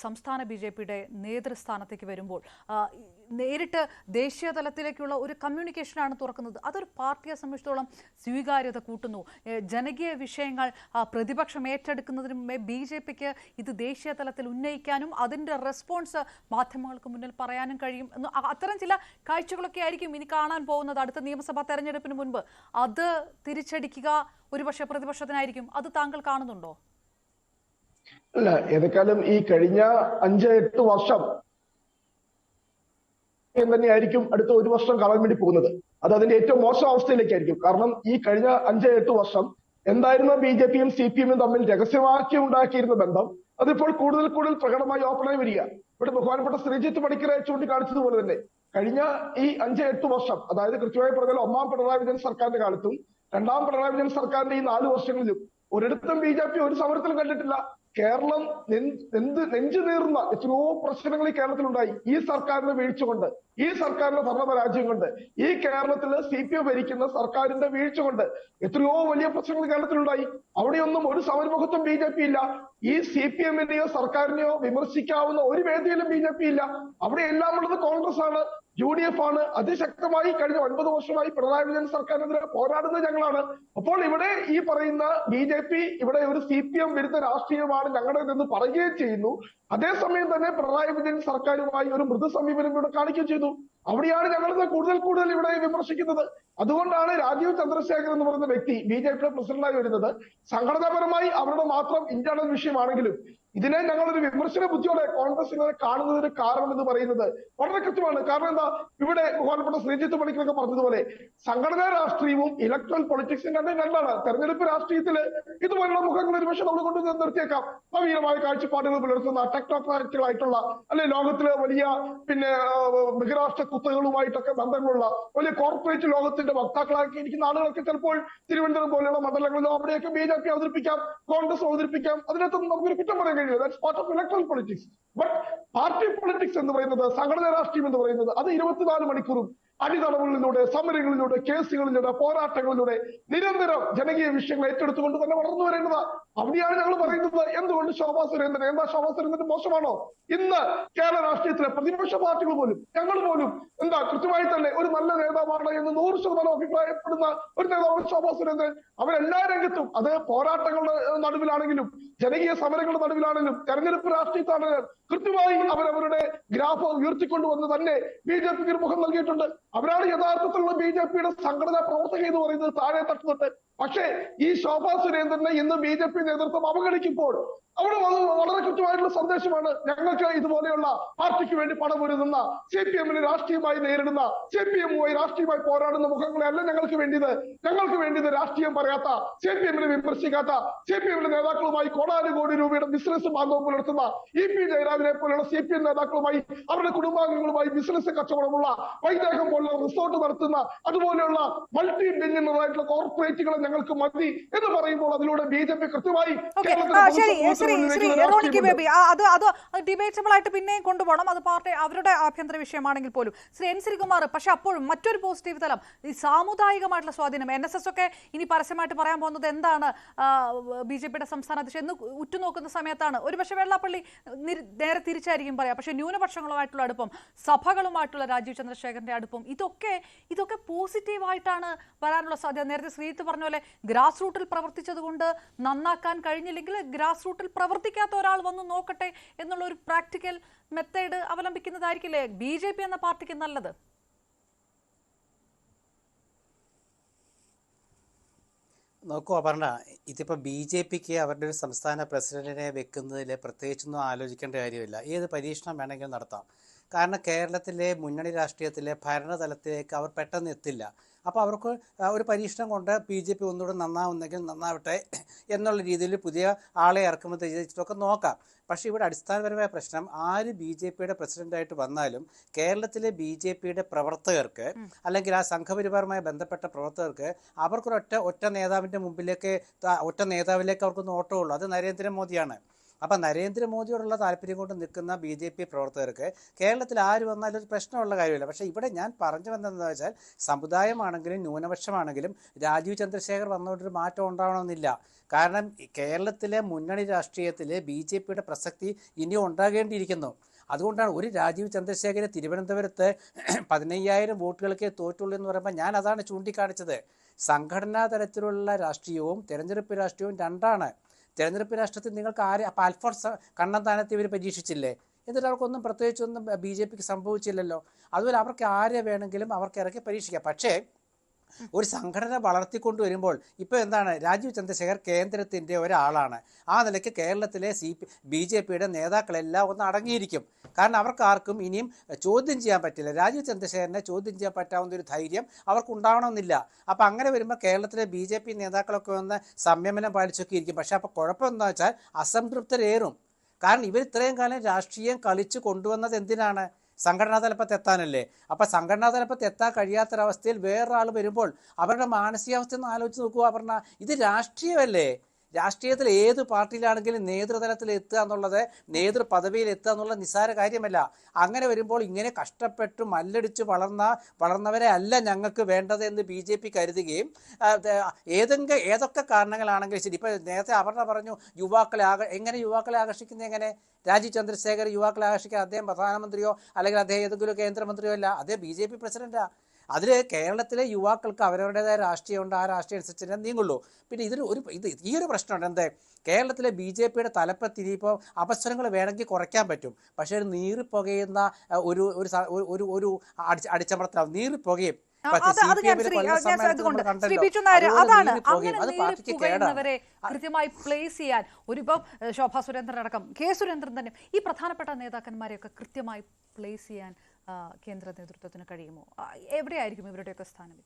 സംസ്ഥാന BJPയുടെ നേതൃസ്ഥാനത്തേക്ക് വരുമ്പോൾ നേരിട്ട് ദേശീയ തലത്തിലേക്കുള്ള ഒരു കമ്മ്യൂണിക്കേഷനാണ് തുറക്കുന്നത്. അതൊരു പാർട്ടിയെ സംബന്ധിച്ചിടത്തോളം സ്വീകാര്യത കൂട്ടുന്നു. ജനകീയ വിഷയങ്ങൾ പ്രതിപക്ഷം ഏറ്റെടുക്കുന്നതിന് മുമ്പേ BJPക്ക് ഇത് ദേശീയ തലത്തിൽ ഉന്നയിക്കാനും അതിന്റെ റെസ്പോൺസ് മാധ്യമങ്ങൾക്ക് മുന്നിൽ പറയാനും കഴിയും. അത്തരം ചില കാഴ്ചകളൊക്കെ ആയിരിക്കും ഇനി കാണാൻ പോകുന്നത് അടുത്ത നിയമസഭാ തെരഞ്ഞെടുപ്പിന് മുൻപ്. അത് തിരിച്ചടിക്കുക ഒരുപക്ഷെ പ്രതിപക്ഷത്തിനായിരിക്കും. അത് താങ്കൾ കാണുന്നുണ്ടോ? അല്ല, ഏതെക്കാലം ഈ കഴിഞ്ഞ 5-8 വർഷം തന്നെയായിരിക്കും അടുത്ത 1 വർഷം കാണാൻ വേണ്ടി പോകുന്നത്. അത് അതിന്റെ ഏറ്റവും മോശം അവസ്ഥയിലേക്കായിരിക്കും. കാരണം ഈ കഴിഞ്ഞ 5-8 വർഷം എന്തായിരുന്നു BJPയും CPMും തമ്മിൽ രഹസ്യമാക്കി ഉണ്ടാക്കിയിരുന്ന ബന്ധം അതിപ്പോൾ കൂടുതൽ പ്രകടമായി ഓപ്പണായി വരിക. ഇവിടെ ബഹുമാനപ്പെട്ട ശ്രീജിത്ത് പണിക്കരെ ചൂണ്ടിക്കാണിച്ചതുപോലെ തന്നെ കഴിഞ്ഞ ഈ 5-8 വർഷം, അതായത് കൃത്യമായി പറഞ്ഞാൽ 1ാം പിണറായി വിജയൻ സർക്കാരിന്റെ കാലത്തും 2ാം പിണറായി വിജയൻ സർക്കാരിന്റെ ഈ 4 വർഷങ്ങളിലും ഒരിടത്തും BJP ഒരു സമരത്തിലും കണ്ടിട്ടില്ല. കേരളം നെഞ്ചു നീറുന്ന എത്രയോ പ്രശ്നങ്ങൾ ഈ കേരളത്തിലുണ്ടായി. ഈ സർക്കാരിന്റെ വീഴ്ച കൊണ്ട്, ഈ സർക്കാരിന്റെ ഭരണപരാജയം കൊണ്ട്, ഈ കേരളത്തിൽ CPM ഭരിക്കുന്ന സർക്കാരിന്റെ വീഴ്ച കൊണ്ട് എത്രയോ വലിയ പ്രശ്നങ്ങൾ കേരളത്തിലുണ്ടായി. അവിടെയൊന്നും ഒരു സമരമുഖത്തും BJP ഇല്ല. ഈ CPMനെയോ സർക്കാരിനെയോ വിമർശിക്കാവുന്ന ഒരു വേദിയിലും BJP ഇല്ല. അവിടെ എല്ലാം ഉള്ളത് കോൺഗ്രസ് ആണ്. UDF ആണ് അതിശക്തമായി കഴിഞ്ഞ 9 വർഷമായി പിണറായി വിജയൻ സർക്കാരിനെതിരെ പോരാടുന്നത് ഞങ്ങളാണ്. അപ്പോൾ ഇവിടെ ഈ പറയുന്ന BJP ഇവിടെ ഒരു CPM വിരുദ്ധ രാഷ്ട്രീയമാണ് ഞങ്ങളുടേതെന്ന് പറയുകയും ചെയ്യുന്നു. അതേസമയം തന്നെ പിണറായി വിജയൻ സർക്കാരുമായി ഒരു മൃദു സമീപനം ഇവിടെ കാണിക്കുകയും ചെയ്തു. അവിടെയാണ് ഞങ്ങളിത് കൂടുതൽ ഇവിടെ വിമർശിക്കുന്നത്. അതുകൊണ്ടാണ് രാജീവ് ചന്ദ്രശേഖർ എന്ന് പറയുന്ന വ്യക്തി BJP പ്രസിഡന്റായി വരുന്നത്. സംഘടനാപരമായി അവരുടെ മാത്രം ഇന്റേണൽ വിഷയമാണെങ്കിലും ഇതിനെ ഞങ്ങളൊരു വിമർശന ബുദ്ധിയോടെ കോൺഗ്രസിനെ കാണുന്നതിന് കാരണം എന്ന് പറയുന്നത് വളരെ കൃത്യമാണ്. കാരണം എന്താ, ഇവിടെ ബഹുമാനപ്പെട്ട ശ്രീജിത്ത് പണിക്കരൊക്കെ പറഞ്ഞതുപോലെ സംഘടനാ രാഷ്ട്രീയവും ഇലക്ട്രൽ പൊളിറ്റിക്സും രണ്ടാണ്. തെരഞ്ഞെടുപ്പ് രാഷ്ട്രീയത്തിൽ ഇതുപോലുള്ള മുഖങ്ങൾ ഒരു പക്ഷേ നമ്മൾ കൊണ്ടു നിർത്തിയേക്കാം. നവീനമായ കാഴ്ചപ്പാടുകൾ പുലർത്തുന്ന ടെക്നോക്രാറ്റുകളായിട്ടുള്ള അല്ലെ ലോകത്തിലെ വലിയ ബഹിരാഷ്ട്ര കുത്തകളുമായിട്ടൊക്കെ ബന്ധങ്ങളുള്ള വലിയ കോർപ്പറേറ്റ് ലോകത്തിന്റെ വക്താക്കളാക്കി ഇരിക്കുന്ന ആളുകൾക്ക് ചിലപ്പോൾ തിരുവനന്തപുരം പോലെയുള്ള മണ്ഡലങ്ങളിലോ അവിടെയൊക്കെ BJP അവതരിപ്പിക്കാം, കോൺഗ്രസ് അവതരിപ്പിക്കാം. അതിനകത്തൊന്നും നമുക്കൊരു കുറ്റം പറയാൻ കഴിയില്ല. That's part of electoral politics. But party politics എന്ന് പറയുന്നത്, സംഘടനാ രാഷ്ട്രീയം എന്ന് പറയുന്നത്, അത് 24 മണിക്കൂറും അടിതടവുകളിലൂടെ, സമരങ്ങളിലൂടെ, കേസുകളിലൂടെ, പോരാട്ടങ്ങളിലൂടെ നിരന്തരം ജനകീയ വിഷയങ്ങൾ ഏറ്റെടുത്തുകൊണ്ട് തന്നെ വളർന്നു വരേണ്ടതാണ്. അവിടെയാണ് ഞങ്ങൾ പറയുന്നത് എന്തുകൊണ്ട് ശോഭാ സുരേന്ദ്രൻ, എന്താ ശോഭാ സുരേന്ദ്രൻ മോശമാണോ? ഇന്ന് കേരള രാഷ്ട്രീയത്തിലെ പ്രതിപക്ഷ പാർട്ടികൾ പോലും ഞങ്ങൾ പോലും എന്താ കൃത്യമായി തന്നെ ഒരു നല്ല നേതാവാണ് എന്ന് 100% അഭിപ്രായപ്പെടുന്ന ഒരു നേതാവാണ് ശോഭാ സുരേന്ദ്രൻ. അവരെല്ലാ രംഗത്തും, അത് പോരാട്ടങ്ങളുടെ നടുവിലാണെങ്കിലും ജനകീയ സമരങ്ങളുടെ നടുവിലാണെങ്കിലും തെരഞ്ഞെടുപ്പ് രാഷ്ട്രീയത്താണെങ്കിലും കൃത്യമായി അവരവരുടെ ഗ്രാഫ് ഉയർത്തിക്കൊണ്ടുവന്ന് തന്നെ BJPക്ക് മുഖം നൽകിയിട്ടുണ്ട്. അവരാണ് യഥാർത്ഥത്തിലുള്ള BJPയുടെ സംഘടനാ പ്രവർത്തക എന്ന് പറയുന്നത് താഴെ തട്ടുന്നത്. പക്ഷേ ഈ ശോഭാ സുരേന്ദ്രനെ ഇന്ന് BJP നേതൃത്വം അവഗണിക്കുമ്പോൾ അവിടെ വളരെ കൃത്യമായിട്ടുള്ള സന്ദേശമാണ്. ഞങ്ങൾക്ക് ഇതുപോലെയുള്ള പാർട്ടിക്ക് വേണ്ടി പണമൊരുതുന്ന, CPM-നെ രാഷ്ട്രീയമായി നേരിടുന്ന, CPM-മായി രാഷ്ട്രീയമായി പോരാടുന്ന മുഖങ്ങളെ അല്ല ഞങ്ങൾക്ക് വേണ്ടിയത്. ഞങ്ങൾക്ക് വേണ്ടിയത് രാഷ്ട്രീയം പറയാത്ത, CPM-നെ വിമർശിക്കാത്ത, CPM-ന്റെ നേതാക്കളുമായി കോടാനുകോടി രൂപയുടെ ബിസിനസ് ബാന്ധവം പുലർത്തുന്ന EP ജയരാജനെ പോലെയുള്ള CPM നേതാക്കളുമായി അവരുടെ കുടുംബാംഗങ്ങളുമായി ബിസിനസ് കച്ചവടമുള്ള, വൈദേഹം പോലുള്ള റിസോർട്ട് നടത്തുന്ന, അതുപോലെയുള്ള മൾട്ടി ബില്യണറായിട്ടുള്ള കോർപ്പറേറ്റുകളെ ഞങ്ങൾക്ക് മതി എന്ന് പറയുമ്പോൾ അതിലൂടെ BJP കൃത്യമായി അത് ഡിബേറ്റബിൾ ആയിട്ട് പിന്നെയും കൊണ്ടുപോകണം. അത് പാർട്ടി അവരുടെ ആഭ്യന്തര വിഷയമാണെങ്കിൽ പോലും. ശ്രീ N ശ്രീകുമാർ, പക്ഷെ അപ്പോഴും മറ്റൊരു പോസിറ്റീവ് തലം, ഈ സാമുദായികമായിട്ടുള്ള സ്വാധീനം. NSS ഒക്കെ ഇനി പരസ്യമായിട്ട് പറയാൻ പോകുന്നത് എന്താണ് BJPയുടെ സംസ്ഥാന അധ്യക്ഷൻ എന്ന് ഉറ്റുനോക്കുന്ന സമയത്താണ്. ഒരുപക്ഷെ വെള്ളാപ്പള്ളി നേരെ തിരിച്ചായിരിക്കും പറയാം. പക്ഷെ ന്യൂനപക്ഷങ്ങളുമായിട്ടുള്ള അടുപ്പം, സഭകളുമായിട്ടുള്ള രാജീവ് ചന്ദ്രശേഖരന്റെ അടുപ്പം, ഇതൊക്കെ പോസിറ്റീവായിട്ടാണ് വരാനുള്ള സാധ്യത. നേരത്തെ ശ്രീജിത്ത് പറഞ്ഞ പോലെ ഗ്രാസ് റൂട്ടിൽ പ്രവർത്തിച്ചത് കൊണ്ട് നന്നാക്കാൻ കഴിഞ്ഞില്ലെങ്കിൽ ഗ്രാസ് റൂട്ടിൽ പ്രവർത്തിക്കാത്ത ഒരാൾ വന്ന് നോക്കട്ടെ എന്നുള്ള ഒരു പ്രാക്ടിക്കൽ മെത്തേഡ് അവലംബിക്കുന്നതായിരിക്കില്ലേ BJP എന്ന പാർട്ടിക്ക് നല്ലത്? നോക്കൂ അപർണ, ഇതിപ്പോൾ BJPക്ക് അവരുടെ ഒരു സംസ്ഥാന പ്രസിഡന്റിനെ വെക്കുന്നതിൽ പ്രത്യേകിച്ചൊന്നും ആലോചിക്കേണ്ട കാര്യമില്ല. ഏത് പരീക്ഷണം വേണമെങ്കിലും നടത്താം. കാരണം കേരളത്തിലെ മുന്നണി രാഷ്ട്രീയത്തിലെ ഭരണതലത്തിലേക്ക് അവർ പെട്ടെന്ന് എത്തില്ല. അപ്പോൾ അവർക്ക് ഒരു പരീക്ഷണം കൊണ്ട് BJP ഒന്നുകൂടെ നന്നാവുന്നെങ്കിൽ നന്നാവട്ടെ എന്നുള്ള രീതിയിൽ പുതിയ ആളെ ഇറക്കുമ്പോൾ ചെയ്തിട്ടൊക്കെ നോക്കാം. പക്ഷേ ഇവിടെ അടിസ്ഥാനപരമായ പ്രശ്നം, ആര് BJPയുടെ പ്രസിഡന്റായിട്ട് വന്നാലും കേരളത്തിലെ BJPയുടെ പ്രവർത്തകർക്ക് അല്ലെങ്കിൽ ആ സംഘപരിവാറുമായി ബന്ധപ്പെട്ട പ്രവർത്തകർക്ക് അവർക്കൊരൊറ്റ നേതാവിൻ്റെ മുമ്പിലേക്ക്, ഒറ്റ നേതാവിലേക്ക് അവർക്കൊന്ന് ഓട്ടമുള്ളൂ. അത് നരേന്ദ്രമോദിയാണ്. അപ്പം നരേന്ദ്രമോദിയോടുള്ള താല്പര്യം കൊണ്ട് നിൽക്കുന്ന BJP പ്രവർത്തകർക്ക് കേരളത്തിൽ ആര് വന്നാലും ഒരു പ്രശ്നമുള്ള കാര്യമില്ല. പക്ഷേ ഇവിടെ ഞാൻ പറഞ്ഞു വന്നതെന്ന് വെച്ചാൽ സമുദായമാണെങ്കിലും ന്യൂനപക്ഷമാണെങ്കിലും രാജീവ് ചന്ദ്രശേഖർ വന്നുകൊണ്ടൊരു മാറ്റം ഉണ്ടാവണമെന്നില്ല. കാരണം കേരളത്തിലെ മുന്നണി രാഷ്ട്രീയത്തിൽ BJPയുടെ പ്രസക്തി ഇനിയും ഉണ്ടാകേണ്ടിയിരിക്കുന്നു. അതുകൊണ്ടാണ് ഒരു രാജീവ് ചന്ദ്രശേഖരനെ തിരുവനന്തപുരത്ത് 15,000 വോട്ടുകൾക്ക് തോറ്റുള്ളൂ എന്ന് പറയുമ്പോൾ ഞാൻ അതാണ് ചൂണ്ടിക്കാണിച്ചത്. സംഘടനാ തലത്തിലുള്ള രാഷ്ട്രീയവും തെരഞ്ഞെടുപ്പ് രാഷ്ട്രീയവും രണ്ടാണ്. തെരഞ്ഞെടുപ്പ് രാഷ്ട്രീയത്തിൽ നിങ്ങൾക്ക് അപ്പോൾ അൽഫോൺസ് കണ്ണന്താനത്തെ ഇവർ പരീക്ഷിച്ചില്ലേ? എന്നിട്ട് അവർക്കൊന്നും പ്രത്യേകിച്ചൊന്നും BJPക്ക് സംഭവിച്ചില്ലല്ലോ. അതുപോലെ അവർക്ക് ആരെ വേണമെങ്കിലും അവർക്ക് ഇറക്കി പരീക്ഷിക്കാം. പക്ഷേ ഒരു സംഘടന വളർത്തിക്കൊണ്ടുവരുമ്പോൾ ഇപ്പോൾ എന്താണ്, രാജീവ് ചന്ദ്രശേഖർ കേന്ദ്രത്തിൻ്റെ ഒരാളാണ്. ആ നിലയ്ക്ക് കേരളത്തിലെ BJPയുടെ നേതാക്കളെല്ലാം ഒന്ന് അടങ്ങിയിരിക്കും. കാരണം അവർക്ക് ആർക്കും ഇനിയും ചോദ്യം ചെയ്യാൻ പറ്റില്ല. രാജീവ് ചന്ദ്രശേഖരനെ ചോദ്യം ചെയ്യാൻ പറ്റാവുന്ന ഒരു ധൈര്യം അവർക്കുണ്ടാവണമെന്നില്ല. അപ്പോൾ അങ്ങനെ വരുമ്പോൾ കേരളത്തിലെ BJP നേതാക്കളൊക്കെ ഒന്ന് സംയമനം പാലിച്ചൊക്കെ ഇരിക്കും. പക്ഷേ അപ്പോൾ കുഴപ്പമെന്താ വെച്ചാൽ അസംതൃപ്തരേറും. കാരണം ഇവർ ഇത്രയും കാലം രാഷ്ട്രീയം കളിച്ച് കൊണ്ടുവന്നത് എന്തിനാണ്? സംഘടനാ തലപ്പത്ത് എത്താനല്ലേ. അപ്പം സംഘടനാ തലപ്പത്ത് എത്താൻ കഴിയാത്തൊരവസ്ഥയിൽ വേറൊരാൾ വരുമ്പോൾ അവരുടെ മാനസികാവസ്ഥ ഒന്ന് ആലോചിച്ച് നോക്കുക. പറഞ്ഞാൽ ഇത് രാഷ്ട്രീയമല്ലേ. രാഷ്ട്രീയത്തിൽ ഏത് പാർട്ടിയിലാണെങ്കിലും നേതൃതലത്തിൽ എത്തുക എന്നുള്ളത്, നേതൃപദവിയിൽ എത്തുക എന്നുള്ള നിസ്സാര കാര്യമല്ല. അങ്ങനെ വരുമ്പോൾ ഇങ്ങനെ കഷ്ടപ്പെട്ട് മല്ലടിച്ച് വളർന്നവരെ അല്ല ഞങ്ങൾക്ക് വേണ്ടത് എന്ന് BJP കരുതുകയും ഏതൊക്കെ കാരണങ്ങളാണെങ്കിലും ശരി. ഇപ്പോൾ നേരത്തെ അപർണ പറഞ്ഞു എങ്ങനെ യുവാക്കളെ ആകർഷിക്കുന്നത്, എങ്ങനെ രാജീവ് ചന്ദ്രശേഖർ യുവാക്കളെ ആകർഷിക്കാൻ അദ്ദേഹം പ്രധാനമന്ത്രിയോ അല്ലെങ്കിൽ അദ്ദേഹം ഏതെങ്കിലും കേന്ദ്രമന്ത്രിയോ അല്ല, അദ്ദേഹം BJP പ്രസിഡന്റാ. അതിൽ കേരളത്തിലെ യുവാക്കൾക്ക് അവരവരുടേതായ രാഷ്ട്രീയമുണ്ട്, ആ രാഷ്ട്രീയം അനുസരിച്ച് നീങ്ങുള്ളൂ. പിന്നെ ഈ ഒരു പ്രശ്നമുണ്ട്. എന്ത്, കേരളത്തിലെ BJPയുടെ തലപ്പത്ത് ഇനിയിപ്പോൾ അവസരങ്ങൾ വേണമെങ്കിൽ കുറയ്ക്കാൻ പറ്റും, പക്ഷേ ഒരു നീറിപ്പുകയുന്ന ഒരു അടിച്ചമർത്തലാവും, നീറിപ്പുകയും. കൃത്യമായി പ്ലേസ് ചെയ്യാൻ ഇപ്പം ശോഭാ സുരേന്ദ്രൻ അടക്കം K. സുരേന്ദ്രൻ തന്നെ ഈ പ്രധാനപ്പെട്ട നേതാക്കന്മാരെയൊക്കെ കൃത്യമായി പ്ലേസ് ചെയ്യാൻ കേന്ദ്ര നേതൃത്വത്തിന് കഴിയുമോ? എവിടെയായിരിക്കും ഇവരുടെയൊക്കെ സ്ഥാനം?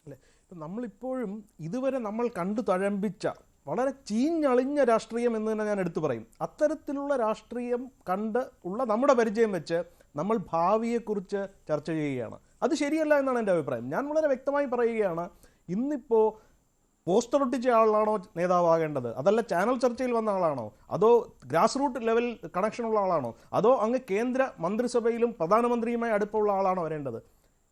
അല്ലേ, ഇപ്പം നമ്മളിപ്പോഴും ഇതുവരെ നമ്മൾ കണ്ടു തഴമ്പിച്ച വളരെ ചീഞ്ഞളിഞ്ഞ രാഷ്ട്രീയം എന്ന് തന്നെ ഞാൻ എടുത്തു പറയും. അത്തരത്തിലുള്ള രാഷ്ട്രീയം കണ്ട് ഉള്ള നമ്മുടെ പരിചയം വെച്ച് നമ്മൾ ഭാവിയെക്കുറിച്ച് ചർച്ച ചെയ്യുകയാണ്. അത് ശരിയല്ല എന്നാണ് എൻ്റെ അഭിപ്രായം. ഞാൻ വളരെ വ്യക്തമായി പറയുകയാണ്, ഇന്നിപ്പോൾ പോസ്റ്റർ ഒട്ടിച്ച ആളാണോ നേതാവാകേണ്ടത്, അതല്ല ചാനൽ ചർച്ചയിൽ വന്ന ആളാണോ, അതോ ഗ്രാസ് റൂട്ട് ലെവൽ കണക്ഷനുള്ള ആളാണോ, അതോ അങ്ങ് കേന്ദ്ര മന്ത്രിസഭയിലും പ്രധാനമന്ത്രിയുമായി അടുപ്പമുള്ള ആളാണോ വരേണ്ടത്?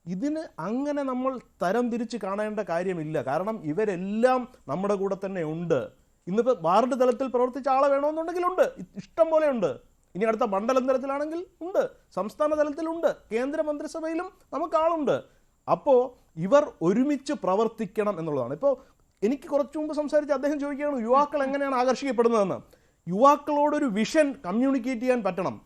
ഇതിന് അങ്ങനെ നമ്മൾ തരം തിരിച്ച് കാണേണ്ട കാര്യമില്ല. കാരണം ഇവരെല്ലാം നമ്മുടെ കൂടെ തന്നെ ഉണ്ട്. ഇന്നിപ്പോൾ വാർഡ് തലത്തിൽ പ്രവർത്തിച്ച ആളെ വേണമെന്നുണ്ടെങ്കിലുണ്ട്, ഇഷ്ടം പോലെ ഉണ്ട്. ഇനി അടുത്ത മണ്ഡലം തലത്തിലാണെങ്കിൽ ഉണ്ട്, സംസ്ഥാന തലത്തിലുണ്ട്, കേന്ദ്ര മന്ത്രിസഭയിലും നമുക്ക് ആളുണ്ട്. അപ്പോൾ ഇവർ ഒരുമിച്ച് പ്രവർത്തിക്കണം എന്നുള്ളതാണ്. ഇപ്പോൾ എനിക്ക് കുറച്ചു മുമ്പ് സംസാരിച്ച് അദ്ദേഹം ചോദിക്കുകയാണ് യുവാക്കൾ എങ്ങനെയാണ് ആകർഷിക്കപ്പെടുന്നതെന്ന്. യുവാക്കളോടൊരു വിഷൻ കമ്മ്യൂണിക്കേറ്റ് ചെയ്യാൻ പറ്റണം.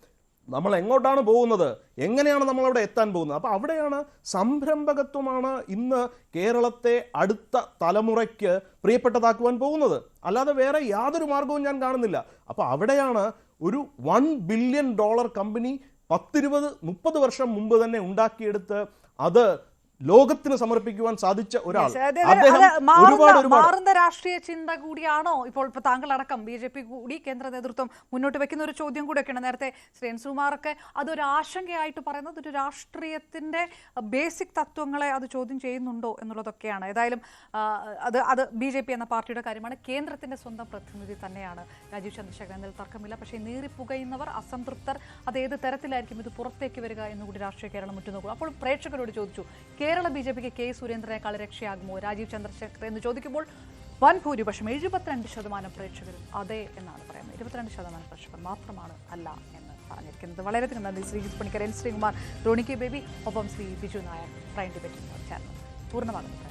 നമ്മൾ എങ്ങോട്ടാണ് പോകുന്നത്, എങ്ങനെയാണ് നമ്മളവിടെ എത്താൻ പോകുന്നത്. അപ്പോൾ അവിടെയാണ് സംരംഭകത്വമാണ് ഇന്ന് കേരളത്തെ അടുത്ത തലമുറയ്ക്ക് പ്രിയപ്പെട്ടതാക്കുവാൻ പോകുന്നത്. അല്ലാതെ വേറെ യാതൊരു മാർഗവും ഞാൻ കാണുന്നില്ല. അപ്പോൾ അവിടെയാണ് ഒരു $1 ബില്യൺ കമ്പനി 10-20-30 വർഷം മുമ്പ് തന്നെ ഉണ്ടാക്കിയെടുത്ത് അത് ലോകത്തിന് സമർപ്പിക്കുവാൻ സാധിച്ച ഒരാൾ. മാറുന്ന രാഷ്ട്രീയ ചിന്ത കൂടിയാണോ ഇപ്പോൾ താങ്കൾ അടക്കം BJP കൂടി കേന്ദ്ര നേതൃത്വം മുന്നോട്ട് വെക്കുന്ന ഒരു ചോദ്യം കൂടെയൊക്കെയാണ്. നേരത്തെ ശ്രീ സുകുമാറൊക്കെ അതൊരു ആശങ്കയായിട്ട് പറയുന്നത് ഒരു രാഷ്ട്രീയത്തിന്റെ ബേസിക് തത്വങ്ങളെ അത് ചോദ്യം ചെയ്യുന്നുണ്ടോ എന്നുള്ളതൊക്കെയാണ്. ഏതായാലും അത് BJP എന്ന പാർട്ടിയുടെ കാര്യമാണ്. കേന്ദ്രത്തിന്റെ സ്വന്തം പ്രതിനിധി തന്നെയാണ് രാജീവ് ചന്ദ്രശേഖരൻ, എന്നതിൽ തർക്കമില്ല. പക്ഷേ നീറിപ്പുകയുന്നവർ, അസംതൃപ്തർ, അത് ഏത് തരത്തിലായിരിക്കും ഇത് പുറത്തേക്ക് വരിക എന്നുകൂടി രാഷ്ട്രീയ കേരളം ഉറ്റുനോക്കും. അപ്പോൾ പ്രേക്ഷകരോട് ചോദിച്ചു, കേരള BJPക്ക് K. സുരേന്ദ്രനേക്കാൾ രക്ഷയാകുമോ രാജീവ് ചന്ദ്രശേഖർ എന്ന് ചോദിക്കുമ്പോൾ വൻ ഭൂരിപക്ഷം 72% പ്രേക്ഷകരും അതെ എന്നാണ് പറയുന്നത്. 22% പ്രേക്ഷകർ മാത്രമാണ് അല്ല എന്ന് പറഞ്ഞിരിക്കുന്നത്. വളരെയധികം നന്ദി ശ്രീജിത്ത് പണിക്കർ, N. ശ്രീകുമാർ, റോണി K. ബേബി, ഒപ്പം ശ്രീ ബിജു നായർ പ്രൈം ഡിബേറ്റിംഗ് ചേർന്ന് പൂർണ്ണമാകുന്നു.